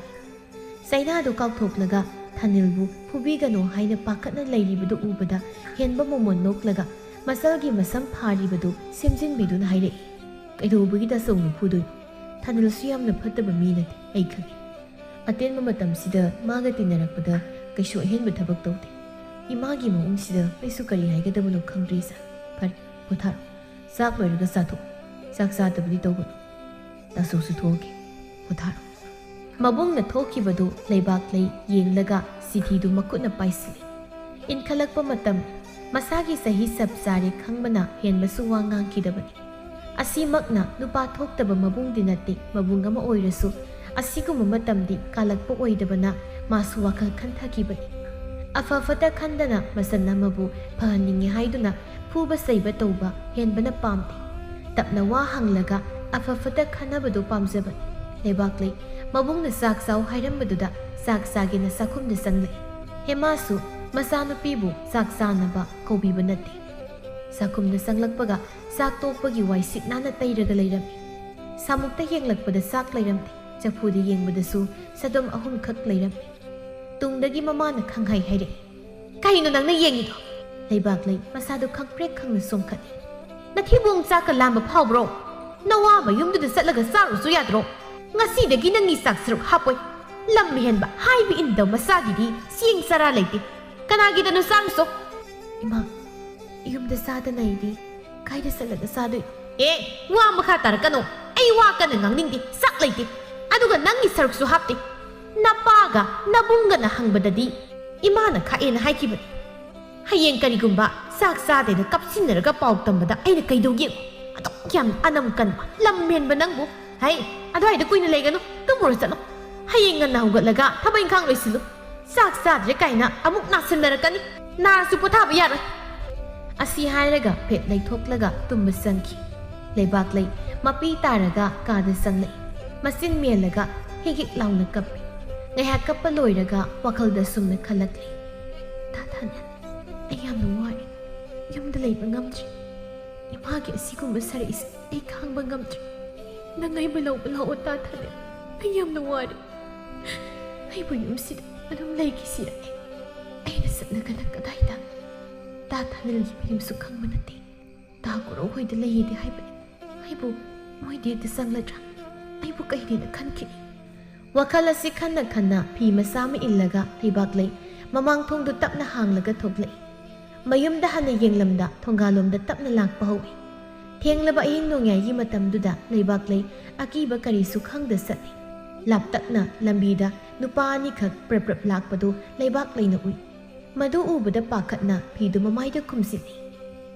ꯆꯩꯅꯥꯗꯨ ꯀꯥꯎꯊꯣꯛꯂꯒ ꯊꯥꯅꯤꯜꯕꯨ ꯐꯨꯕꯤꯒꯅꯨ ꯍꯥꯏꯅ ꯄꯥꯈꯠꯅ ꯂꯩꯔꯤꯕꯗꯨ ꯎꯕꯗ ꯍꯦꯟꯕ ꯃꯣꯃꯣꯟ ꯅꯣꯛꯂꯒ ꯃꯆꯜꯒꯤ ꯃꯁꯝ ꯐꯥꯔꯤꯕꯗꯨ ꯁꯦꯝꯖꯤꯟꯕꯤꯗꯨꯅ ꯍꯥꯏꯔꯛꯏ꯫ ꯀꯩꯗꯧꯕꯒꯤ ꯇꯥꯆꯧꯅ ꯐꯨꯗꯣꯏꯅꯣ? ꯊꯥꯅꯤꯜꯁꯨ ꯌꯥꯝꯅ ꯐꯠꯇꯕ ꯃꯤ ꯅꯠꯇꯦ, ꯑꯩ ꯈꯪꯉꯤ꯫ ꯑꯇꯦꯟꯕ ꯃꯇꯝꯁꯤꯗ ꯃꯥꯒ ꯇꯤꯟꯅꯔꯛꯄꯗ ꯀꯩꯁꯨ ꯑꯍꯦꯟꯕ ꯊꯕꯛ ꯇꯧꯗꯦ꯫ ꯏꯃꯥꯒꯤ ꯃꯑꯣꯡꯁꯤꯗ ꯑꯩꯁꯨ ꯀꯔꯤ ꯍꯥꯏꯒꯗꯕꯅꯣ ꯈꯪꯗ꯭ꯔꯤ ꯏꯆꯟ꯫ ꯐꯔꯦ, ꯄꯣꯊꯥꯔꯣ꯫ ꯆꯥꯛ ꯂꯣꯏꯔꯒ ꯆꯥꯊꯣꯛꯑꯣ꯫ ꯆꯥꯛ ꯆꯥꯗꯕꯗꯤ ꯇꯧꯒꯅꯨ꯫ ꯇꯥꯆꯧꯁꯨ ꯊꯣꯛꯑꯒꯦ, ꯄꯣꯊꯥꯔꯣ꯫ ꯃꯕꯨꯡꯅ ꯊꯣꯛꯈꯤꯕꯗꯨ ꯂꯩꯕꯥꯛꯂꯩ ꯌꯦꯡꯂꯒ ꯆꯤꯊꯤꯗꯨ ꯃꯈꯨꯠꯅ ꯄꯥꯏꯁꯤꯜꯂꯤ꯫ ꯏꯟꯈꯠꯂꯛꯄ ꯃꯇꯝ ꯃꯁꯥꯒꯤ ꯆꯍꯤ ꯆꯞ ꯆꯥꯔꯦ ꯈꯪꯕꯅ ꯍꯦꯟꯕꯁꯨ ꯋꯥ ꯉꯥꯡꯈꯤꯗꯕꯅꯤ꯫ ꯑꯁꯤꯃꯛꯅ ꯅꯨꯄꯥ ꯊꯣꯛꯇꯕ ꯃꯕꯨꯡꯗꯤ ꯅꯠꯇꯦ꯫ ꯃꯕꯨꯡ ꯑꯃ ꯑꯣꯏꯔꯁꯨ ꯑꯁꯤꯒꯨꯝꯕ ꯃꯇꯝꯗꯤ ꯀꯥꯜꯂꯛꯄ ꯑꯣꯏꯗꯕꯅ ꯃꯥꯁꯨ ꯋꯥꯈꯜ ꯈꯟꯊꯈꯤꯕꯅꯤ꯫ ꯑꯐ ꯐꯠꯇ ꯈꯟꯗꯅ ꯃꯆꯟ ꯑꯃꯕꯨ ꯐꯍꯟꯅꯤꯡꯉꯦ ꯍꯥꯏꯗꯨꯅ ꯐꯨꯕ ꯆꯩꯕ ꯇꯧꯕ ꯍꯦꯟꯕꯅ ꯄꯥꯝꯗꯦ꯫ ꯇꯞꯅ ꯋꯥ ꯍꯪꯂꯒ ꯑꯐ ꯐꯠꯇ ꯈꯟꯅꯕꯗꯨ ꯄꯥꯝꯖꯕꯅꯤ꯫ ꯂꯩꯕꯥꯛꯂꯩ ꯃꯕꯨꯡꯅ ꯆꯥꯛ ꯆꯥꯎ ꯍꯥꯏꯔꯝꯕꯗꯨꯗ ꯆꯥꯛ ꯆꯥꯒꯦꯅ ꯆꯥꯛꯈꯨꯝꯗ ꯆꯪꯂꯛꯏ꯫ ꯍꯦꯃꯥꯁꯨ ꯃꯆꯥꯅꯨꯄꯤꯕꯨ ꯆꯥꯛ ꯆꯥꯅꯕ ꯀꯧꯕꯤꯕ ꯅꯠꯇꯦ꯫ ꯆꯥꯛꯈꯨꯝꯗ ꯆꯪꯂꯛꯄꯒ ꯆꯥꯛ ꯇꯣꯛꯄꯒꯤ ꯋꯥꯏ ꯁꯤꯠ ꯅꯥꯟꯅ ꯇꯩꯔꯒ ꯂꯩꯔꯝꯃꯤ꯫ ꯁꯥꯃꯨꯛꯇ ꯌꯦꯡꯂꯛꯄꯗ ꯆꯥꯛ ꯂꯩꯔꯝꯗꯦ꯫ ꯆꯐꯨꯗ ꯌꯦꯡꯕꯗꯁꯨ ꯁꯗꯣꯝ 3 ꯈꯛ ꯂꯩꯔꯝꯃꯤ꯫ ꯇꯨꯡꯗꯒꯤ ꯃꯃꯥꯅ ꯈꯪꯍꯥꯏ ꯍꯥꯏꯔꯛꯏ꯫ ꯀꯩꯅꯣ ꯅꯪꯅ ꯌꯦꯡꯉꯤꯗꯣ? ꯂꯩꯕꯥꯛꯂꯩ ꯃꯁꯥꯗꯨ ꯈꯪꯄ꯭ꯔꯦꯛ ꯈꯪꯅ ꯆꯣꯡꯈꯠꯂꯤ꯫ ꯅꯊꯤꯕꯣꯡ ꯆꯥꯛꯀ ꯂꯥꯝꯕ ꯐꯥꯎꯕ꯭ꯔꯣ? ꯅꯋꯥ ꯃꯌꯨꯝꯗꯨꯗ ꯆꯠꯂꯒ ꯆꯥꯔꯨꯁꯨ ꯌꯥꯗ꯭ꯔꯣ? ꯉꯁꯤꯗꯒꯤ ꯅꯪꯒꯤ ꯆꯥꯛ ꯁꯔꯨꯛ ꯍꯥꯞꯄꯣꯏ꯫ ꯂꯝ ꯍꯦꯟꯕ ꯍꯥꯏꯕ ꯏꯟꯗꯕ ꯃꯆꯥꯒꯤꯗꯤ ꯆꯦꯡ ꯆꯔꯥ ꯂꯩꯇꯦ꯫ ꯀꯅꯥꯒꯤꯗꯅꯣ ꯆꯥꯔꯨꯁꯣ? ꯏꯃꯥ, ꯌꯨꯝꯗ ꯆꯥꯗꯅ ꯑꯩꯗꯤ ꯀꯥꯏꯗ ꯆꯠꯂꯒ ꯆꯥꯗꯣꯏꯅꯣ? ꯋꯥ ꯃꯈꯥ ꯇꯥꯔꯛꯀꯅꯣ꯫ ꯑꯩ ꯋꯥ ꯀꯟꯅ ꯉꯥꯡꯅꯤꯡꯗꯦ꯫ ꯆꯥꯛ ꯂꯩꯇꯦ, ꯑꯗꯨꯒ ꯅꯪꯒꯤ ꯁꯔꯨꯛꯁꯨ ꯍꯥꯞꯇꯦ꯫ ꯅꯄꯥꯒ ꯅꯕꯨꯡꯒꯅ ꯍꯪꯕꯗꯗꯤ ꯏꯃꯥꯅ ꯈꯥꯛꯑꯦꯅ ꯍꯥꯏꯈꯤꯕꯅꯤ꯫ ꯍꯌꯦꯡ ꯀꯔꯤꯒꯨꯝꯕ ꯆꯥꯛ ꯆꯥꯗꯦꯅ ꯀꯞꯁꯤꯟꯅꯔꯒ ꯄꯥꯎ ꯇꯝꯕꯗ ꯑꯩꯅ ꯀꯩꯗꯧꯒꯦ? ꯑꯗꯨꯛ ꯌꯥꯝ ꯑꯅꯝ ꯀꯟꯕ ꯂꯝ ꯍꯦꯟꯕ ꯅꯪꯕꯨ! ꯑꯗꯨꯋꯥꯏꯗ ꯀꯨꯏꯅ ꯂꯩꯒꯅꯨ, ꯇꯨꯝꯃꯨꯔ ꯆꯠꯂꯣ꯫ ꯍꯌꯦꯡ ꯉꯟꯅ ꯍꯧꯒꯠꯂꯒ ꯊꯕꯛ ꯏꯪꯈꯥꯡ ꯂꯣꯏꯁꯤꯜꯂꯨ꯫ ꯆꯥꯛ ꯆꯥꯗ꯭ꯔꯦ ꯀꯥꯏꯅ ꯑꯃꯨꯛ ꯅꯥꯁꯤꯟꯅꯔꯛꯀꯅꯤ꯫ ꯅꯥꯔꯁꯨ ꯄꯣꯊꯥꯕ ꯌꯥꯔꯣꯏ꯫ ꯑꯁꯤ ꯍꯥꯏꯔꯒ ꯐꯦꯠ ꯂꯩꯊꯣꯛꯂꯒ ꯇꯨꯝꯕ ꯆꯪꯈꯤ꯫ ꯂꯩꯕꯥꯛꯂꯩ ꯃꯄꯤ ꯇꯥꯔꯒ ꯀꯥꯗ ꯆꯪꯂꯛꯏ꯫ ꯃꯆꯤꯟ ꯃꯦꯜꯂꯒ ꯍꯤꯛ ꯍꯤꯛ ꯂꯥꯎꯅ ꯀꯞꯄꯤ꯫ ꯉꯥꯏꯍꯥꯛ ꯀꯞꯄ ꯂꯣꯏꯔꯒ ꯋꯥꯈꯜꯗ ꯁꯨꯝꯅ ꯈꯜꯂꯛꯂꯤ꯫ ꯇꯥ ꯊꯥꯅꯤꯜ, ꯑꯩ ꯌꯥꯝꯅ ꯋꯥꯔꯦ꯫ ꯌꯨꯝꯗ ꯂꯩꯕ ꯉꯝꯗ꯭ꯔꯤ꯫ ꯏꯃꯥꯒꯤ ꯑꯁꯤꯒꯨꯝꯕ ꯁꯔꯤꯛꯁꯦ ꯑꯩ ꯈꯥꯡꯕ ꯉꯝꯗ꯭ꯔꯤ꯫ ꯅꯪ ꯑꯩꯕꯨ ꯂꯧꯕ ꯂꯥꯛꯑꯣ ꯇꯥ ꯊꯥꯅꯤꯜ꯫ ꯑꯩ ꯌꯥꯝꯅ ꯋꯥꯔꯦ꯫ ꯑꯩꯕꯨ ꯌꯨꯝꯁꯤꯗ ꯑꯗꯨꯝ ꯂꯩꯈꯤꯁꯤꯔ? ꯑꯩꯅ ꯆꯠꯂꯒꯅ ꯀꯗꯥꯏꯗ? ꯇꯥ ꯊꯥꯅꯤꯜꯒꯤ ꯃꯌꯨꯝꯁꯨ ꯈꯪꯕ ꯅꯠꯇꯦ꯫ ꯇꯥ ꯀꯣꯔꯧ ꯍꯣꯏꯗ ꯂꯩꯌꯦꯗꯤ ꯍꯥꯏꯕꯅꯤ꯫ ꯑꯩꯕꯨ ꯃꯣꯏꯗꯤ ꯍꯦꯛꯇ ꯆꯪꯂꯗ꯭ꯔꯥ? ꯑꯩꯕꯨ ꯀꯩꯗꯦꯅ ꯈꯟꯈꯤꯅꯤ? ꯋꯥꯈꯜ ꯑꯁꯤ ꯈꯟꯅ ꯈꯟꯅ ꯐꯤ ꯃꯆꯥ ꯑꯃ ꯏꯜꯂꯒ ꯂꯩꯕꯥꯛꯂꯩ ꯃꯃꯥꯡꯊꯣꯡꯗꯨ ꯇꯞꯅ ꯍꯥꯡꯂꯒ ꯊꯣꯛꯂꯛꯏ꯫ ꯃꯌꯨꯝꯗ ꯍꯟꯅ ꯌꯦꯡꯂꯝꯗ ꯊꯣꯡꯒꯥꯜꯂꯣꯝꯗ ꯇꯞꯅ ꯂꯥꯛꯄ ꯍꯧꯏ꯫ ꯊꯦꯡꯂꯕ ꯑꯍꯤꯡ ꯅꯣꯡꯌꯥꯏꯒꯤ ꯃꯇꯝꯗꯨꯗ ꯂꯩꯕꯥꯛꯂꯩ ꯑꯀꯤꯕ ꯀꯔꯤꯁꯨ ꯈꯪꯗ ꯆꯠꯂꯤ꯫ ꯂꯥꯞꯇꯛꯅ ꯂꯝꯕꯤꯗ ꯅꯨꯄꯥ 2 ꯈꯛ ꯄ꯭ꯔꯞ ꯄ꯭ꯔꯞ ꯂꯥꯛꯄꯗꯨ ꯂꯩꯕꯥꯛꯂꯩꯅ ꯎꯏ꯫ ꯃꯗꯨ ꯎꯕꯗ ꯄꯥꯈꯠꯅ ꯐꯤꯗꯨ ꯃꯃꯥꯏꯗ ꯈꯨꯝꯖꯤꯜꯂꯤ꯫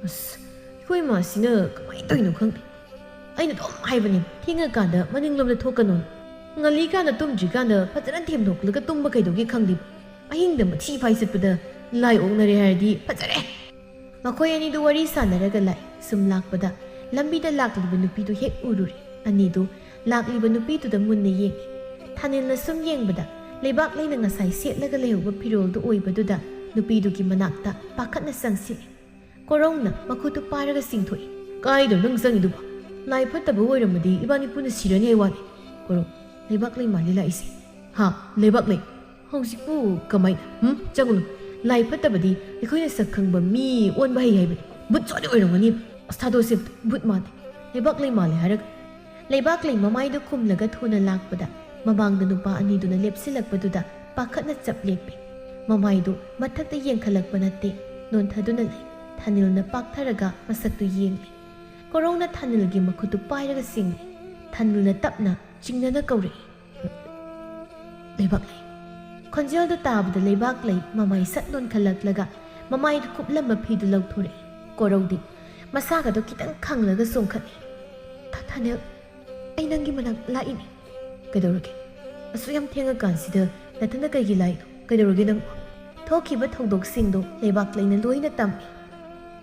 ꯑꯁ ꯑꯩꯈꯣꯏ ꯏꯃꯥꯁꯤꯅ ꯀꯃꯥꯏꯅ ꯇꯧꯔꯤꯅꯣ ꯈꯪꯗꯦ꯫ ꯑꯩꯅ ꯑꯗꯨꯝ ꯍꯥꯏꯕꯅꯤ ꯊꯦꯡꯉꯀꯥꯟꯗ ꯃꯅꯤꯡꯂꯣꯝꯗ ꯊꯣꯛꯀꯅꯣꯅ꯫ ꯉꯜꯂꯤꯀꯥꯟꯗ ꯇꯨꯝꯗ꯭ꯔꯤꯀꯥꯟꯗ ꯐꯖꯅ ꯊꯦꯝꯗꯣꯛꯂꯒ ꯇꯨꯝꯕ ꯀꯩꯗꯧꯒꯦ ꯈꯪꯗꯦꯕ꯫ ꯑꯍꯤꯡꯗ ꯃꯊꯤ ꯐꯥꯏ ꯆꯠꯄꯗ ꯂꯥꯏ ꯑꯣꯛꯅꯔꯦ ꯍꯥꯏꯔꯗꯤ ꯐꯖꯔꯦ꯫ ꯃꯈꯣꯏ ꯑꯅꯤꯗꯨ ꯋꯥꯔꯤ ꯁꯥꯟꯅꯔꯒ ꯂꯥꯛꯏ꯫ ꯁꯨꯝ ꯂꯥꯛꯄꯗ ꯂꯝꯕꯤꯗ ꯂꯥꯛꯂꯤꯕ ꯅꯨꯄꯤꯗꯨ ꯍꯦꯛ ꯎꯔꯨꯔꯦ꯫ ꯑꯅꯤꯗꯨ ꯂꯥꯛꯂꯤꯕ ꯅꯨꯄꯤꯗꯨꯗ ꯃꯨꯟꯅ ꯌꯦꯡꯉꯤ꯫ ꯊꯥꯅꯤꯜꯅ ꯁꯨꯝ ꯌꯦꯡꯕꯗ ꯂꯩꯕꯥꯛ ꯂꯩꯅ ꯉꯁꯥꯏ ꯁꯦꯠꯂꯒ ꯂꯩꯍꯧꯕ ꯐꯤꯔꯣꯜꯗꯨ ꯑꯣꯏꯕꯗꯨꯗ ꯅꯨꯄꯤꯗꯨꯒꯤ ꯃꯅꯥꯛꯇ ꯄꯥꯈꯠꯅ ꯆꯪꯁꯤꯜꯂꯤ꯫ ꯀꯣꯔꯧꯅ ꯃꯈꯨꯠꯇꯨ ꯄꯥꯏꯔꯒ ꯆꯤꯡꯊꯣꯛꯏ꯫ ꯀꯥꯏꯗꯣ ꯅꯪ ꯆꯪꯉꯤꯗꯨꯕ? ꯂꯥꯏ ꯐꯠꯇꯕ ꯑꯣꯏꯔꯝꯃꯗꯤ ꯏꯕꯥꯅꯤ ꯄꯨꯟꯅ ꯁꯤꯔꯅꯤ ꯍꯥꯏ ꯋꯥꯅꯤ꯫ ꯀꯣꯔꯧ ꯂꯩꯕꯥꯛ ꯂꯩ ꯃꯥꯜꯂꯤ ꯂꯥꯛꯏꯁꯦ꯫ ꯍꯥ ꯂꯩꯕꯥꯛ ꯂꯩ? ꯍꯧꯖꯤꯛꯄꯨ ꯀꯃꯥꯏꯅ? ꯆꯪꯒꯅꯨ꯫ ꯂꯥꯏ ꯐꯠꯇꯕꯗꯤ ꯑꯩꯈꯣꯏꯅ ꯁꯛ ꯈꯪꯕ ꯃꯤ ꯑꯣꯟꯕ ꯍꯩ ꯍꯥꯏꯕꯅꯤ꯫ ꯕꯨꯠ ꯁꯣꯏꯗ ꯑꯣꯏꯔꯝꯒꯅꯤ꯫ ꯑꯁ ꯊꯥꯗꯣꯛꯑꯁꯤ ꯑꯝꯇ꯫ ꯕꯨꯠ ꯃꯥꯟꯗꯦ ꯂꯩꯕꯥꯛ ꯂꯩ ꯃꯥꯜꯂꯦ ꯍꯥꯏꯔꯒ꯫ ꯂꯩꯕꯥꯛ ꯂꯩ ꯃꯃꯥꯏꯗꯨ ꯈꯨꯝꯂꯒ ꯊꯨꯅ ꯂꯥꯛꯄꯗ ꯃꯃꯥꯡꯗ ꯅꯨꯄꯥ ꯑꯅꯤꯗꯨꯅ ꯂꯦꯞꯁꯤꯜꯂꯛꯄꯗꯨꯗ ꯄꯥꯈꯠꯅ ꯆꯞ ꯂꯦꯞꯄꯤ꯫ ꯃꯃꯥꯏꯗꯨ ꯃꯊꯛꯇ ꯌꯦꯡꯈꯠꯂꯛꯄ ꯅꯠꯇꯦ, ꯅꯣꯟꯊꯗꯨꯅ ꯂꯩ꯫ ꯊꯥꯅꯤꯜꯅ ꯄꯥꯛꯊꯔꯒ ꯃꯁꯛꯇꯨ ꯌꯦꯡꯂꯤ꯫ ꯀꯣꯔꯧꯅ ꯊꯥꯅꯤꯜꯒꯤ ꯃꯈꯨꯠꯇꯨ ꯄꯥꯏꯔꯒ ꯆꯤꯡꯂꯤ꯫ ꯊꯥꯅꯤꯜꯅ ꯇꯞꯅ ꯆꯤꯡꯅꯅ ꯀꯧꯔꯛꯏ꯫ ꯂꯩꯕꯥꯛ ꯂꯩ꯫ ꯈꯣꯟꯖꯦꯜꯗꯨ ꯇꯥꯕꯗ ꯂꯩꯕꯥꯛ ꯂꯩ ꯃꯃꯥꯏ ꯁꯠ ꯅꯣꯟꯈꯠꯂꯛꯂꯒ ꯃꯃꯥꯏꯗꯨ ꯀꯨꯞꯂꯝꯕ ꯐꯤꯗꯨ ꯂꯧꯊꯣꯔꯛꯏ꯫ ꯀꯣꯔꯧꯗꯤ ꯃꯁꯥꯒꯗꯣ ꯈꯤꯇꯪ ꯈꯪꯂꯒ ꯆꯣꯡꯈꯠꯂꯤ꯫ ꯊꯥꯅꯤꯜ, ꯑꯩ ꯅꯪꯒꯤ ꯃꯅꯥꯛꯇ ꯂꯥꯛꯏꯅꯤ꯫ ꯀꯩꯗꯧꯔꯒꯦ? ꯑꯁꯨꯛ ꯌꯥꯝ ꯊꯦꯡꯉꯀꯥꯟꯁꯤꯗ ꯅꯊꯟꯗ ꯀꯩꯒꯤ ꯂꯥꯛꯏꯅꯣ? ꯀꯩꯗꯧꯔꯒꯦ ꯅꯪ? ꯊꯣꯛꯈꯤꯕ ꯊꯧꯗꯣꯛꯁꯤꯡꯗꯨ ꯂꯩꯕꯥꯛ ꯂꯩꯅ ꯂꯣꯏꯅ ꯇꯝꯃꯤ꯫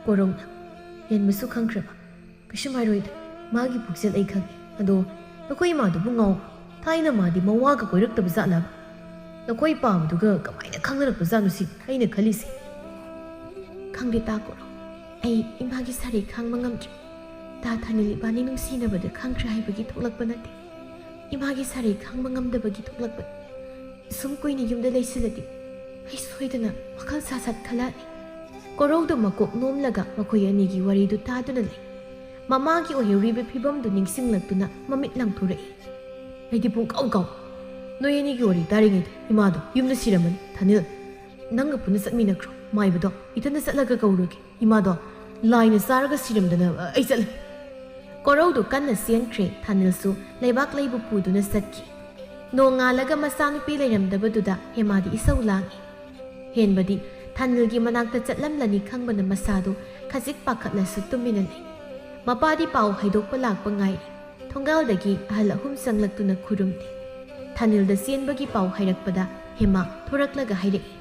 ꯀꯣꯔꯧꯅ ꯍꯦꯟꯕꯁꯨ ꯈꯪꯈ꯭ꯔꯕ? ꯀꯩꯁꯨꯝ ꯍꯥꯏꯔꯣꯏꯗ, ꯃꯥꯒꯤ ꯄꯨꯛꯆꯦꯜ ꯑꯩ ꯈꯪꯉꯦ꯫ ꯑꯗꯣ ꯅꯈꯣꯏ ꯏꯃꯥꯗꯨꯕꯨ ꯉꯥꯎꯕ꯭ꯔꯣ? ꯊꯥꯏꯅ ꯃꯥꯗꯤ ꯃꯋꯥꯒ ꯀꯣꯏꯔꯛꯇꯕ ꯖꯥꯠꯂꯕ? ꯅꯈꯣꯏ ꯄꯥꯝꯕꯗꯨꯒ ꯀꯃꯥꯏꯅ ꯈꯪꯅꯔꯛꯄ ꯖꯥꯠꯅꯣ ꯁꯤ ꯑꯩꯅ ꯈꯜꯂꯤꯁꯦ꯫ ꯈꯪꯗꯦ ꯇꯥ ꯀꯣꯔꯧ, ꯑꯩ ꯏꯃꯥꯒꯤ ꯁꯥꯔꯩ ꯈꯥꯡꯕ ꯉꯝꯗ꯭ꯔꯦ꯫ ꯇꯥ ꯊꯥꯅꯤꯜ ꯏꯕꯥꯅꯤ ꯅꯨꯡꯁꯤꯅꯕꯗ ꯈꯪꯈ꯭ꯔꯦ ꯍꯥꯏꯕꯒꯤ ꯊꯣꯛꯂꯛꯄ ꯅꯠꯇꯦ, ꯏꯃꯥꯒꯤ ꯁꯥꯔꯩ ꯈꯥꯡꯕ ꯉꯝꯗꯕꯒꯤ ꯊꯣꯛꯂꯛꯄꯅꯤ꯫ ꯁꯨꯝ ꯀꯨꯏꯅ ꯌꯨꯝꯗ ꯂꯩꯁꯤꯜꯂꯗꯤ ꯑꯩ ꯁꯣꯏꯗꯅ ꯋꯥꯈꯜ ꯁꯥꯁꯠ ꯈꯜꯂꯛꯑꯅꯤ꯫ ꯀꯣꯔꯧꯗ ꯃꯀꯣꯛ ꯅꯣꯝꯂꯒ ꯃꯈꯣꯏ ꯑꯅꯤꯒꯤ ꯋꯥꯔꯤꯗꯨ ꯇꯥꯗꯨꯅ ꯂꯩ꯫ ꯃꯃꯥꯒꯤ ꯑꯣꯏꯍꯧꯔꯤꯕ ꯐꯤꯕꯝꯗꯨ ꯅꯤꯡꯁꯤꯡꯂꯛꯇꯨꯅ ꯃꯃꯤꯠ ꯂꯪꯊꯣꯔꯛꯏ꯫ ꯑꯩꯗꯤ ꯄꯨꯡꯀꯥꯎ ꯀꯥꯎ꯫ ꯅꯣꯏ ꯑꯅꯤꯒꯤ ꯋꯥꯔꯤ ꯇꯥꯔꯤꯉꯩꯗ ꯏꯃꯥꯗꯣ ꯌꯨꯝꯗ ꯁꯤꯔꯝꯃꯅꯤ꯫ ꯊꯥꯅꯤꯜ, ꯅꯪꯒ ꯄꯨꯟꯅ ꯆꯠꯃꯤꯟꯅꯈ꯭ꯔꯣ ꯃꯥꯏꯕꯗꯣ꯫ ꯏꯊꯟꯗ ꯆꯠꯂꯒ ꯀꯧꯔꯒꯦ꯫ ꯏꯃꯥꯗꯣ ꯂꯥꯏꯅ ꯆꯥꯔꯒ ꯁꯤꯔꯝꯗꯅ ꯑꯩ ꯆꯠꯂꯦ꯫ ꯀꯣꯔꯧꯗꯨ ꯀꯟꯅ ꯆꯦꯟꯈ꯭ꯔꯦ꯫ ꯊꯥꯅꯤꯜꯁꯨ ꯂꯩꯕꯥꯛ ꯂꯩꯕꯨ ꯄꯨꯗꯨꯅ ꯆꯠꯈꯤ꯫ ꯅꯣꯡꯉꯥꯜꯂꯒ ꯃꯆꯥꯅꯨꯄꯤ ꯂꯩꯔꯝꯗꯕꯗꯨꯗ ꯍꯦꯃꯥꯗꯤ ꯏꯁꯧ ꯂꯥꯡꯏ꯫ ꯍꯦꯟꯕꯗꯤ ꯊꯥꯅꯤꯜꯒꯤ ꯃꯅꯥꯛꯇ ꯆꯠꯂꯝꯂꯅꯤ ꯈꯪꯕꯅ ꯃꯁꯥꯗꯨ ꯈꯖꯤꯛ ꯄꯥꯈꯠꯂꯁꯨ ꯇꯨꯃꯤꯟꯅ ꯂꯩ꯫ ꯃꯄꯥꯗꯤ ꯄꯥꯎ ꯍꯩꯗꯣꯛꯄ ꯂꯥꯛꯄ ꯉꯥꯏꯔꯤ꯫ ꯊꯣꯡꯒꯥꯜꯗꯒꯤ ꯑꯍꯜ 3 ꯆꯪꯂꯛꯇꯨꯅ ꯈꯨꯔꯨꯝꯗꯦ꯫ ꯊꯥꯅꯤꯜꯗ ꯆꯦꯟꯕꯒꯤ ꯄꯥꯎ ꯍꯥꯏꯔꯛꯄꯗ ꯍꯦꯃꯥ ꯊꯣꯔꯛꯂꯒ ꯍꯥꯏꯔꯛꯏ꯫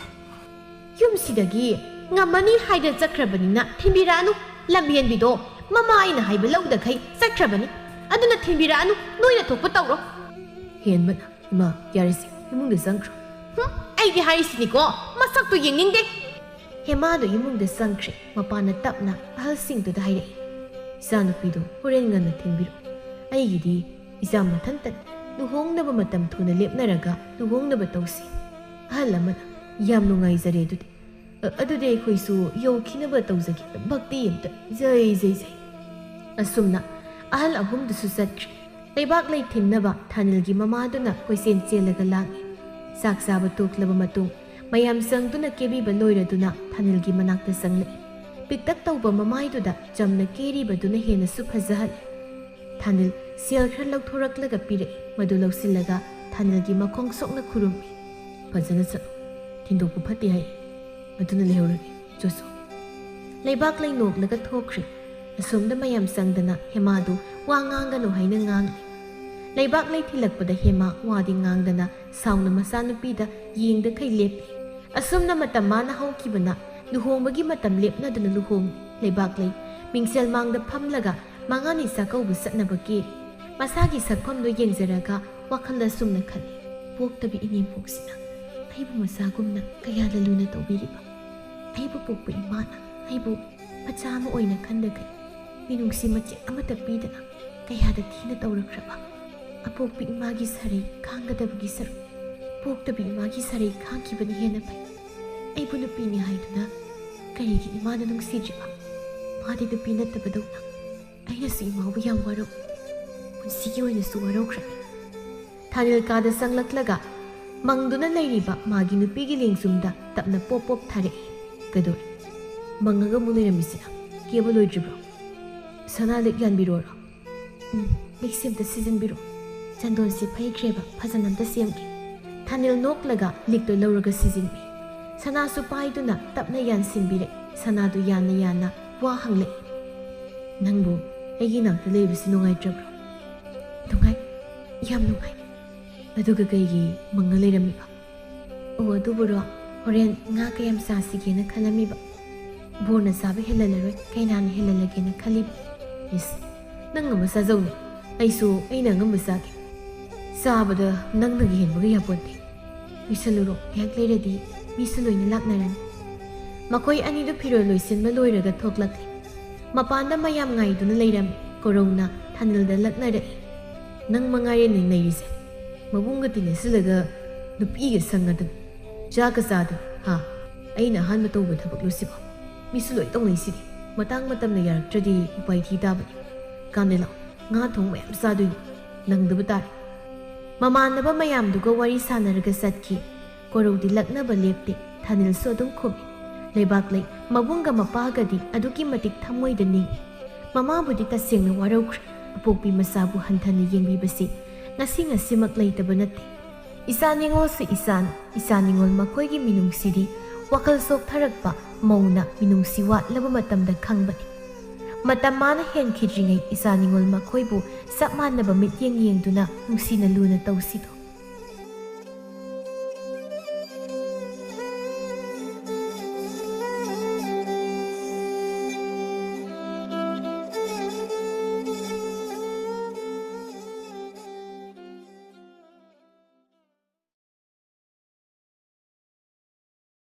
ꯌꯨꯝꯁꯤꯗꯒꯤ ꯉꯝꯃꯅꯤ ꯍꯥꯏꯗ ꯆꯠꯈ꯭ꯔꯕꯅꯤꯅ ꯊꯤꯟꯕꯤꯔꯛꯑꯅꯨ꯫ ꯂꯝꯍꯦꯟꯕꯤꯗꯣ ꯃꯃꯥ ꯑꯩꯅ ꯍꯥꯏꯕ ꯂꯧꯗꯈꯩ ꯆꯠꯈ꯭ꯔꯕꯅꯤ, ꯑꯗꯨꯅ ꯊꯤꯟꯕꯤꯔꯛꯑꯅꯨ, ꯅꯣꯏꯅ ꯊꯣꯛꯄ ꯇꯧꯔꯣ꯫ ꯍꯦꯟꯕꯅ ꯏꯃꯥ ꯌꯥꯔꯤꯁꯦ ꯏꯃꯨꯡꯗ ꯆꯪꯈ꯭ꯔꯣ꯫ ꯑꯩꯗꯤ ꯍꯥꯏꯔꯤꯁꯤꯅꯤꯀꯣ, ꯃꯁꯛꯇꯨ ꯌꯦꯡꯅꯤꯡꯗꯦ꯫ ꯍꯦꯃꯥꯗꯨ ꯏꯃꯨꯡꯗ ꯆꯪꯈ꯭ꯔꯦ꯫ ꯃꯄꯥꯅ ꯇꯞꯅ ꯑꯍꯜꯁꯤꯡꯗꯨꯗ ꯍꯥꯏꯔꯛꯏ꯫ ꯏꯆꯥꯅꯨꯄꯤꯗꯣ ꯍꯣꯔꯦꯟ ꯉꯟꯅ ꯊꯤꯟꯕꯤꯔꯛꯑꯣ꯫ ꯑꯩꯒꯤꯗꯤ ꯏꯆꯥ ꯃꯊꯟꯇꯅꯤ꯫ ꯂꯨꯍꯣꯡꯅꯕ ꯃꯇꯝ ꯊꯨꯅ ꯂꯦꯞꯅꯔꯒ ꯂꯨꯍꯣꯡꯅꯕ ꯇꯧꯁꯤ꯫ ꯑꯍꯜ ꯑꯃꯅ ꯌꯥꯝ ꯅꯨꯡꯉꯥꯏꯖꯔꯦ ꯑꯗꯨꯗꯤ ꯑꯩꯈꯣꯏꯁꯨ ꯌꯧꯈꯤꯅꯕ ꯇꯧꯖꯒꯦ꯫ ꯚꯛꯇꯤ ꯑꯝꯇ ꯖꯩ ꯖꯩ ꯖꯩ꯫ ꯑꯁꯨꯝꯅ ꯑꯍꯜ 3ꯗꯨꯁꯨ ꯆꯠꯈ꯭ꯔꯦ꯫ ꯂꯩꯕꯥꯛ ꯂꯩ ꯊꯤꯟꯅꯕ ꯊꯥꯅꯤꯜꯒꯤ ꯃꯃꯥꯗꯨꯅ ꯀꯣꯏꯆꯦꯟ ꯆꯦꯜꯂꯒ ꯂꯥꯛꯏ꯫ ꯆꯥꯛ ꯆꯥꯕ ꯇꯣꯛꯂꯕ ꯃꯇꯨꯡ ꯃꯌꯥꯝ ꯆꯪꯗꯨꯅ ꯀꯦꯕꯤꯕ ꯂꯣꯏꯔꯗꯨꯅ ꯊꯥꯅꯤꯜꯒꯤ ꯃꯅꯥꯛꯇ ꯆꯪꯂꯛꯏ꯫ ꯄꯤꯛꯇꯛ ꯇꯧꯕ ꯃꯃꯥꯏꯗꯨꯗ ꯆꯝꯅ ꯀꯦꯔꯤꯕꯗꯨꯅ ꯍꯦꯟꯅꯁꯨ ꯐꯖꯍꯜꯂꯤ꯫ ꯊꯥꯅꯤꯜ ꯁꯦꯜ ꯈꯔ ꯂꯧꯊꯣꯔꯛꯂꯒ ꯄꯤꯔꯛꯏ꯫ ꯃꯗꯨ ꯂꯧꯁꯤꯜꯂꯒ ꯊꯥꯅꯤꯜꯒꯤ ꯃꯈꯣꯡ ꯁꯣꯛꯅ ꯈꯨꯔꯨꯝꯃꯤ꯫ ꯐꯖꯅ ꯆꯠꯂꯣ, ꯊꯤꯟꯗꯣꯛꯄ ꯐꯠꯇꯦ ꯍꯥꯏ, ꯑꯗꯨꯅ ꯂꯩꯍꯧꯔꯒꯦ꯫ ꯆꯣꯆꯣ꯫ ꯂꯩꯕꯥꯛ ꯂꯩ ꯅꯣꯛꯂꯒ ꯊꯣꯛꯈ꯭ꯔꯦ꯫ ꯑꯁꯣꯝꯗ ꯃꯌꯥꯝ ꯆꯪꯗꯅ ꯍꯦꯃꯥꯗꯨ ꯋꯥ ꯉꯥꯡꯒꯅꯨ ꯍꯥꯏꯅ ꯉꯥꯡꯂꯤ꯫ ꯂꯩꯕꯥꯛ ꯂꯩ ꯊꯤꯜꯂꯛꯄꯗ ꯍꯦꯃꯥ ꯋꯥꯗꯤ ꯉꯥꯡꯗꯅ ꯁꯥꯎꯅ ꯃꯆꯥꯅꯨꯄꯤꯗ ꯌꯦꯡꯗꯈꯩ ꯂꯦꯞꯂꯤ꯫ ꯑꯁꯨꯝꯅ ꯃꯇꯝ ꯃꯥꯅ ꯍꯧꯈꯤꯕꯅ ꯂꯨꯍꯣꯡꯕꯒꯤ ꯃꯇꯝ ꯂꯦꯞꯅꯗꯨꯅ ꯂꯨꯍꯣꯡꯉꯤ꯫ ꯂꯩꯕꯥꯛ ꯂꯩ ꯃꯤꯡꯁꯦꯜ ꯃꯥꯡꯗ ꯐꯝꯂꯒ ꯃꯉꯥꯅꯤ ꯆꯥꯛꯀꯧꯕ ꯆꯠꯅꯕ ꯀꯦꯔꯤ꯫ ꯃꯁꯥꯒꯤ ꯁꯛꯐꯝꯗꯨ ꯌꯦꯡꯖꯔꯒ ꯋꯥꯈꯜꯗ ꯁꯨꯝꯅ ꯈꯜꯂꯤ꯫ ꯄꯣꯛꯇꯕꯤ ꯏꯅꯦꯝꯄꯣꯛꯁꯤꯅ ꯑꯩꯕꯨ ꯃꯆꯥꯒꯨꯝꯅ ꯀꯌꯥꯗ ꯂꯨꯅ ꯇꯧꯕꯤꯔꯤꯕ, ꯑꯩꯕꯨ ꯄꯣꯛꯄ ꯏꯃꯥꯅ ꯑꯩꯕꯨ ꯃꯆꯥ ꯑꯃ ꯑꯣꯏꯅ ꯈꯟꯗꯈꯩ ꯃꯤꯅꯨꯡꯁꯤ ꯃꯆꯦꯠ ꯑꯃꯠꯇ ꯄꯤꯗꯅ ꯀꯌꯥꯗ ꯊꯤꯅ ꯇꯧꯔꯛꯈ꯭ꯔꯕ, ꯑꯄꯣꯛꯄꯤ ꯏꯃꯥꯒꯤ ꯁꯥꯔꯩ ꯈꯥꯡꯒꯗꯕꯒꯤ ꯁꯔꯨꯛ ꯄꯣꯛꯇꯕꯤ ꯏꯃꯥꯒꯤ ꯁꯥꯔꯩ ꯈꯥꯡꯈꯤꯕꯅ ꯍꯦꯟꯅ ꯐꯩ꯫ ꯑꯩꯕꯨ ꯅꯨꯄꯤꯅꯤ ꯍꯥꯏꯗꯨꯅ ꯀꯔꯤꯒꯤ ꯏꯃꯥꯅ ꯅꯨꯡꯁꯤꯗ꯭ꯔꯤꯕ? ꯃꯥꯗꯤ ꯅꯨꯄꯤ ꯅꯠꯇꯕꯗꯧꯅ ꯑꯩꯅꯁꯨ ꯏꯃꯥꯕꯨ ꯌꯥꯝ ꯋꯥꯔꯧ, ꯄꯨꯟꯁꯤꯒꯤ ꯑꯣꯏꯅꯁꯨ ꯋꯥꯔꯧꯈ꯭ꯔꯕꯅꯤ꯫ ꯊꯥꯅꯤꯜ ꯀꯥꯗ ꯆꯪꯂꯛꯂꯒ ꯃꯪꯗꯨꯅ ꯂꯩꯔꯤꯕ ꯃꯥꯒꯤ ꯅꯨꯄꯤꯒꯤ ꯂꯦꯡꯖꯨꯝꯗ ꯇꯞꯅ ꯄꯣꯞ ꯄꯣꯞ ꯊꯥꯔꯛꯏ꯫ ꯀꯩꯗꯧꯔꯦ? ꯃꯪꯉꯒ ꯑꯃꯨꯛ ꯂꯩꯔꯝꯃꯤꯁꯤꯅ? ꯀꯦꯕ ꯂꯣꯏꯗ꯭ꯔꯤꯕ꯭ꯔꯣ? ꯁꯅꯥ ꯂꯤꯛ ꯌꯥꯟꯕꯤꯔꯣꯔꯣ? ꯂꯤꯛꯁꯦ ꯑꯝꯇ ꯁꯤꯖꯤꯟꯕꯤꯔꯣ, ꯆꯟꯗꯣꯟꯁꯤ ꯐꯩꯈ꯭ꯔꯦꯕ, ꯐꯖꯅ ꯑꯝꯇ ꯁꯦꯝꯒꯦ꯫ ꯊꯥꯅꯤꯜ ꯅꯣꯛꯂꯒ ꯂꯤꯛꯇꯨ ꯂꯧꯔꯒ ꯁꯤꯖꯤꯟꯕꯤ꯫ ꯁꯅꯥꯁꯨ ꯄꯥꯏꯗꯨꯅ ꯇꯞꯅ ꯌꯥꯟꯁꯤꯟꯕꯤꯔꯦ꯫ ꯁꯅꯥꯗꯨ ꯌꯥꯟꯅ ꯌꯥꯟꯅ ꯋꯥ ꯍꯪꯂꯛꯏ꯫ ꯅꯪꯕꯨ ꯑꯩꯒꯤ ꯅꯥꯛꯇ ꯂꯩꯕꯁꯤ ꯅꯨꯡꯉꯥꯏꯇ꯭ꯔꯕ꯭ꯔꯣ? ꯅꯨꯡꯉꯥꯏ, ꯌꯥꯝ ꯅꯨꯡꯉꯥꯏ꯫ ꯑꯗꯨꯒ ꯀꯩꯒꯤ ꯃꯪꯉ ꯂꯩꯔꯝꯃꯤꯕ? ꯑꯣ ꯑꯗꯨꯕꯨꯔꯣ, ꯍꯣꯔꯦꯟ ꯉꯥ ꯀꯌꯥꯝ ꯆꯥꯁꯤꯒꯦꯅ ꯈꯜꯂꯝꯃꯤꯕ꯫ ꯕꯣꯔꯅ ꯆꯥꯕ ꯍꯦꯜꯍꯜꯂꯔꯣꯏ, ꯀꯩꯅꯥꯅ ꯍꯦꯜꯍꯜꯂꯒꯦꯅ ꯈꯜꯂꯤꯕ꯫ ꯏꯁ, ꯅꯪ ꯑꯃ ꯆꯥꯖꯧꯅꯦ, ꯑꯩꯅ ꯑꯉꯝꯕ ꯆꯥꯒꯦ꯫ ꯆꯥꯕꯗ ꯅꯪꯅꯒ ꯍꯦꯟꯕꯒ ꯌꯥꯄꯣꯟꯇꯦ꯫ ꯂꯣꯏꯁꯜꯂꯨꯔꯣ, ꯉꯥꯏꯍꯥꯛ ꯂꯩꯔꯗꯤ ꯃꯤꯁꯨ ꯂꯣꯏꯅ ꯂꯥꯛꯅꯔꯅꯤ꯫ ꯃꯈꯣꯏ ꯑꯅꯤꯗꯨ ꯐꯤꯔꯣꯜ ꯂꯣꯏꯁꯤꯟꯕ ꯂꯣꯏꯔꯒ ꯊꯣꯛꯂꯛꯂꯤ꯫ ꯃꯄꯥꯟꯗ ꯃꯌꯥꯝ ꯉꯥꯏꯗꯨꯅ ꯂꯩꯔꯝꯃꯤ꯫ ꯀꯣꯔꯧꯅ ꯊꯥꯅꯤꯜꯗ ꯂꯛꯅꯔꯛꯏ꯫ ꯅꯪ ꯃꯉꯥꯏꯔꯦꯅꯦ ꯅꯩꯔꯤꯁꯦ, ꯃꯕꯨꯡꯒ ꯇꯤꯟꯅꯁꯤꯜꯂꯒ ꯅꯨꯄꯤꯒ ꯁꯪꯉꯗꯅ ꯆꯥꯛꯀ ꯆꯥꯗꯅ, ꯍꯥ? ꯑꯩꯅ ꯑꯍꯥꯟꯕ ꯇꯧꯕ ꯊꯕꯛꯂꯣ ꯁꯤꯕꯣ? ꯃꯤꯁꯨ ꯂꯣꯏ ꯇꯧꯅꯩꯁꯤꯗꯤ꯫ ꯃꯇꯥꯡ ꯃꯇꯝꯅ ꯌꯥꯔꯛꯇ꯭ꯔꯗꯤ ꯎꯄꯥꯏ ꯊꯤ ꯇꯥꯕꯅꯤ꯫ ꯀꯥꯟꯗꯦ ꯂꯥꯛꯑꯣ, ꯉꯥ ꯊꯣꯡ ꯃꯌꯥꯝ ꯆꯥꯗꯣꯏꯅꯤ, ꯅꯪꯗꯕ ꯇꯥꯔꯦ꯫ ꯃꯃꯥꯟꯅꯕ ꯃꯌꯥꯝꯗꯨꯒ ꯋꯥꯔꯤ ꯁꯥꯟꯅꯔꯒ ꯆꯠꯈꯤ꯫ ꯀꯣꯔꯧꯗꯤ ꯂꯛꯅꯕ ꯂꯦꯞꯇꯦ, ꯊꯥꯅꯤꯜꯁꯨ ꯑꯗꯨꯝ ꯈꯨꯝꯃꯤ꯫ ꯂꯩꯕꯥꯛꯂꯩ ꯃꯕꯨꯡꯒ ꯃꯄꯥꯒꯗꯤ ꯑꯗꯨꯛꯀꯤ ꯃꯇꯤꯛ ꯊꯃꯣꯏꯗ ꯅꯤꯡꯏ꯫ ꯃꯃꯥꯕꯨꯗꯤ ꯇꯁꯦꯡꯅ ꯋꯥꯔꯧꯈ꯭ꯔꯦ꯫ ꯑꯄꯣꯛꯄꯤ ꯃꯆꯥꯕꯨ ꯍꯟꯊꯅ ꯌꯦꯡꯕꯤꯕꯁꯤ ꯉꯁꯤꯃꯛ ꯂꯩꯇꯕ ꯅꯠꯇꯦ꯫ ꯏꯆꯥ ꯅꯤꯡꯉꯣꯜꯁꯨ ꯏꯆꯥꯅꯤ, ꯏꯆꯥ ꯅꯤꯡꯉꯣꯜ ꯃꯈꯣꯏꯒꯤ ꯃꯤꯅꯨꯡꯁꯤꯗꯤ ꯋꯥꯈꯜ ꯆꯣꯛꯊꯔꯛꯄ ꯃꯧꯅ ꯃꯤꯅꯨꯡꯁꯤ ꯋꯥꯠꯂꯕ ꯃꯇꯝꯗ ꯈꯪꯕꯅꯤ꯫ ꯃꯇꯝ ꯃꯥꯅ ꯍꯦꯟꯈꯤꯗ꯭ꯔꯤꯉꯩ ꯏꯆꯥ ꯅꯤꯡꯉꯣꯜ ꯃꯈꯣꯏꯕꯨ ꯆꯞ ꯃꯥꯟꯅꯕ ꯃꯤꯠꯌꯦꯡ ꯌꯦꯡꯗꯨꯅ ꯅꯨꯡꯁꯤꯅ ꯂꯨꯅ ꯇꯧꯁꯤꯗꯣ꯫